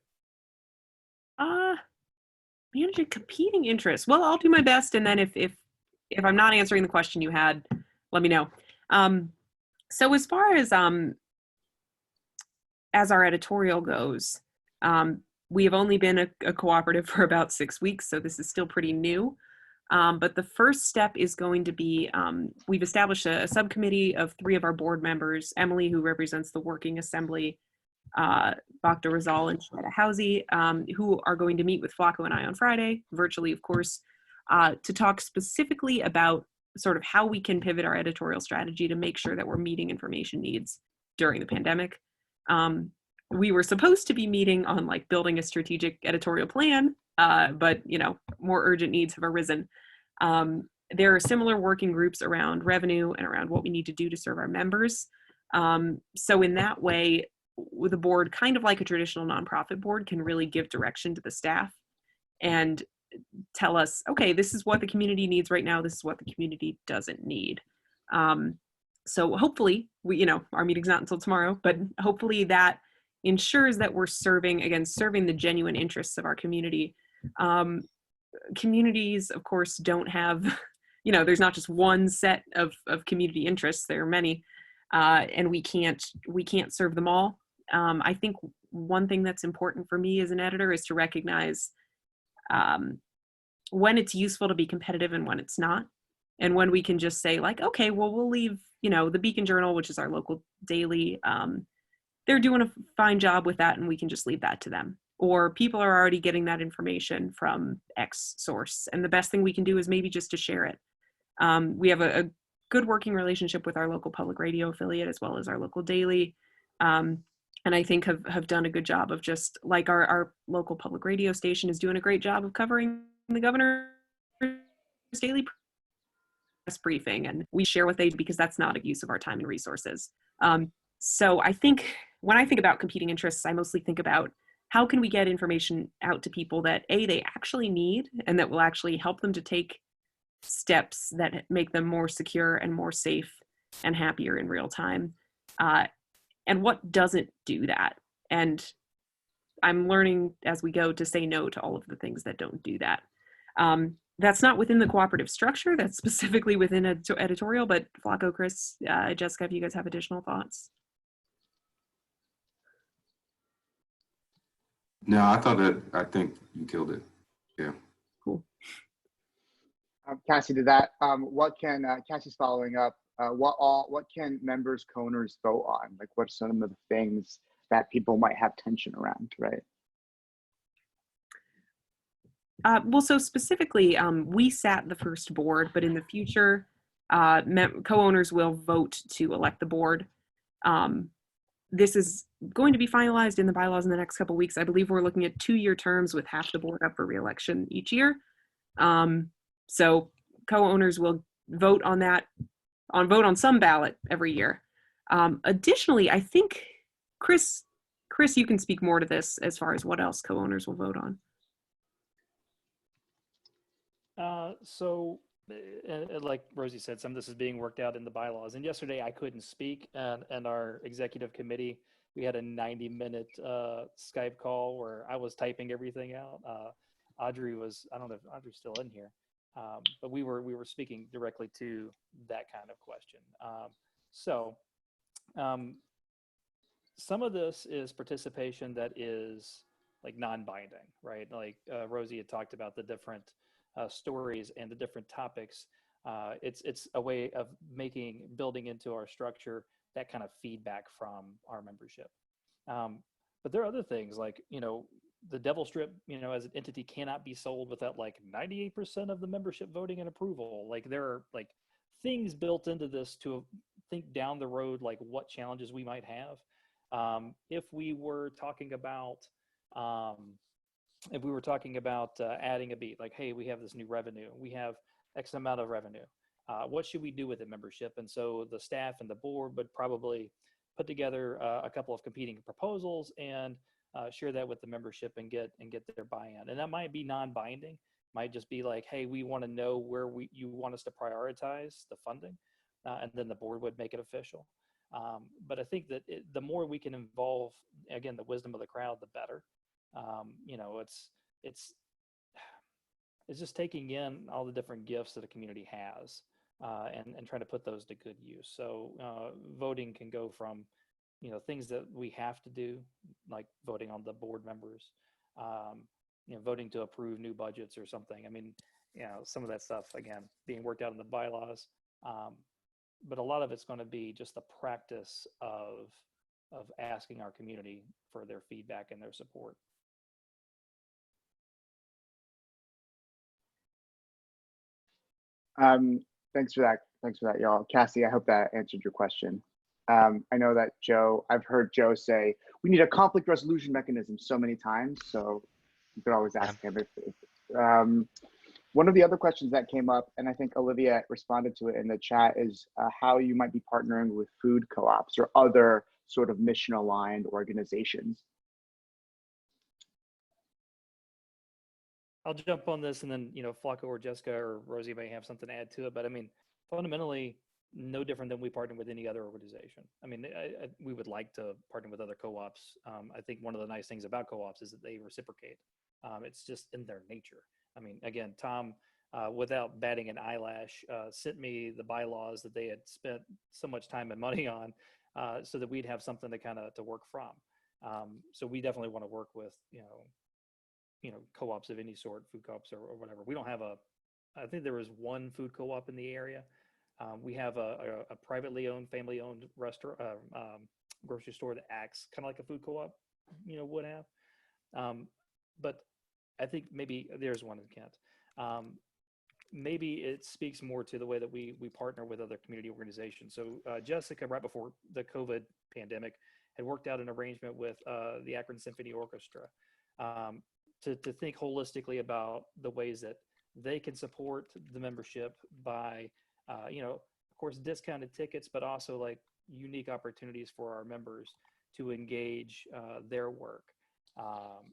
Managing competing interests. Well, I'll do my best, and then if I'm not answering the question you had, let me know. So as far as our editorial goes, we have only been a cooperative for about 6 weeks, so this is still pretty new. But the first step is going to be, we've established a subcommittee of 3 of our board members, Emily, who represents the Working Assembly, Dr. Rizal and Shweta Housey, who are going to meet with Flacco and I on Friday, virtually of course, to talk specifically about sort of how we can pivot our editorial strategy to make sure that we're meeting information needs during the pandemic. We were supposed to be meeting on like building a strategic editorial plan, but more urgent needs have arisen. There are similar working groups around revenue and around what we need to do to serve our members. So in that way, the board, kind of like a traditional nonprofit board, can really give direction to the staff and tell us, okay, this is what the community needs right now. This is what the community doesn't need. So hopefully, our meeting's not until tomorrow, but hopefully that ensures that we're serving the genuine interests of our community. Communities, of course, don't have, there's not just one set of community interests. There are many, and we can't serve them all. I think one thing that's important for me as an editor is to recognize when it's useful to be competitive and when it's not, and when we can just say like, okay, well, we'll leave, the Beacon Journal, which is our local daily, they're doing a fine job with that, and we can just leave that to them. or people are already getting that information from X source. And the best thing we can do is maybe just to share it. We have a good working relationship with our local public radio affiliate as well as our local daily. And I think have done a good job of just like our local public radio station is doing a great job of covering the governor's daily press briefing, and we share what they do because that's not a use of our time and resources. So I think when I think about competing interests, I mostly think about how can we get information out to people that they actually need and that will actually help them to take steps that make them more secure and more safe and happier in real time. And what doesn't do that? And I'm learning as we go to say no to all of the things that don't do that. That's not within the cooperative structure, that's specifically within editorial, but Flacco, Chris, Jessica, if you guys have additional thoughts. No, I think you killed it. Yeah. Cool. Cassie, to that, what can Cassie's following up? What can members, co-owners vote on? Like, what's some of the things that people might have tension around, right? Well, so specifically, we sat the first board, but in the future, co-owners will vote to elect the board. This is going to be finalized in the bylaws in the next couple of weeks. I believe we're looking at 2-year terms with half the board up for re-election each year. So co-owners will vote on that, vote on some ballot every year. Additionally, I think, Chris, you can speak more to this as far as what else co-owners will vote on. Like Rosie said, some of this is being worked out in the bylaws. And yesterday I couldn't speak, and our executive committee, we had a 90-minute Skype call where I was typing everything out. Audrey was, I don't know if Audrey's still in here, but we were speaking directly to that kind of question. Some of this is participation that is like non-binding, right? Like Rosie had talked about the different stories and the different topics. It's a way of building into our structure that kind of feedback from our membership. But there are other things like, the Devil Strip, as an entity cannot be sold without like 98% of the membership voting and approval. Like there are like things built into this to think down the road, like what challenges we might have. If we were talking about adding a beat, like, hey, we have this new revenue, we have X amount of revenue. What should we do with the membership? And so the staff and the board would probably put together a couple of competing proposals and share that with the membership and get their buy-in. And that might be non-binding, might just be like, hey, we want to know where you want us to prioritize the funding, and then the board would make it official. But I think that the more we can involve, again, the wisdom of the crowd, the better. It's just taking in all the different gifts that a community has, and trying to put those to good use. So voting can go from things that we have to do, like voting on the board members, voting to approve new budgets or something. I mean, some of that stuff, again, being worked out in the bylaws, but a lot of it's going to be just the practice of asking our community for their feedback and their support. Thanks for that, y'all. Cassie, I hope that answered your question. I know that I've heard Joe say, we need a conflict resolution mechanism so many times, so you could always ask him. One of the other questions that came up, and I think Olivia responded to it in the chat, is how you might be partnering with food co-ops or other sort of mission-aligned organizations. I'll jump on this, and then Flacco or Jessica or Rosie may have something to add to it. But I mean, fundamentally, no different than we partner with any other organization. I mean, we would like to partner with other co-ops. I think one of the nice things about co-ops is that they reciprocate. It's just in their nature. I mean, again, Tom, without batting an eyelash, sent me the bylaws that they had spent so much time and money on, so that we'd have something to work from. So we definitely want to work with co-ops of any sort, food co-ops or whatever. We don't have I think there is one food co-op in the area. We have a privately owned, family owned restaurant, grocery store that acts kind of like a food co-op, would have. But I think maybe there's one in Kent. Maybe it speaks more to the way that we partner with other community organizations. So Jessica, right before the COVID pandemic, had worked out an arrangement with the Akron Symphony Orchestra to think holistically about the ways that they can support the membership by, of course, discounted tickets, but also like unique opportunities for our members to engage their work.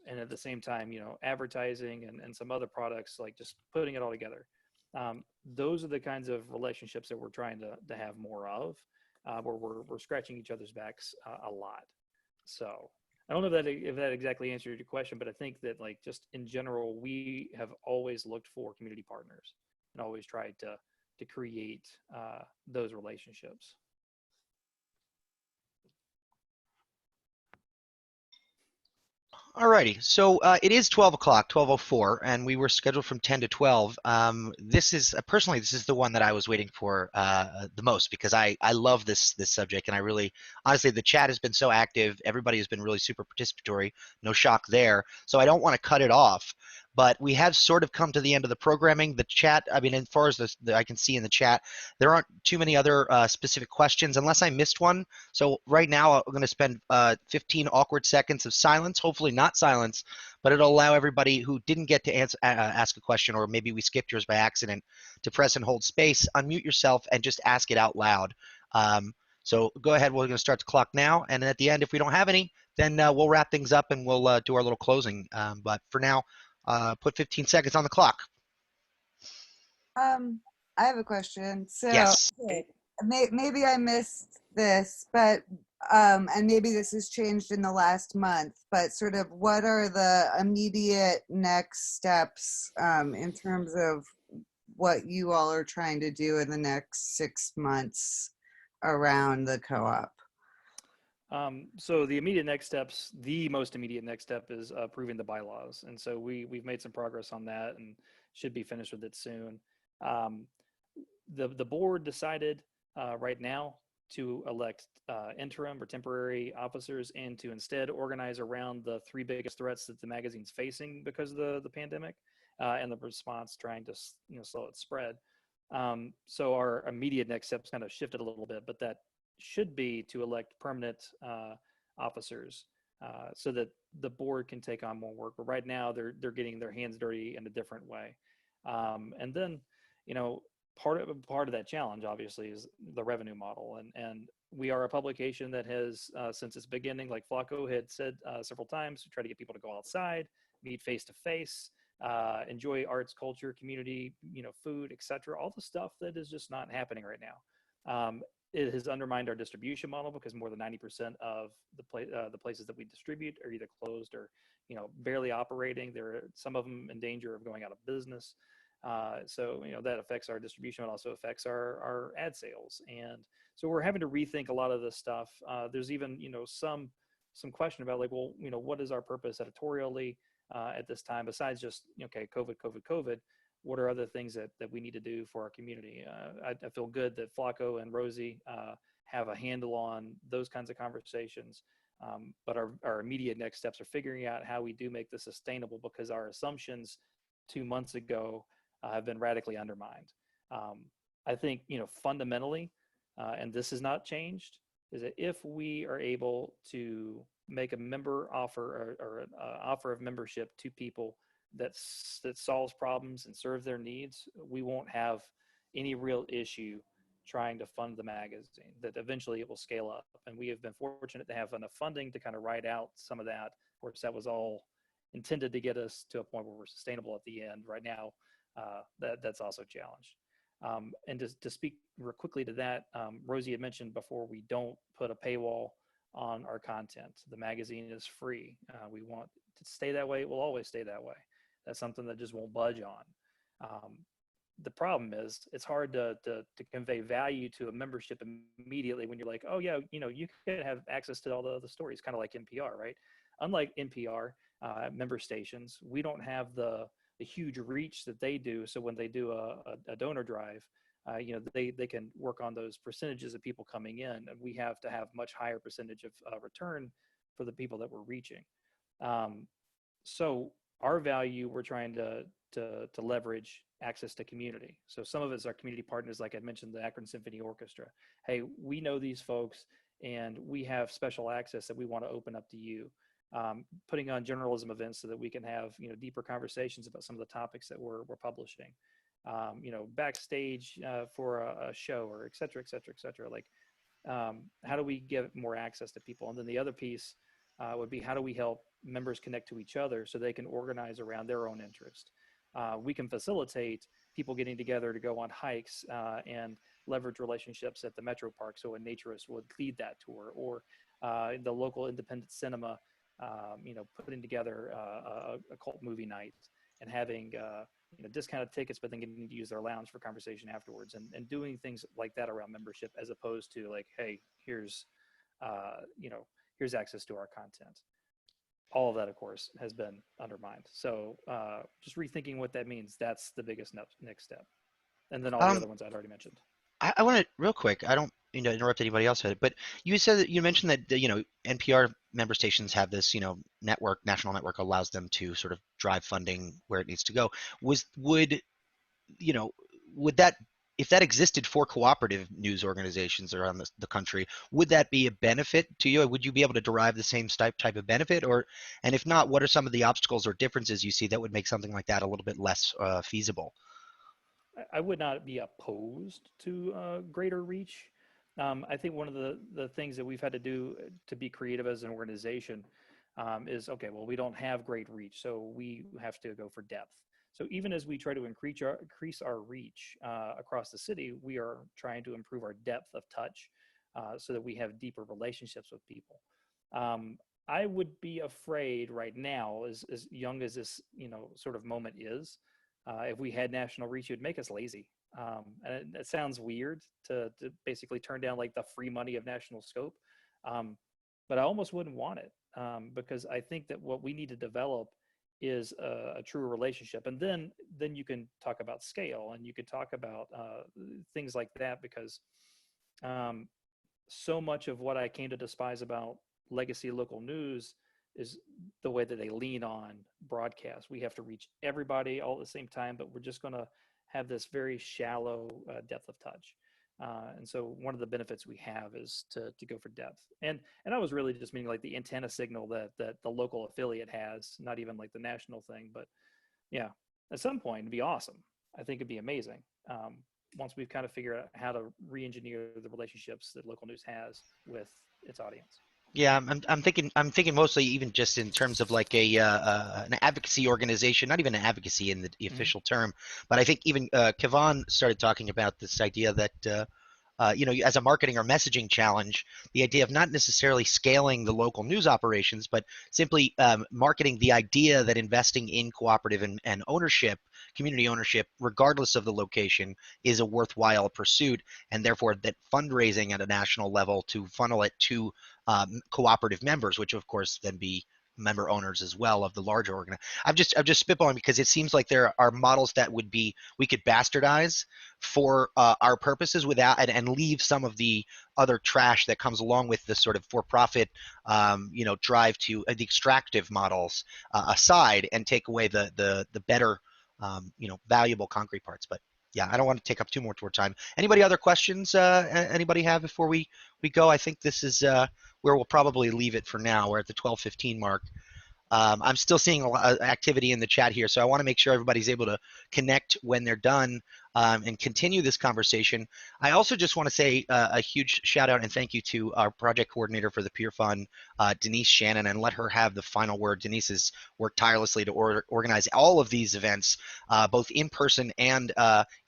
And at the same time, advertising and some other products, like just putting it all together. Those are the kinds of relationships that we're trying to have more of, where we're scratching each other's backs a lot. So I don't know if that exactly answered your question, but I think that like just in general, we have always looked for community partners and always tried to create those relationships. Alrighty, so it is 12 o'clock, 12:04, and we were scheduled from 10 to 12. This is personally, this is the one that I was waiting for the most, because I love this subject, and I really, honestly, the chat has been so active. Everybody has been really super participatory. No shock there. So I don't want to cut it off, but we have sort of come to the end of the programming. The chat, I mean, as far as I can see in the chat, there aren't too many other specific questions, unless I missed one. So right now, I'm going to spend 15 awkward seconds of silence, hopefully not silence, but it'll allow everybody who didn't get to ask a question, or maybe we skipped yours by accident, to press and hold space, unmute yourself, and just ask it out loud. So go ahead, we're going to start the clock now, and at the end, if we don't have any, then we'll wrap things up and we'll do our little closing. But for now, put 15 seconds on the clock. I have a question. So Yes. maybe I missed this, but and maybe this has changed in the last month, but sort of what are the immediate next steps in terms of what you all are trying to do in the next 6 months around the co-op? So the immediate next steps, the most immediate next step is approving the bylaws. And so we've made some progress on that and should be finished with it soon. The board decided right now to elect interim or temporary officers and to instead organize around the 3 biggest threats that the magazine's facing because of the pandemic and the response trying to slow its spread. So our immediate next steps kind of shifted a little bit, but that should be to elect permanent officers so that the board can take on more work. But right now they're getting their hands dirty in a different way. And then, part of that challenge obviously is the revenue model. And we are a publication that has, since its beginning, like Flacco had said several times, we try to get people to go outside, meet face to face, enjoy arts, culture, community, food, etc. All the stuff that is just not happening right now. It has undermined our distribution model because more than 90% of the places that we distribute are either closed or barely operating. There are some of them in danger of going out of business. So that affects our distribution. It also affects our ad sales, and so we're having to rethink a lot of this stuff. There's even some question about like, well, what is our purpose editorially at this time besides just COVID. What are other things that we need to do for our community? I feel good that Flacco and Rosie have a handle on those kinds of conversations. But our immediate next steps are figuring out how we do make this sustainable, because our assumptions 2 months ago have been radically undermined. I think, fundamentally, and this has not changed, is that if we are able to make a member offer or an offer of membership to people that solves problems and serves their needs, we won't have any real issue trying to fund the magazine, that eventually it will scale up. And we have been fortunate to have enough funding to kind of ride out some of that. Of course, that was all intended to get us to a point where we're sustainable at the end. Right now, that's also challenged. And to speak real quickly to that, Rosie had mentioned before, we don't put a paywall on our content. The magazine is free. We want to stay that way. It will always stay that way. That's something that just won't budge on. The problem is it's hard to convey value to a membership immediately when you're like, oh yeah, you can have access to all the other stories, kind of like NPR, right? Unlike NPR member stations, we don't have the huge reach that they do. So when they do a donor drive, they can work on those percentages of people coming in, and we have to have much higher percentage of return for the people that we're reaching. So our value, we're trying to leverage access to community. So some of it's our community partners, like I mentioned, the Akron Symphony Orchestra. Hey, we know these folks and we have special access that we want to open up to you. Putting on journalism events so that we can have, you know, deeper conversations about some of the topics that we're publishing. You know, backstage for a show, or et cetera, et cetera, et cetera. Like, how do we give more access to people? And then the other piece would be, how do we help members connect to each other so they can organize around their own interest? We can facilitate people getting together to go on hikes and leverage relationships at the Metro Park. So a naturist would lead that tour, or the local independent cinema, you know, putting together a cult movie night and having you know, discounted tickets, but then getting to use their lounge for conversation afterwards, and doing things like that around membership, as opposed to like, hey, here's you know, here's access to our content. All of that, of course, has been undermined. So just rethinking what that means, that's the biggest next step. And then all the other ones I'd already mentioned. I want to, real quick, I don't mean to interrupt anybody else, but you said that, you mentioned that, you know, NPR member stations have this, you know, network, national network allows them to sort of drive funding where it needs to go. Would that, if that existed for cooperative news organizations around the country, would that be a benefit to you? Would you be able to derive the same type of benefit? And if not, what are some of the obstacles or differences you see that would make something like that a little bit less feasible? I would not be opposed to greater reach. I think one of the things that we've had to do to be creative as an organization is, okay, well, we don't have great reach, so we have to go for depth. So even as we try to increase our reach across the city, we are trying to improve our depth of touch so that we have deeper relationships with people. I would be afraid right now, as young as this, you know, sort of moment is, if we had national reach, it would make us lazy. And it sounds weird to basically turn down like the free money of national scope, but I almost wouldn't want it, because I think that what we need to develop is a true relationship. And then you can talk about scale, and you could talk about things like that, because so much of what I came to despise about legacy local news is the way that they lean on broadcast. We have to reach everybody all at the same time, but we're just going to have this very shallow depth of touch. And so one of the benefits we have is to go for depth. And I was really just meaning like the antenna signal that the local affiliate has, not even like the national thing. But yeah, at some point it'd be awesome. I think it'd be amazing. Once we've kind of figured out how to re-engineer the relationships that local news has with its audience. Yeah, I'm thinking mostly even just in terms of like an advocacy organization, not even an advocacy in the official term, but I think even Kevon started talking about this idea that you know, as a marketing or messaging challenge, the idea of not necessarily scaling the local news operations, but simply marketing the idea that investing in cooperative and ownership, community ownership, regardless of the location, is a worthwhile pursuit, and therefore that fundraising at a national level to funnel it to cooperative members, which of course then be member owners as well of the larger organization. I'm just spitballing because it seems like there are models that we could bastardize for our purposes without and leave some of the other trash that comes along with this sort of for-profit you know, drive to the extractive models aside, and take away the better you know, valuable concrete parts. But yeah, I don't want to take up too much more time. Anybody other questions anybody have before we go? I think this is where we'll probably leave it for now. We're at the 12:15 mark. I'm still seeing a lot of activity in the chat here, so I want to make sure everybody's able to connect when they're done and continue this conversation. I also just want to say a huge shout out and thank you to our project coordinator for the Peer Fund, Denise Shannon, and let her have the final word. Denise has worked tirelessly to organize all of these events, both in person and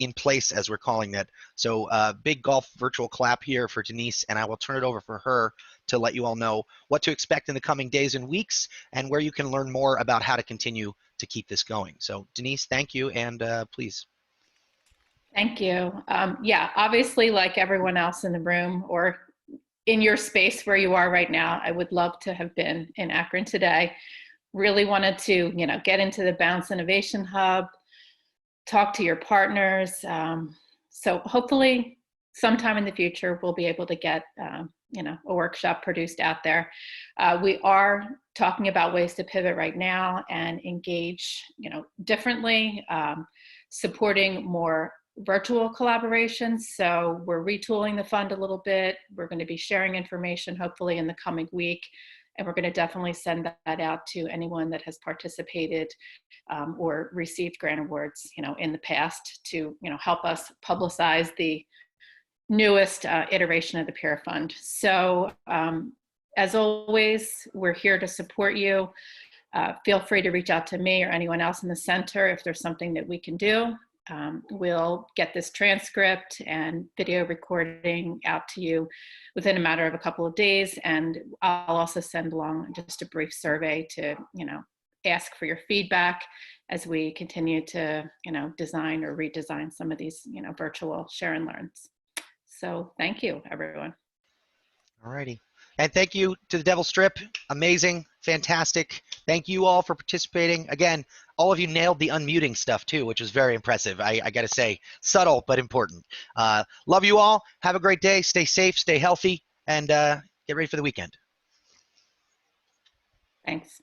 in place, as we're calling it. So big golf virtual clap here for Denise, and I will turn it over for her to let you all know what to expect in the coming days and weeks, and where you can learn more about how to continue to keep this going. So Denise, thank you, and please. Thank you. Yeah, obviously, like everyone else in the room or in your space where you are right now, I would love to have been in Akron today. Really wanted to, you know, get into the Bounce Innovation Hub, talk to your partners. So hopefully sometime in the future, we'll be able to get a workshop produced out there. We are talking about ways to pivot right now and engage, differently, supporting more virtual collaborations. So we're retooling the fund a little bit. We're going to be sharing information hopefully in the coming week. And we're going to definitely send that out to anyone that has participated or received grant awards, in the past to, help us publicize the newest iteration of the Peer Fund. So as always, we're here to support you. Feel free to reach out to me or anyone else in the center if there's something that we can do. We'll get this transcript and video recording out to you within a matter of a couple of days. And I'll also send along just a brief survey to, ask for your feedback as we continue to, design or redesign some of these, virtual share and learns. So thank you, everyone. All righty. And thank you to the Devil Strip. Amazing, fantastic. Thank you all for participating. Again, all of you nailed the unmuting stuff too, which was very impressive. I got to say, subtle but important. Love you all. Have a great day. Stay safe, stay healthy, and get ready for the weekend. Thanks.